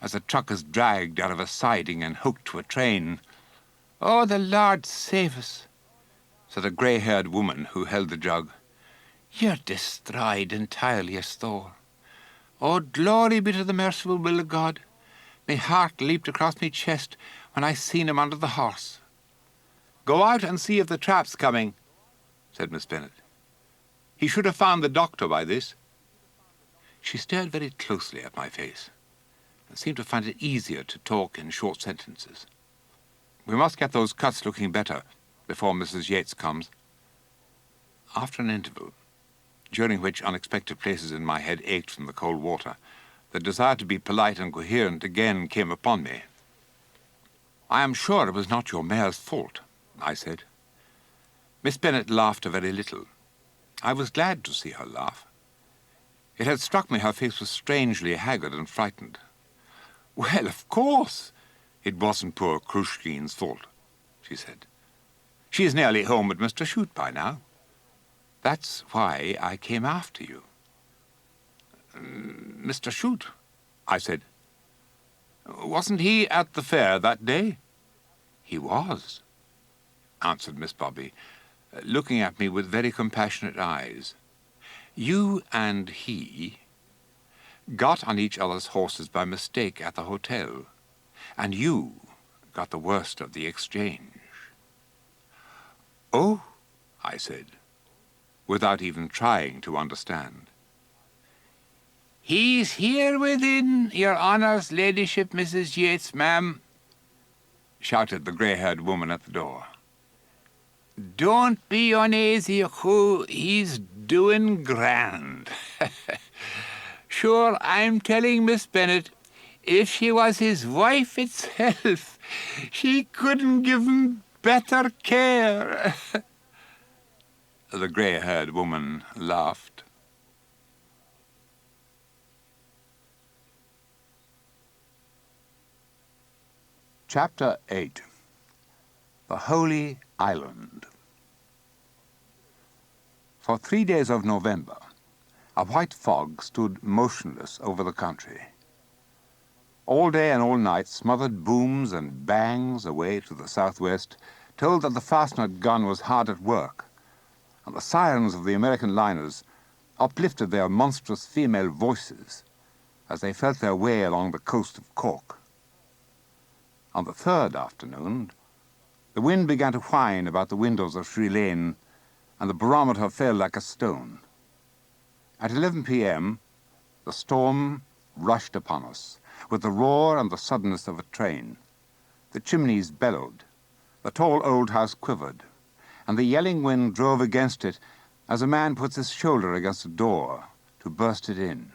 as a truck is dragged out of a siding and hooked to a train. "Oh, the Lord save us," said a grey-haired woman who held the jug. "You're destroyed entirely, Asthore. Oh, glory be to the merciful will of God. My heart leaped across my chest when I seen him under the horse." "Go out and see if the trap's coming," said Miss Bennet. "He should have found the doctor by this." She stared very closely at my face, and seemed to find it easier to talk in short sentences. "We must get those cuts looking better before Mrs. Yeates comes." After an interval, during which unexpected places in my head ached from the cold water, the desire to be polite and coherent again came upon me. "I am sure it was not your mare's fault," I said. Miss Bennet laughed a very little. I was glad to see her laugh. It had struck me her face was strangely haggard and frightened. "Well, of course," "It wasn't poor Krushkin's fault," she said. "She is nearly home with Mr. Shute by now. That's why I came after you." "Mr. Shute?" I said. "Wasn't he at the fair that day?" "He was," answered Miss Bobby, looking at me with very compassionate eyes. "You and he got on each other's horses by mistake at the hotel, and you got the worst of the exchange." "Oh," I said, without even trying to understand. "He's here within, your honour's ladyship, Mrs. Yeates, ma'am," shouted the grey-haired woman at the door. "Don't be uneasy, Hugh, he's doing grand. Sure, I'm telling Miss Bennet, if she was his wife itself, she couldn't give him better care." The grey-haired woman laughed. Chapter 8. The Holy Island. For 3 days of November, a white fog stood motionless over the country. All day and all night, smothered booms and bangs away to the southwest told that the Fastnet gun was hard at work, and the sirens of the American liners uplifted their monstrous female voices as they felt their way along the coast of Cork. On the third afternoon, the wind began to whine about the windows of Sri Lane, and the barometer fell like a stone. At 11 p.m., the storm rushed upon us, with the roar and the suddenness of a train. The chimneys bellowed, the tall old house quivered, and the yelling wind drove against it as a man puts his shoulder against a door to burst it in.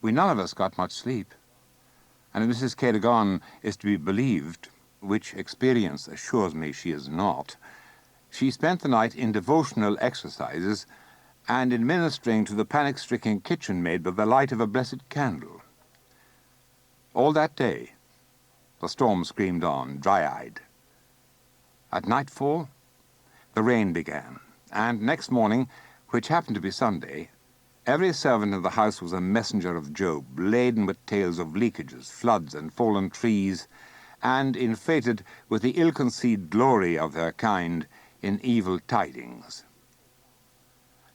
We none of us got much sleep, and if Mrs. Cadogan is to be believed, which experience assures me she is not, she spent the night in devotional exercises and in ministering to the panic-stricken kitchen maid by the light of a blessed candle. All that day, the storm screamed on, dry-eyed. At nightfall, the rain began, and next morning, which happened to be Sunday, every servant in the house was a messenger of Job, laden with tales of leakages, floods, and fallen trees, and inflated with the ill-conceived glory of their kind in evil tidings.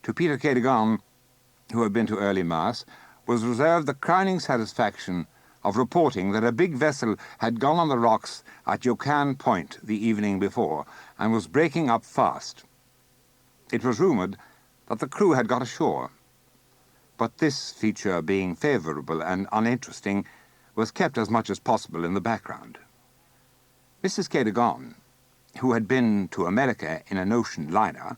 To Peter Cadogan, who had been to early Mass, was reserved the crowning satisfaction of reporting that a big vessel had gone on the rocks at Yokan Point the evening before, and was breaking up fast. It was rumoured that the crew had got ashore, but this feature, being favourable and uninteresting, was kept as much as possible in the background. Mrs. Cadogan, who had been to America in an ocean liner,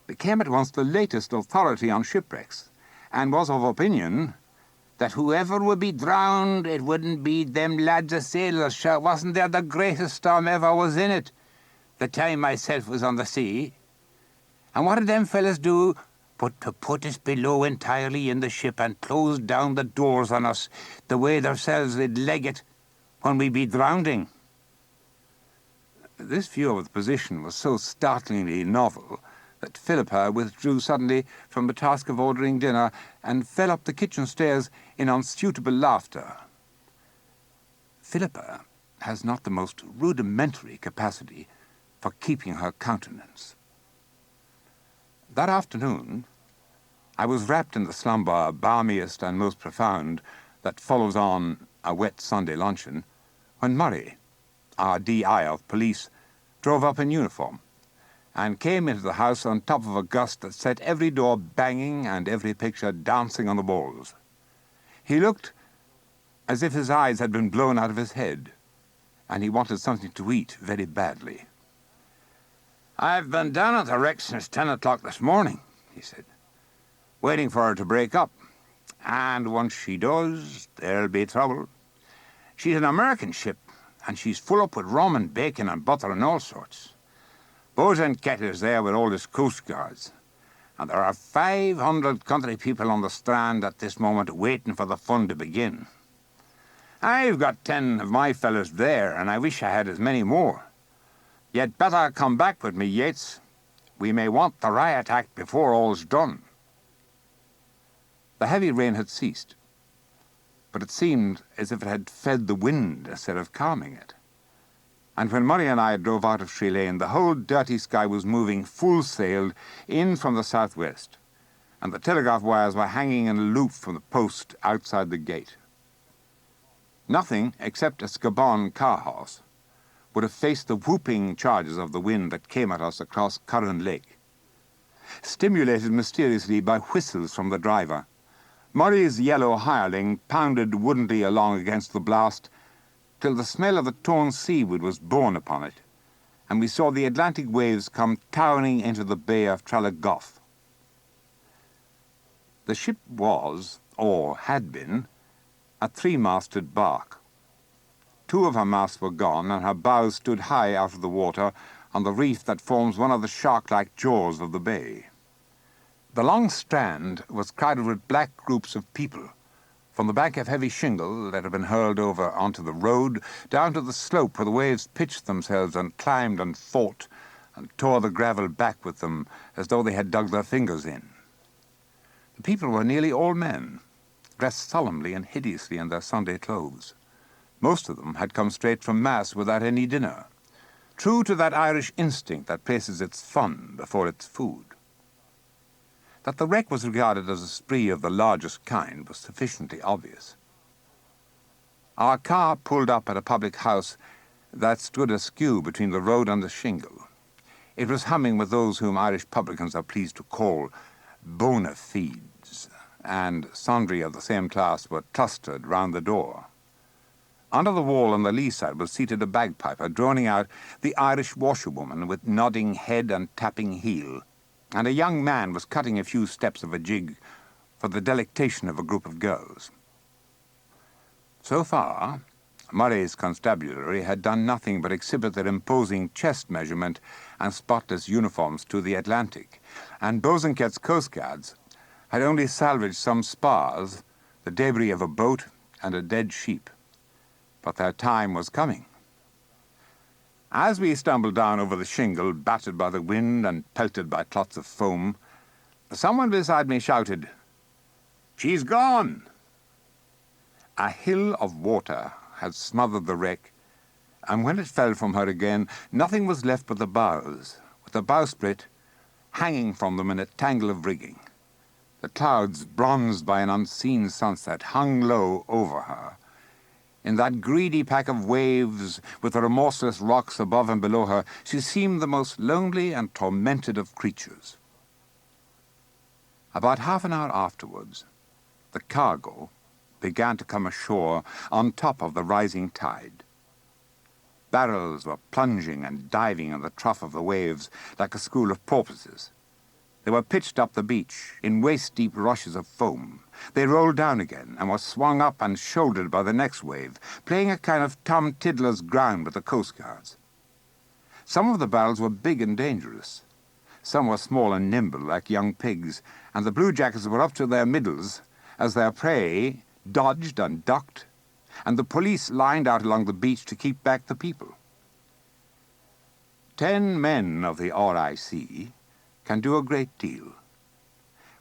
became at once the latest authority on shipwrecks, and was of opinion that whoever would be drowned, it wouldn't be them lads of sailors, sure, wasn't there the greatest storm ever was in it, the time myself was on the sea. And what did them fellas do but to put us below entirely in the ship and close down the doors on us, the way themselves they'd leg it when we be drowning? This view of the position was so startlingly novel that Philippa withdrew suddenly from the task of ordering dinner and fell up the kitchen stairs in unsuitable laughter. Philippa has not the most rudimentary capacity for keeping her countenance. That afternoon, I was wrapped in the slumber balmiest and most profound that follows on a wet Sunday luncheon, when Murray, our D.I. of police, drove up in uniform and came into the house on top of a gust that set every door banging and every picture dancing on the walls. He looked as if his eyes had been blown out of his head, and he wanted something to eat very badly. "I've been down at the wreck since 10 o'clock this morning," he said, "waiting for her to break up. And once she does, there'll be trouble. She's an American ship, and she's full up with rum and bacon and butter and all sorts. Bosanquet is there with all his coast guards, and there are 500 country people on the strand at this moment waiting for the fun to begin. I've got 10 of my fellows there, and I wish I had as many more. You'd better come back with me, Yeates. We may want the riot act before all's done. The heavy rain had ceased, but it seemed as if it had fed the wind instead of calming it. And when Murray and I drove out of Sri Lane, the whole dirty sky was moving full-sailed in from the southwest, and the telegraph wires were hanging in a loop from the post outside the gate. Nothing except a Scabon car-horse would have faced the whooping charges of the wind that came at us across Curran Lake. Stimulated mysteriously by whistles from the driver, Murray's yellow hireling pounded woodenly along against the blast till the smell of the torn seaweed was borne upon it, and we saw the Atlantic waves come towering into the bay of Tralagoff. The ship was, or had been, a 3-masted bark. 2 of her masts were gone, and her bows stood high out of the water on the reef that forms one of the shark-like jaws of the bay. The long strand was crowded with black groups of people, from the bank of heavy shingle that had been hurled over onto the road, down to the slope where the waves pitched themselves and climbed and fought and tore the gravel back with them as though they had dug their fingers in. The people were nearly all men, dressed solemnly and hideously in their Sunday clothes. Most of them had come straight from Mass without any dinner, true to that Irish instinct that places its fun before its food. That the wreck was regarded as a spree of the largest kind was sufficiently obvious. Our car pulled up at a public house that stood askew between the road and the shingle. It was humming with those whom Irish publicans are pleased to call bona fides, and sundry of the same class were clustered round the door. Under the wall on the lee side was seated a bagpiper, droning out the Irish washerwoman with nodding head and tapping heel, and a young man was cutting a few steps of a jig for the delectation of a group of girls. So far, Murray's constabulary had done nothing but exhibit their imposing chest measurement and spotless uniforms to the Atlantic, and Bosanquet's coastguards had only salvaged some spars, the debris of a boat, and a dead sheep. But their time was coming. As we stumbled down over the shingle, battered by the wind and pelted by clots of foam, someone beside me shouted, "She's gone!" A hill of water had smothered the wreck, and when it fell from her again, nothing was left but the bows, with the bowsprit hanging from them in a tangle of rigging. The clouds, bronzed by an unseen sunset, hung low over her. In that greedy pack of waves, with the remorseless rocks above and below her, she seemed the most lonely and tormented of creatures. About half an hour afterwards, the cargo began to come ashore on top of the rising tide. Barrels were plunging and diving in the trough of the waves like a school of porpoises. They were pitched up the beach in waist-deep rushes of foam. They rolled down again and were swung up and shouldered by the next wave, playing a kind of Tom Tiddler's ground with the coastguards. Some of the barrels were big and dangerous. Some were small and nimble, like young pigs, and the bluejackets were up to their middles as their prey dodged and ducked, and the police lined out along the beach to keep back the people. 10 men of the RIC can do a great deal,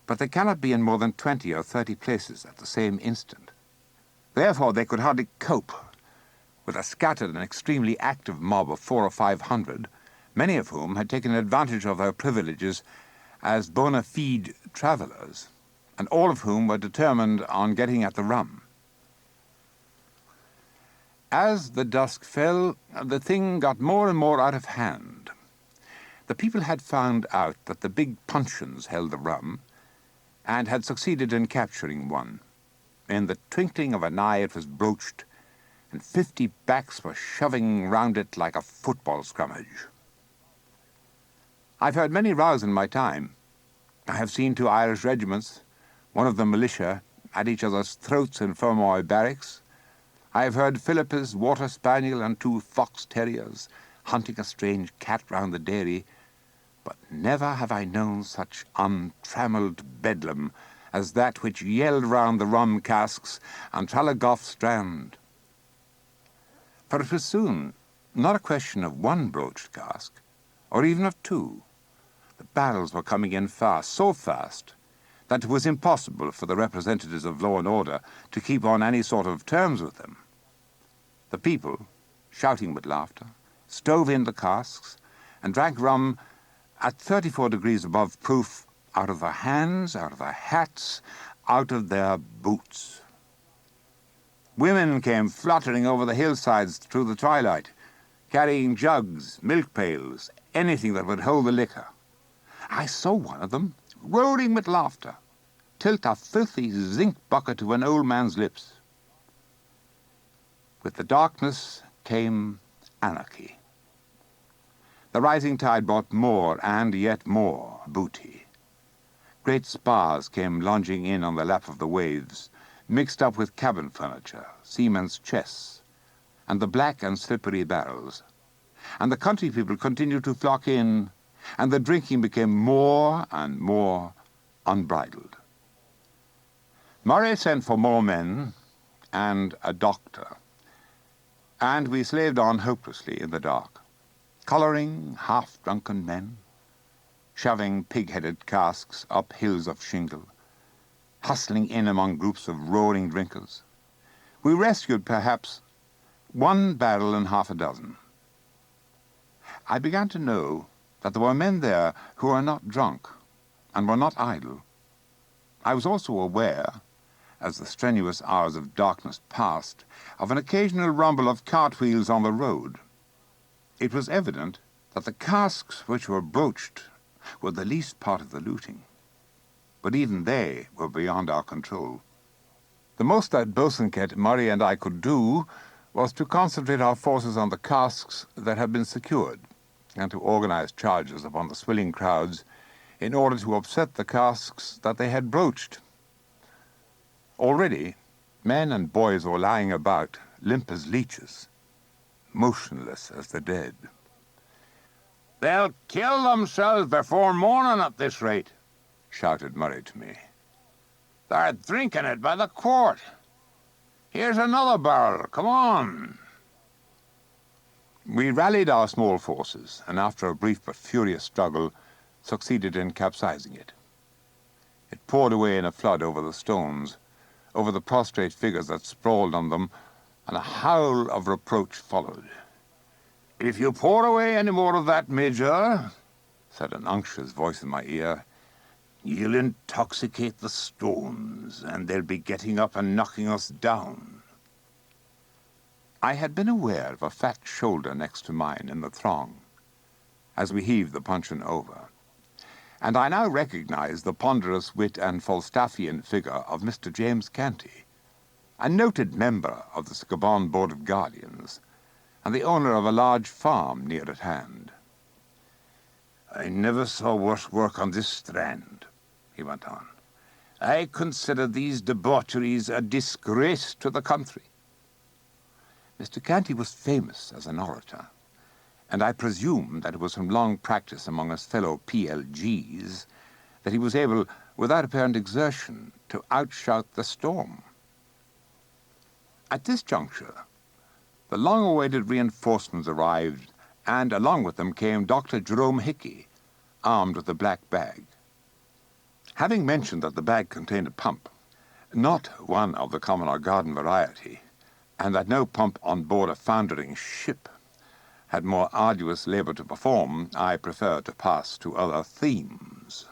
but they cannot be in more than 20 or 30 places at the same instant. Therefore, they could hardly cope with a scattered and extremely active mob of 400 or 500, many of whom had taken advantage of their privileges as bona fide travellers, and all of whom were determined on getting at the rum. As the dusk fell, the thing got more and more out of hand. The people had found out that the big puncheons held the rum, and had succeeded in capturing one. In the twinkling of an eye it was broached, and 50 backs were shoving round it like a football scrummage. I've heard many rows in my time. I have seen 2 Irish regiments, one of the militia, at each other's throats in Fermoy barracks. I have heard PHILIPPA'S water spaniel and 2 fox terriers hunting a strange cat round the dairy, but never have I known such untrammelled bedlam as that which yelled round the rum casks on Tralagoff Strand, For it was soon not a question of one broached cask, or even of two. The barrels were coming in fast, so fast, that it was impossible for the representatives of law and order to keep on any sort of terms with them. The people, shouting with laughter, stove in the casks and drank rum at 34 degrees above proof out of their hands, out of their hats, out of their boots. Women came fluttering over the hillsides through the twilight, carrying jugs, milk pails, anything that would hold the liquor. I saw one of them, roaring with laughter, tilt a filthy zinc bucket to an old man's lips. With the darkness came anarchy. The rising tide brought more and yet more booty. Great spars came lunging in on the lap of the waves, mixed up with cabin furniture, seamen's chests, and the black and slippery barrels. And the country people continued to flock in, and the drinking became more and more unbridled. Murray sent for more men and a doctor, and we slaved on hopelessly in the dark, collaring half-drunken men, shoving pig-headed casks up hills of shingle, hustling in among groups of roaring drinkers. We rescued perhaps 1 barrel and half a dozen. I began to know that there were men there who were not drunk and were not idle. I was also aware, as the strenuous hours of darkness passed, of an occasional rumble of cartwheels on the road. It was evident that the casks which were broached were the least part of the looting, but even they were beyond our control. The most that Bosanquet, Murray, and I could do was to concentrate our forces on the casks that had been secured, and to organize charges upon the swilling crowds in order to upset the casks that they had broached. Already, men and boys were lying about, limp as leeches, motionless as the dead. "They'll kill themselves before morning at this rate," shouted Murray to me. "They're drinking it by the quart. Here's another barrel, come on." We rallied our small forces, and after a brief but furious struggle, succeeded in capsizing it. It poured away in a flood over the stones, over the prostrate figures that sprawled on them, and a howl of reproach followed. "If you pour away any more of that, Major," said an unctuous voice in my ear, "you'll intoxicate the stones, and they'll be getting up and knocking us down." I had been aware of a fat shoulder next to mine in the throng, as we heaved the puncheon over, and I now recognized the ponderous wit and Falstaffian figure of Mr. James Canty, a noted member of the Scabon Board of Guardians, and the owner of a large farm near at hand. "I never saw worse work on this strand," he went on. "I consider these debaucheries a disgrace to the country." Mr. Canty was famous as an orator, and I presume that it was from long practice among his fellow PLGs that he was able, without apparent exertion, to outshout the storm. At this juncture, the long-awaited reinforcements arrived, and along with them came Dr. Jerome Hickey, armed with a black bag. Having mentioned that the bag contained a pump, not one of the common or garden variety, and that no pump on board a foundering ship had more arduous labor to perform, I prefer to pass to other themes.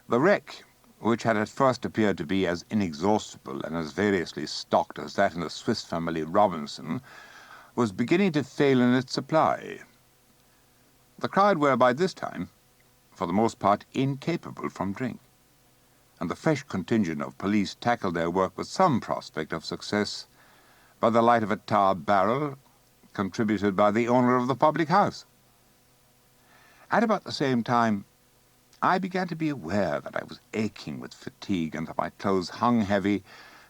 The wreck, which had at first appeared to be as inexhaustible and as variously stocked as that in the Swiss family Robinson, was beginning to fail in its supply. The crowd were by this time, for the most part, incapable from drink, and the fresh contingent of police tackled their work with some prospect of success by the light of a tar barrel contributed by the owner of the public house. At about the same time, I began to be aware that I was aching with fatigue and that my clothes hung heavy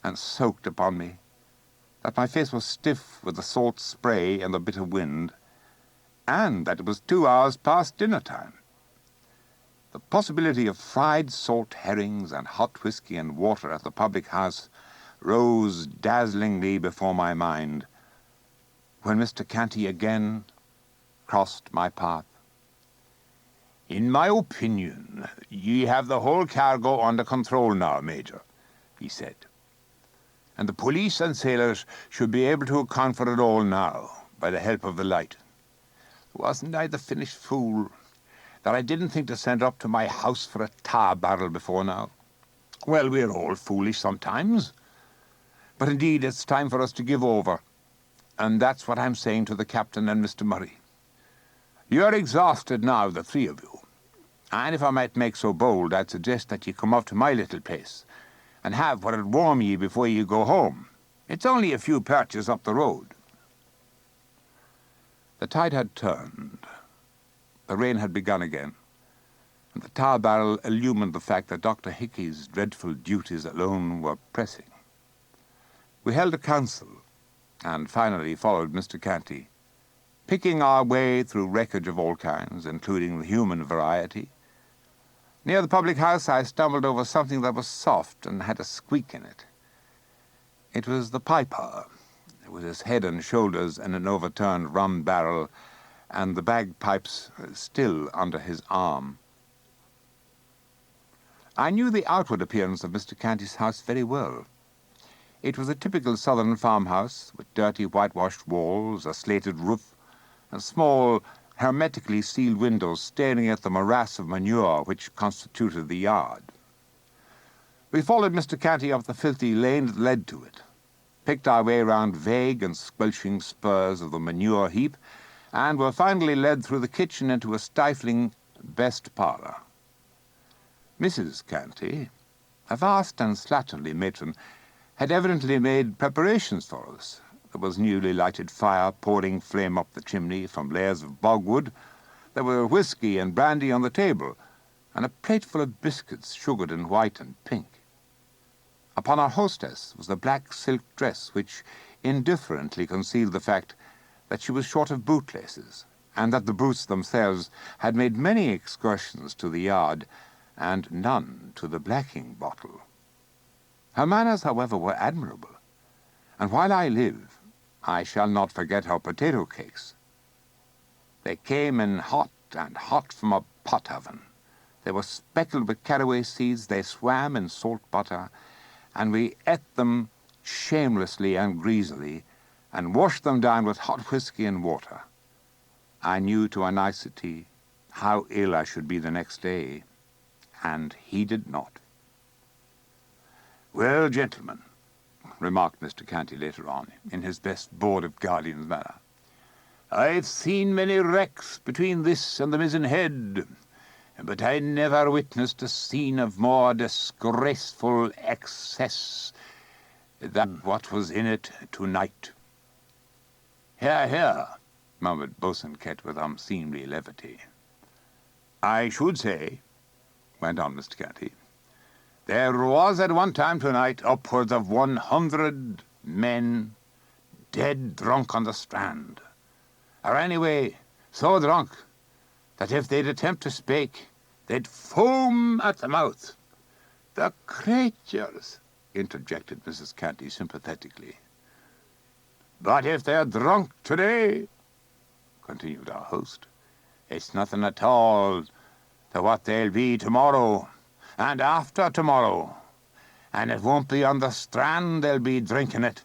and soaked upon me, that my face was stiff with the salt spray and the bitter wind, and that it was 2 hours past dinner time. The possibility of fried salt herrings and hot whiskey and water at the public house rose dazzlingly before my mind, when Mr. Canty again crossed my path. "In my opinion, ye have the whole cargo under control now, Major," he said. "And the police and sailors should be able to account for it all now, by the help of the light. Wasn't I the finished fool that I didn't think to send up to my house for a tar barrel before now? Well, we're all foolish sometimes. But indeed it's time for us to give over, and that's what I'm saying to the captain and Mr. Murray. You're exhausted now, the three of you, and if I might make so bold, I'd suggest that ye come up to my little place and have what'd warm ye before you go home. It's only a few perches up the road." The tide had turned. The rain had begun again, and the tar barrel illumined the fact that Dr. Hickey's dreadful duties alone were pressing. We held a council, and finally followed Mr. Canty, picking our way through wreckage of all kinds, including the human variety. Near the public house I stumbled over something that was soft and had a squeak in it. It was the piper, with his head and shoulders in an overturned rum barrel, and the bagpipes still under his arm. I knew the outward appearance of Mr. Canty's house very well. It was a typical southern farmhouse, with dirty whitewashed walls, a slated roof, and small, hermetically sealed windows staring at the morass of manure which constituted the yard. We followed Mr. Canty up the filthy lane that led to it, picked our way round vague and squelching spurs of the manure heap, and were finally led through the kitchen into a stifling best parlour. Mrs. Canty, a vast and slatternly matron, had evidently made preparations for us. There was newly lighted fire pouring flame up the chimney from layers of bogwood. There were whisky and brandy on the table, and a plateful of biscuits sugared in white and pink. Upon our hostess was a black silk dress which indifferently concealed the fact that she was short of bootlaces, and that the boots themselves had made many excursions to the yard, and none to the blacking bottle. Her manners, however, were admirable, and while I live, I shall not forget her potato cakes. They came in hot and hot from a pot oven. They were speckled with caraway seeds, they swam in salt butter, and we ate them shamelessly and greasily, and washed them down with hot whisky and water. I knew to a nicety how ill I should be the next day, and he did not. "Well, gentlemen," remarked Mr. Canty later on, in his best Board of Guardians manner, "I've seen many wrecks between this and the mizzen head, but I never witnessed a scene of more disgraceful excess than what was in it tonight." "Hear, hear," murmured Boatswain Kett with unseemly levity. "I should say," went on Mr. Canty, "there was at one time tonight upwards of 100 men dead drunk on the strand, or anyway so drunk that if they'd attempt to speak, they'd foam at the mouth." "The creatures," interjected Mrs. Canty sympathetically. "But if they're drunk today," continued our host, "it's nothing at all to what they'll be tomorrow, and after tomorrow, and it won't be on the strand they'll be drinking it."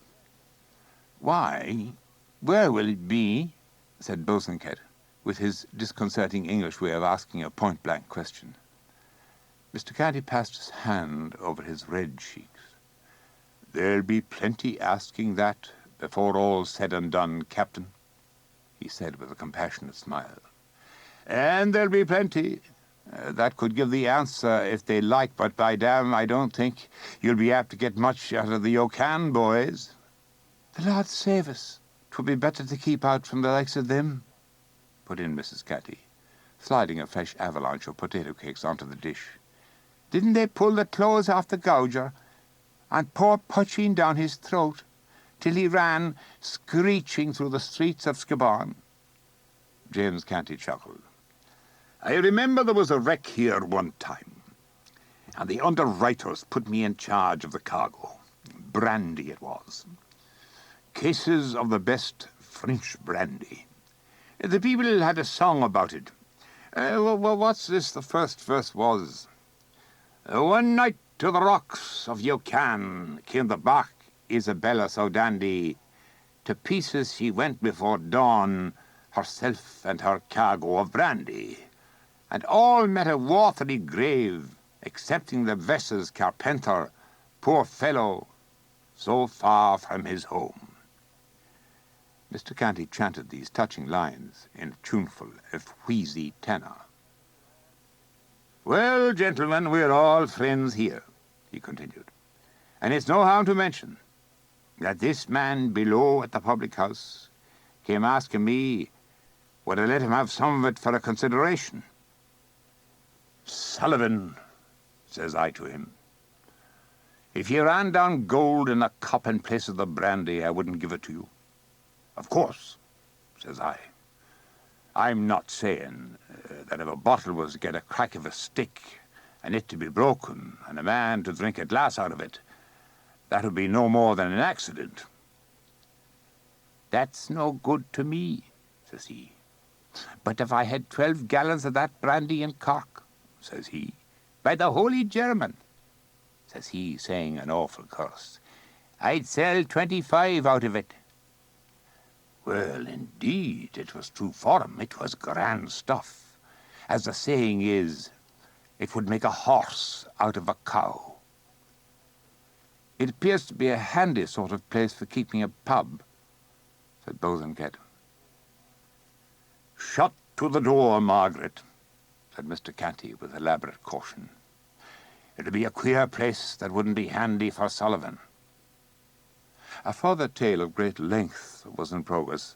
"Why, where will it be?" said Boatswain Kett, with his disconcerting English way of asking a point-blank question. Mr. Canty passed his hand over his red cheeks. "There'll be plenty asking that before all's said and done, Captain," he said with a compassionate smile. "And there'll be plenty that could give the answer if they like, but by damn, I don't think you'll be apt to get much out of the O'Can boys." "The Lord save us, 'twould be better to keep out from the likes of them," put in Mrs. Canty, sliding a fresh avalanche of potato cakes onto the dish. "Didn't they pull the clothes off the gouger and pour potheen down his throat till he ran screeching through the streets of Skiborn?" James Canty chuckled. "I remember there was a wreck here one time, and the underwriters put me in charge of the cargo. Brandy it was. Cases of the best French brandy. The people had a song about it. What's this? The first verse was, one night to the rocks of Yochan came the bark Isabella so dandy. To pieces she went before dawn, herself and her cargo of brandy. And all met a watery grave, excepting the vessel's carpenter, poor fellow, so far from his home. Mr. Canty chanted these touching lines in a tuneful, if wheezy tenor. Well, gentlemen, we're all friends here, he continued, and it's no harm to mention that this man below at the public house came asking me would I let him have some of it for a consideration. Sullivan, says I to him, if you ran down gold in a cup in place of the brandy, I wouldn't give it to you. Of course, says I. I'm not saying that if a bottle was to get a crack of a stick and it to be broken and a man to drink a glass out of it, that would be no more than an accident. That's no good to me, says he. But if I had 12 gallons of that brandy in Cork, says he, by the Holy German, says he, saying an awful curse, I'd sell 25 out of it. Well, indeed, it was true for him. It was grand stuff. As the saying is, it would make a horse out of a cow. It appears to be a handy sort of place for keeping a pub, said Bosanquet. Shut to the door, Margaret, said Mr. Canty with elaborate caution. It'd be a queer place that wouldn't be handy for Sullivan. A further tale of great length was in progress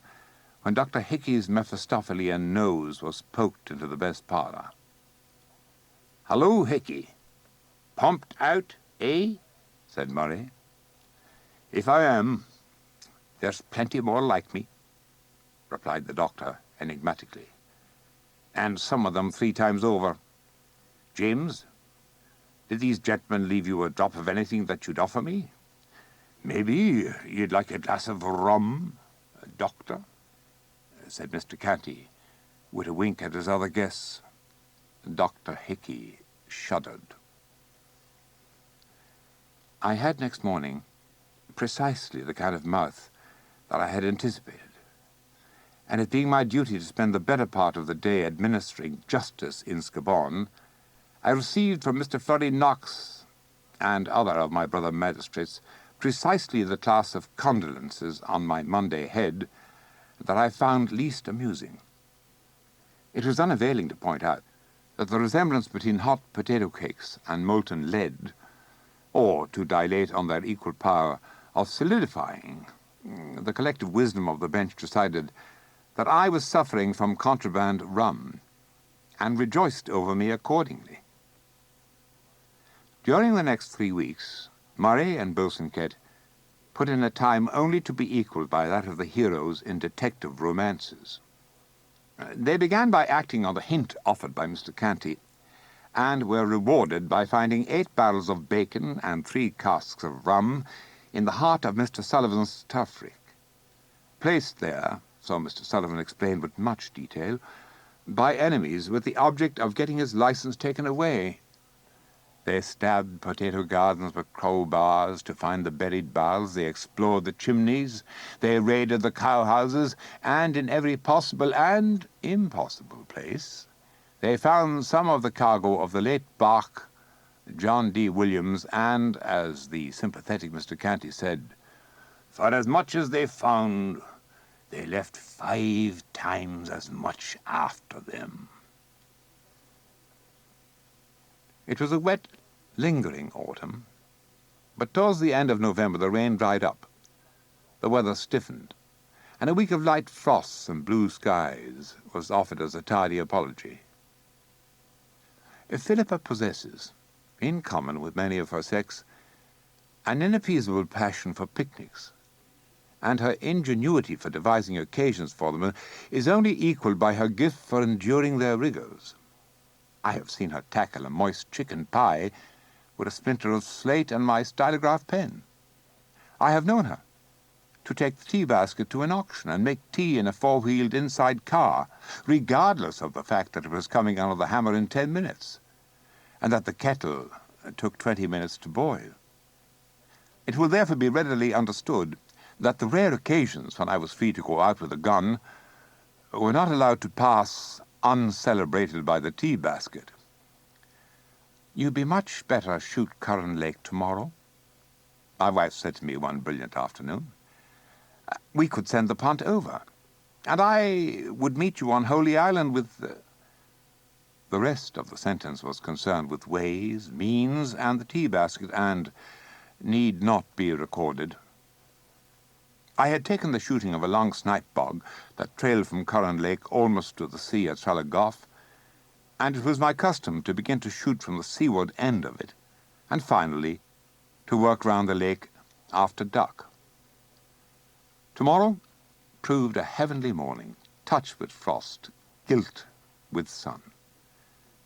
when Dr. Hickey's Mephistophelian nose was poked into the best parlour. Hello, Hickey. Pumped out, eh? Said Murray. If I am, there's plenty more like me, replied the doctor enigmatically, and some of them 3 times over. James, did these gentlemen leave you a drop of anything that you'd offer me? Maybe you'd like a glass of rum, doctor, said Mr. Canty, with a wink at his other guests. Dr. Hickey shuddered. I had next morning precisely the kind of mouth that I had anticipated, and it being my duty to spend the better part of the day administering justice in Scabon, I received from Mr. Flurry Knox and other of my brother magistrates precisely the class of condolences on my Monday head that I found least amusing. It was unavailing to point out that the resemblance between hot potato cakes and molten lead, or to dilate on their equal power of solidifying, the collective wisdom of the bench decided that I was suffering from contraband rum, and rejoiced over me accordingly. During the next 3 weeks, Murray and Bosanquet put in a time only to be equalled by that of the heroes in detective romances. They began by acting on the hint offered by Mr. Canty, and were rewarded by finding 8 barrels of bacon and 3 casks of rum in the heart of Mr. Sullivan's turf-rick, placed there, so Mr. Sullivan explained with much detail, by enemies with the object of getting his license taken away. They stabbed potato gardens with crowbars to find the buried barrels, they explored the chimneys, they raided the cowhouses, and in every possible and impossible place they found some of the cargo of the late bark John D. Williams, and, as the sympathetic Mr. Canty said, for as much as they found, they left 5 times as much after them. It was a wet, lingering autumn, but towards the end of November the rain dried up, the weather stiffened, and a week of light frosts and blue skies was offered as a tardy apology. Philippa possesses, in common with many of her sex, an inappeasable passion for picnics, and her ingenuity for devising occasions for them is only equalled by her gift for enduring their rigours. I have seen her tackle a moist chicken pie with a splinter of slate and my stylograph pen. I have known her, to take the tea basket to an auction and make tea in a four-wheeled inside car, regardless of the fact that it was coming under the hammer in 10 minutes, and that the kettle took 20 minutes to boil. It will therefore be readily understood that the rare occasions when I was free to go out with a gun were not allowed to pass uncelebrated by the tea basket. "You'd be much better shoot Curran Lake tomorrow," my wife said to me one brilliant afternoon. "We could send the punt over, and I would meet you on Holy Island with..." The rest of the sentence was concerned with ways, means, and the tea basket, and need not be recorded. I had taken the shooting of a long snipe bog that trailed from Curran Lake almost to the sea at Trallaggoff, and it was my custom to begin to shoot from the seaward end of it, and finally to work round the lake after duck. Tomorrow proved a heavenly morning, touched with frost, gilt with sun.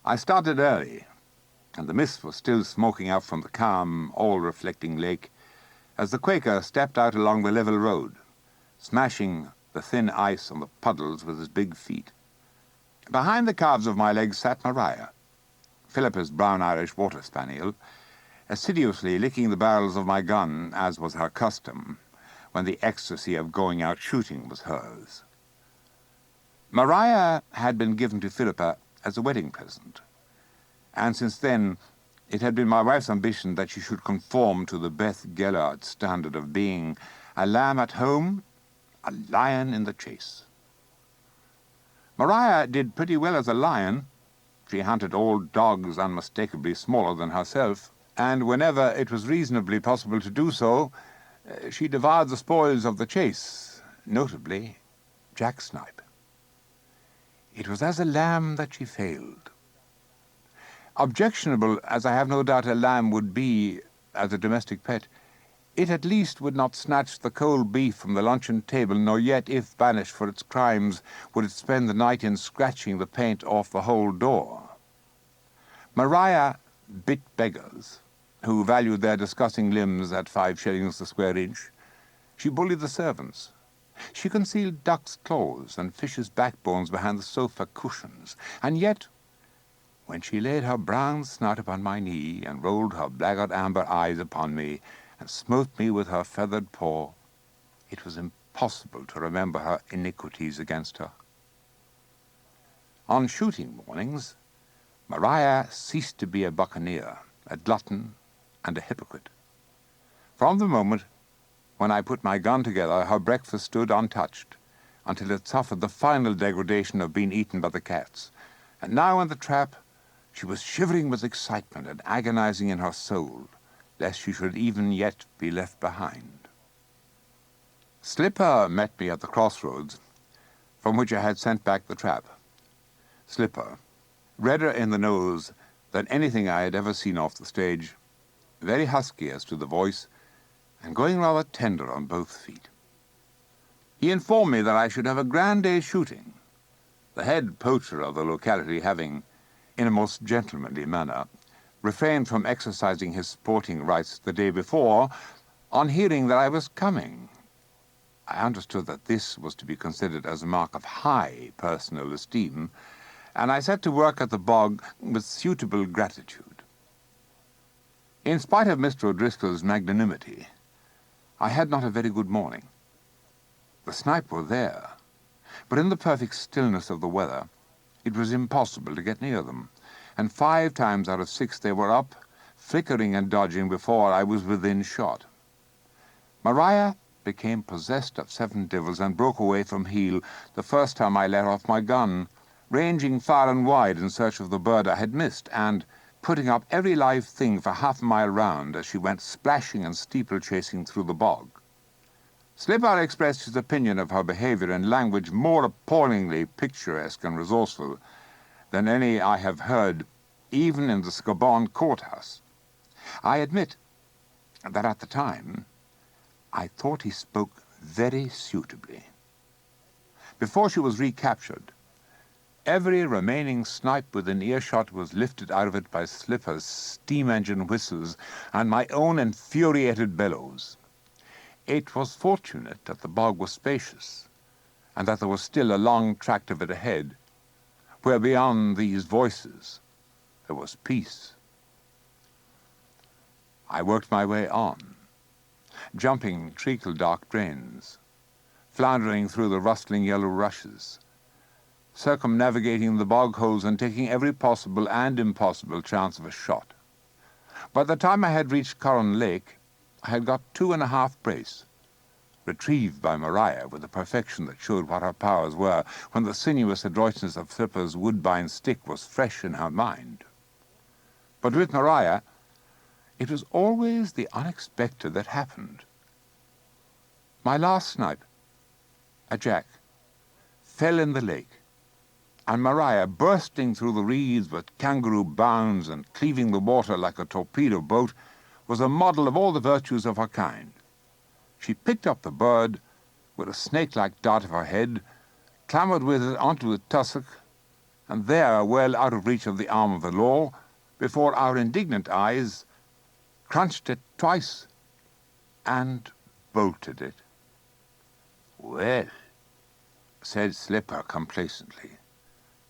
I started early, and the mist was still smoking out from the calm, all-reflecting lake as the Quaker stepped out along the level road, smashing the thin ice on the puddles with his big feet. Behind the calves of my legs sat Maria, PHILIPPA'S brown Irish water spaniel, assiduously licking the barrels of my gun, as was her custom, when the ecstasy of going out shooting was hers. Maria had been given to Philippa as a wedding present, and since then it had been my wife's ambition that she should conform to the Beth Gellard standard of being a lamb at home, a lion in the chase. Maria did pretty well as a lion. She hunted all dogs unmistakably smaller than herself, and whenever it was reasonably possible to do so, she devoured the spoils of the chase, notably jack snipe. It was as a lamb that she failed. Objectionable as I have no doubt a lamb would be as a domestic pet, it at least would not snatch the cold beef from the luncheon table, nor yet, if banished for its crimes, would it spend the night in scratching the paint off the whole door. Maria bit beggars, who valued their discussing limbs at 5 shillings the square inch. She bullied the servants. She concealed ducks' claws and fishes' backbones behind the sofa cushions, and yet, when she laid her brown snout upon my knee and rolled her blackguard amber eyes upon me and smote me with her feathered paw, it was impossible to remember her iniquities against her. On shooting mornings, Maria ceased to be a buccaneer, a glutton, and a hypocrite. From the moment when I put my gun together, her breakfast stood untouched, until it suffered the final degradation of being eaten by the cats. And now in the trap, she was shivering with excitement and agonizing in her soul, lest she should even yet be left behind. Slipper met me at the crossroads, from which I had sent back the trap. Slipper, redder in the nose than anything I had ever seen off the stage, very husky as to the voice, and going rather tender on both feet. He informed me that I should have a grand day's shooting, the head poacher of the locality having, in a most gentlemanly manner, refrained from exercising his sporting rights the day before, on hearing that I was coming. I understood that this was to be considered as a mark of high personal esteem, and I set to work at the bog with suitable gratitude. In spite of Mr. O'Driscoll's magnanimity, I had not a very good morning. The snipe were there, but in the perfect stillness of the weather, it was impossible to get near them, and 5 times out of 6 they were up, flickering and dodging before I was within shot. Maria became possessed of 7 devils and broke away from heel the first time I let off my gun, ranging far and wide in search of the bird I had missed, and putting up every live thing for half a mile round as she went splashing and steeple-chasing through the bog. Slipper expressed his opinion of her behavior in language more appallingly picturesque and resourceful than any I have heard, even in the Scarbonne courthouse. I admit that at the time I thought he spoke very suitably. Before she was recaptured, every remaining snipe within earshot was lifted out of it by Slipper's steam-engine whistles and my own infuriated bellows. It was fortunate that the bog was spacious, and that there was still a long tract of it ahead, where beyond these voices there was peace. I worked my way on, jumping treacle-dark drains, floundering through the rustling yellow rushes, circumnavigating the bog holes and taking every possible and impossible chance of a shot. By the time I had reached Corran Lake, I had got 2.5 brace, retrieved by Maria with a perfection that showed what her powers were when the sinuous adroitness of Philippa's woodbine stick was fresh in her mind. But with Maria, it was always the unexpected that happened. My last snipe, a jack, fell in the lake, and Maria, bursting through the reeds with kangaroo bounds and cleaving the water like a torpedo boat, was a model of all the virtues of her kind. She picked up the bird with a snake-like dart of her head, clambered with it onto the tussock, and there, well out of reach of the arm of the law, before our indignant eyes, crunched it twice and bolted it. Well, said Slipper complacently,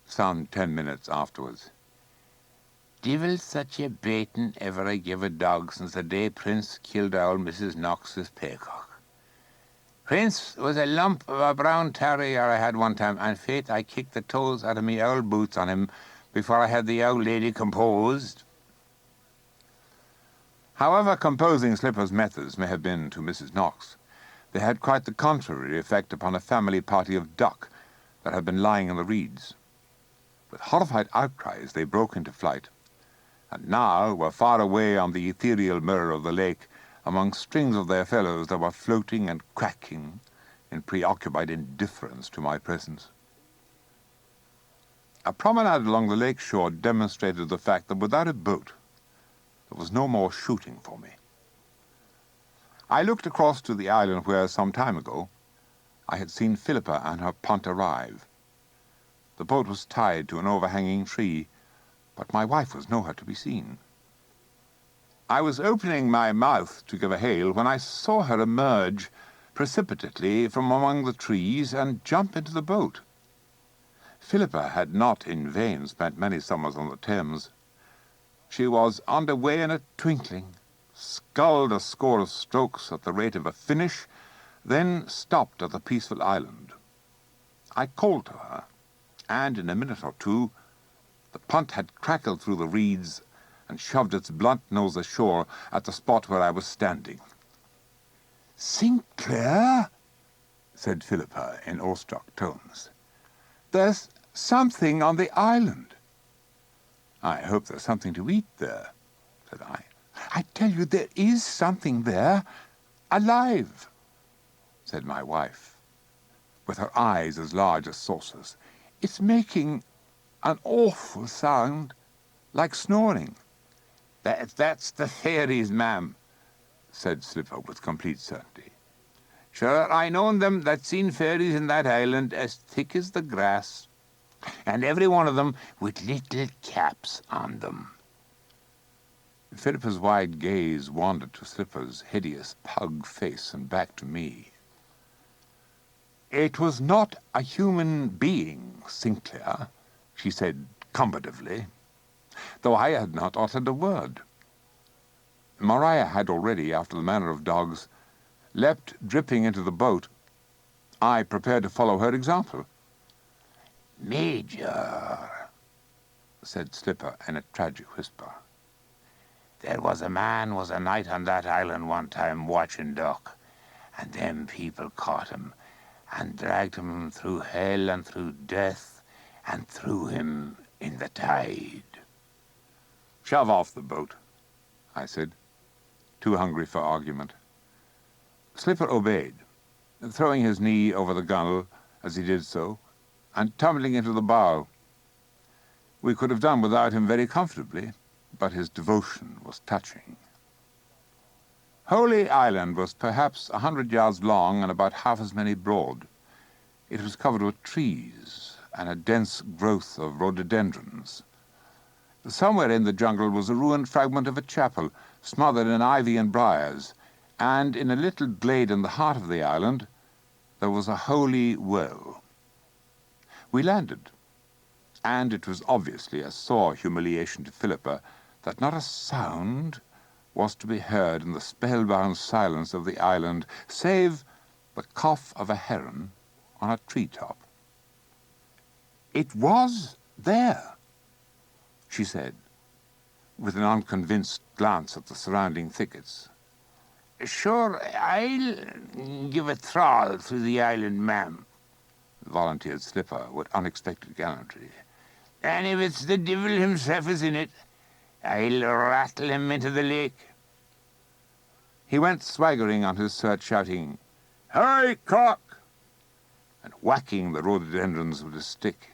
some 10 minutes afterwards, divil such a baitin' ever I give a dog since the day Prince killed old Mrs. Knox's paycock. Prince was a lump of a brown terrier I had one time, and faith, I kicked the toes out of me old boots on him before I had the old lady composed. However composing Slipper's methods may have been to Mrs. Knox, they had quite the contrary effect upon a family party of duck that had been lying in the reeds. With horrified outcries they broke into flight, and now were far away on the ethereal mirror of the lake, among strings of their fellows that were floating and quacking in preoccupied indifference to my presence. A promenade along the lake shore demonstrated the fact that without a boat there was no more shooting for me. I looked across to the island where, some time ago, I had seen Philippa and her punt arrive. The boat was tied to an overhanging tree, but my wife was nowhere to be seen. I was opening my mouth to give a hail when I saw her emerge precipitately from among the trees and jump into the boat. Philippa had not in vain spent many summers on the Thames. She was under way in a twinkling, sculled a score of strokes at the rate of a finish, then stopped at the peaceful island. I called to her, and in a minute or two the punt had crackled through the reeds and shoved its blunt nose ashore at the spot where I was standing. "Sinclair," said Philippa in awestruck tones, "there's something on the island." "I hope there's something to eat there," said I. "I tell you there is something there, alive," said my wife, with her eyes as large as saucers. "It's making an awful sound, like snoring." That's the fairies, ma'am," said Slipper with complete certainty. "Sure, I known them that seen fairies in that island as thick as the grass, and every one of them with little caps on them." Philippa's wide gaze wandered to Slipper's hideous pug face and back to me. "It was not a human being, Sinclair," she said combatively, though I had not uttered a word. Maria had already, after the manner of dogs, leapt dripping into the boat. I prepared to follow her example. "Major," said Slipper in a tragic whisper, "there was a man was a night on that island one time watching duck, and them people caught him and dragged him through hell and through death and threw him in the tide." "Shove off the boat," I said, too hungry for argument. Slipper obeyed, throwing his knee over the gunwale as he did so, and tumbling into the bow. We could have done without him very comfortably, but his devotion was touching. Holy Island was perhaps 100 yards long and about half as many broad. It was covered with trees and a dense growth of rhododendrons. Somewhere in the jungle was a ruined fragment of a chapel, smothered in ivy and briars, and in a little glade in the heart of the island there was a holy well. We landed, and it was obviously a sore humiliation to Philippa that not a sound was to be heard in the spellbound silence of the island, save the cough of a heron on a treetop. "It was there," she said, with an unconvinced glance at the surrounding thickets. "Sure, I'll give a trawl through the island, ma'am," volunteered Slipper with unexpected gallantry. "and if it's the devil himself is in it, I'll rattle him into the lake." He went swaggering on his search, shouting, "Hey, cock!" and whacking the rhododendrons with his stick,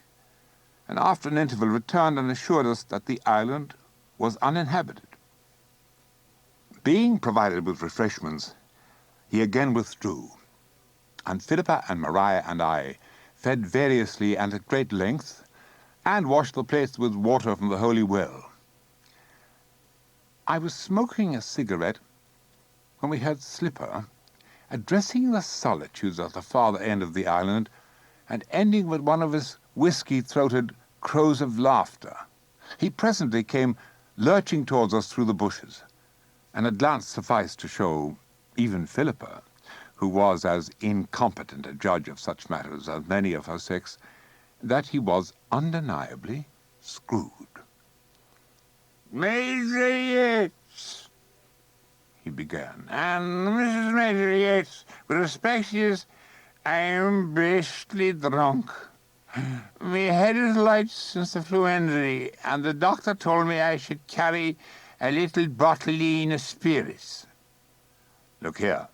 and after an interval returned and assured us that the island was uninhabited. Being provided with refreshments, he again withdrew, and Philippa and Maria and I fed variously and at great length, and washed the plates with water from the holy well. I was smoking a cigarette when we heard Slipper addressing the solitudes at the farther end of the island and ending with one of his whisky-throated crows of laughter. He presently came lurching towards us through the bushes, and a glance sufficed to show even Philippa, who was as incompetent a judge of such matters as many of her sex, that he was undeniably screwed. "Major Yeates," He began. "and Mrs. Major Yeates, with respect to yous, I'm beastly drunk. Me head is light since the fluenzy, and the doctor told me I should carry a little bottleine of spirits." "Look here,"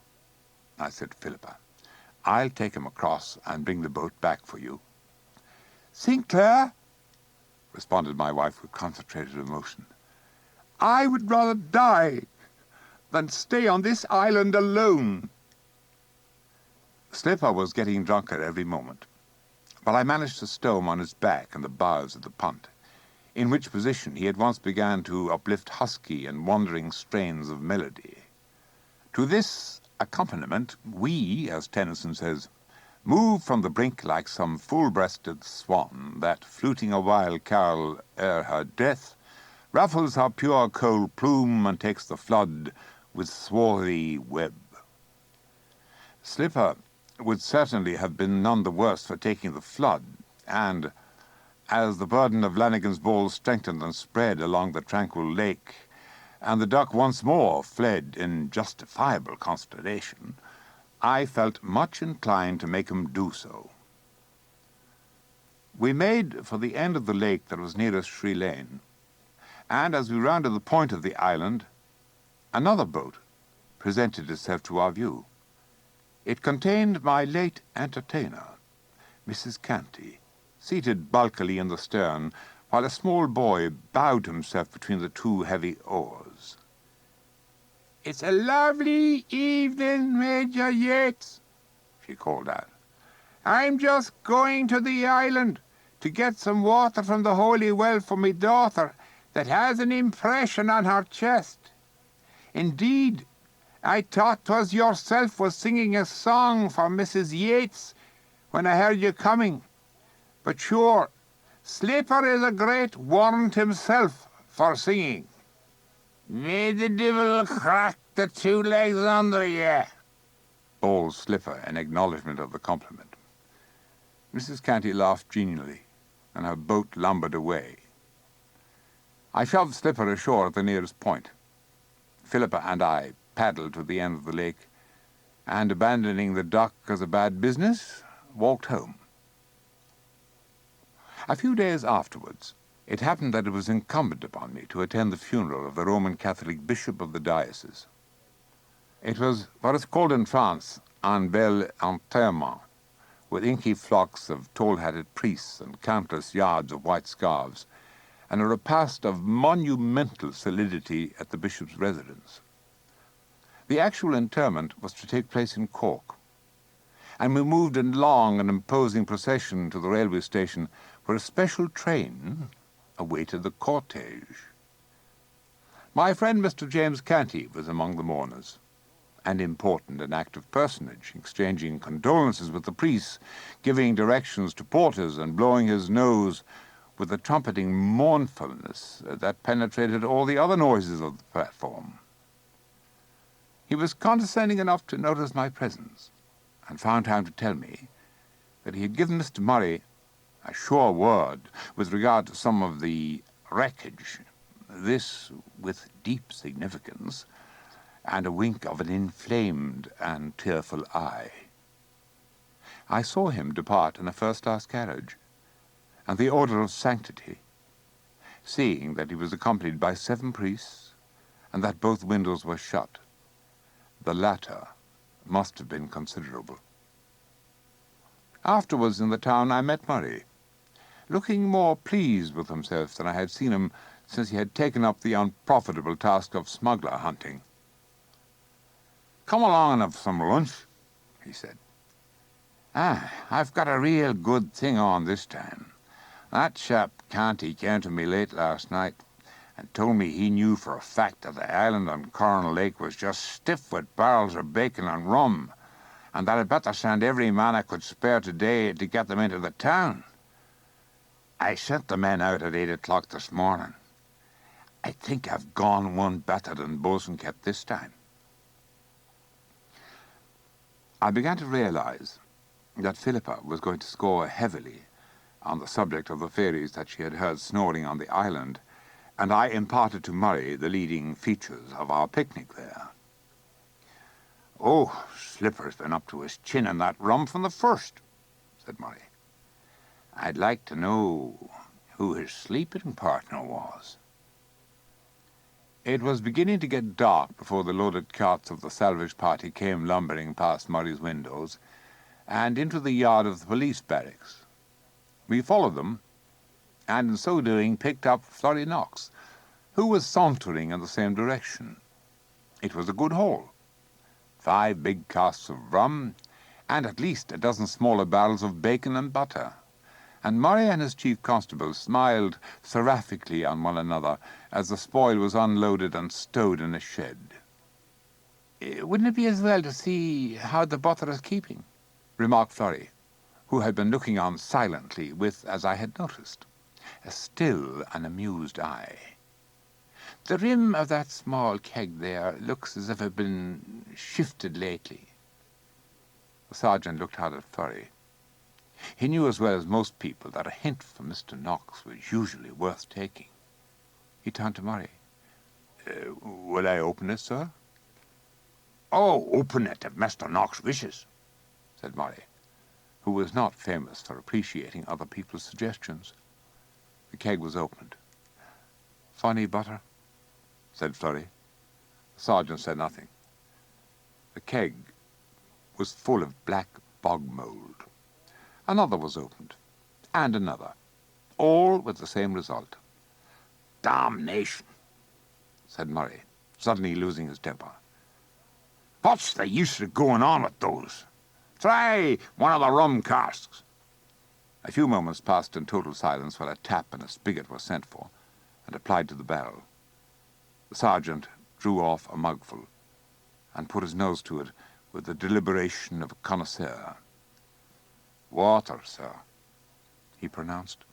I said to Philippa. "I'll take him across and bring the boat back for you." "Sinclair," responded my wife with concentrated emotion, "I would rather die than stay on this island alone." Slipper was getting drunker every moment, but I managed to stow him on his back in the bows of the punt, in which position he at once began to uplift husky and wandering strains of melody. To this accompaniment we, as Tennyson says, move from the brink like some full-breasted swan that, fluting a wild carol ere her death, ruffles her pure cold plume and takes the flood with swarthy web. Slipper would certainly have been none the worse for taking the flood, and as the burden of Lanigan's ball strengthened and spread along the tranquil lake, and the duck once more fled in justifiable consternation, I felt much inclined to make him do so. We made for the end of the lake that was nearest Sri Lane, and as we rounded the point of the island, another boat presented itself to our view. It contained my late entertainer, Mrs. Canty, seated bulkily in the stern, while a small boy bowed himself between the two heavy oars. "It's a lovely evening, Major Yeates," she called out. "I'm just going to the island to get some water from the holy well for me daughter that has an impression on her chest. Indeed, I thought 'twas yourself was singing a song for Mrs. Yeates when I heard you coming. But sure, Slipper is a great warrant himself for singing. May the devil crack the two legs under ye," bawled Slipper in acknowledgment of the compliment. Mrs. Canty laughed genially, and her boat lumbered away. I shoved Slipper ashore at the nearest point. Philippa and I paddled to the end of the lake, and abandoning the duck as a bad business, walked home. A few days afterwards, it happened that it was incumbent upon me to attend the funeral of the Roman Catholic bishop of the diocese. It was what is called in France un bel enterrement, with inky flocks of tall-hatted priests and countless yards of white scarves, and a repast of monumental solidity at the bishop's residence. The actual interment was to take place in Cork, and we moved in long and imposing procession to the railway station, where a special train awaited the cortege. My friend Mr. James Canty was among the mourners, and important an active personage, exchanging condolences with the priests, giving directions to porters, and blowing his nose with a trumpeting mournfulness that penetrated all the other noises of the platform. He was condescending enough to notice my presence, and found time to tell me that he had given Mr. Murray a sure word with regard to some of the wreckage, this with deep significance, and a wink of an inflamed and tearful eye. I saw him depart in a first-class carriage, and the order of sanctity, seeing that he was accompanied by 7 priests, and that both windows were shut. The latter must have been considerable. Afterwards in the town I met Murray, looking more pleased with himself than I had seen him since he had taken up the unprofitable task of smuggler hunting. "Come along and have some lunch," he said. "I've got a real good thing on this time. That chap Canty came to me late last night and told me he knew for a fact that the island on Coral Lake was just stiff with barrels of bacon and rum, and that I'd better send every man I could spare today to get them into the town. I sent the men out at 8 o'clock this morning. I think I've gone one better than Bosun kept this time." I began to realize that Philippa was going to score heavily on the subject of the fairies that she had heard snoring on the island, and I imparted to Murray the leading features of our picnic there. "Oh, Slipper's been up to his chin in that rum from the first," said Murray. "I'd like to know who his sleeping partner was." It was beginning to get dark before the loaded carts of the salvage party came lumbering past Murray's windows and into the yard of the police barracks. We followed them, and in so doing picked up Florrie Knox, who was sauntering in the same direction. It was a good haul. 5 big casks of rum, and at least a dozen smaller barrels of bacon and butter, and Murray and his chief constable smiled seraphically on one another as the spoil was unloaded and stowed in a shed. "Wouldn't it be as well to see how the butter is keeping?" remarked Florrie, who had been looking on silently with, as I had noticed, a still and amused eye. "The rim of that small keg there looks as if it had been shifted lately." The sergeant looked hard at Florrie. He knew as well as most people that a hint from Mr. Knox was usually worth taking. He turned to Murray. "Will I open it, sir?" "Oh, open it if Mr. Knox wishes," said Murray, who was not famous for appreciating other people's suggestions. The keg was opened. "Funny butter," said Florrie. The sergeant said nothing. The keg was full of black bog mould. Another was opened, and another, all with the same result. "Damnation," said Murray, suddenly losing his temper. "What's the use of going on with those? Try one of the rum casks." A few moments passed in total silence while a tap and a spigot were sent for and applied to the barrel. The sergeant drew off a mugful and put his nose to it with the deliberation of a connoisseur. "Water, sir," he pronounced.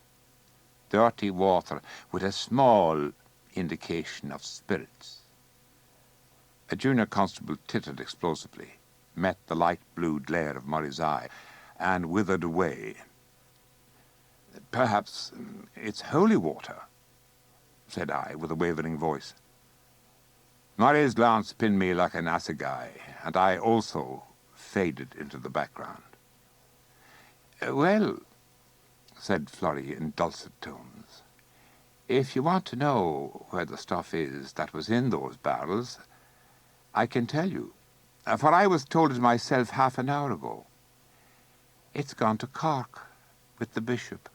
"Dirty water with a small indication of spirits." A junior constable tittered explosively, met the light blue glare of Murray's eye, and withered away. "Perhaps it's holy water," said I, with a wavering voice. Murray's glance pinned me like an assegai, and I also faded into the background. "Well," said Florrie in dulcet tones, "if you want to know where the stuff is that was in those barrels, I can tell you, for I was told it myself half an hour ago. It's gone to Cork with the bishop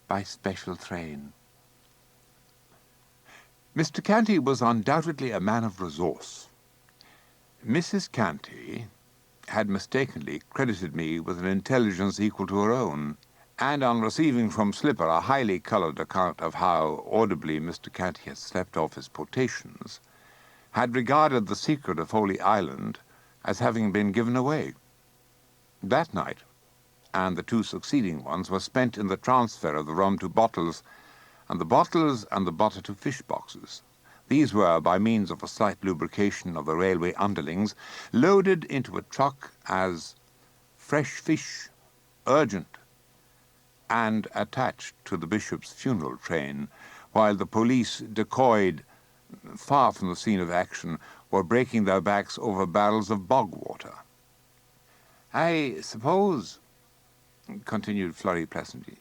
by special train." Mr. Canty was undoubtedly a man of resource. Mrs. Canty had mistakenly credited me with an intelligence equal to her own, and on receiving from Slipper a highly coloured account of how audibly Mr. Canty had slept off his potations, had regarded the secret of Holy Island as having been given away. That night, and the 2 succeeding ones, were spent in the transfer of the rum to bottles, and the bottles and the butter to fish boxes. These were, by means of a slight lubrication of the railway underlings, loaded into a truck as fresh fish, urgent, and attached to the bishop's funeral train, while the police, decoyed far from the scene of action, were breaking their backs over barrels of bog water. "I suppose," continued Florrie pleasantly,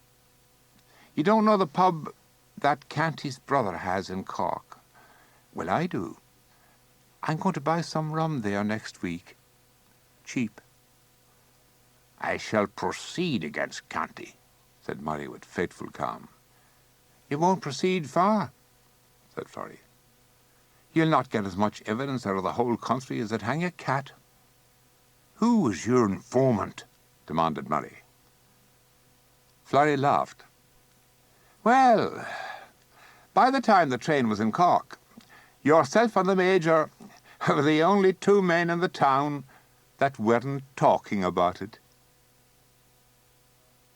"you don't know the pub that Canty's brother has in Cork? Well, I do. I'm going to buy some rum there next week. Cheap." "I shall proceed against Canty," said Murray with fateful calm. "You won't proceed far," said Florrie. "You'll not get as much evidence out of the whole country as it hang a cat." "Who was your informant?" demanded Murray. Florrie laughed. "Well, by the time the train was in Cork, yourself and the Major were the only 2 men in the town that weren't talking about it."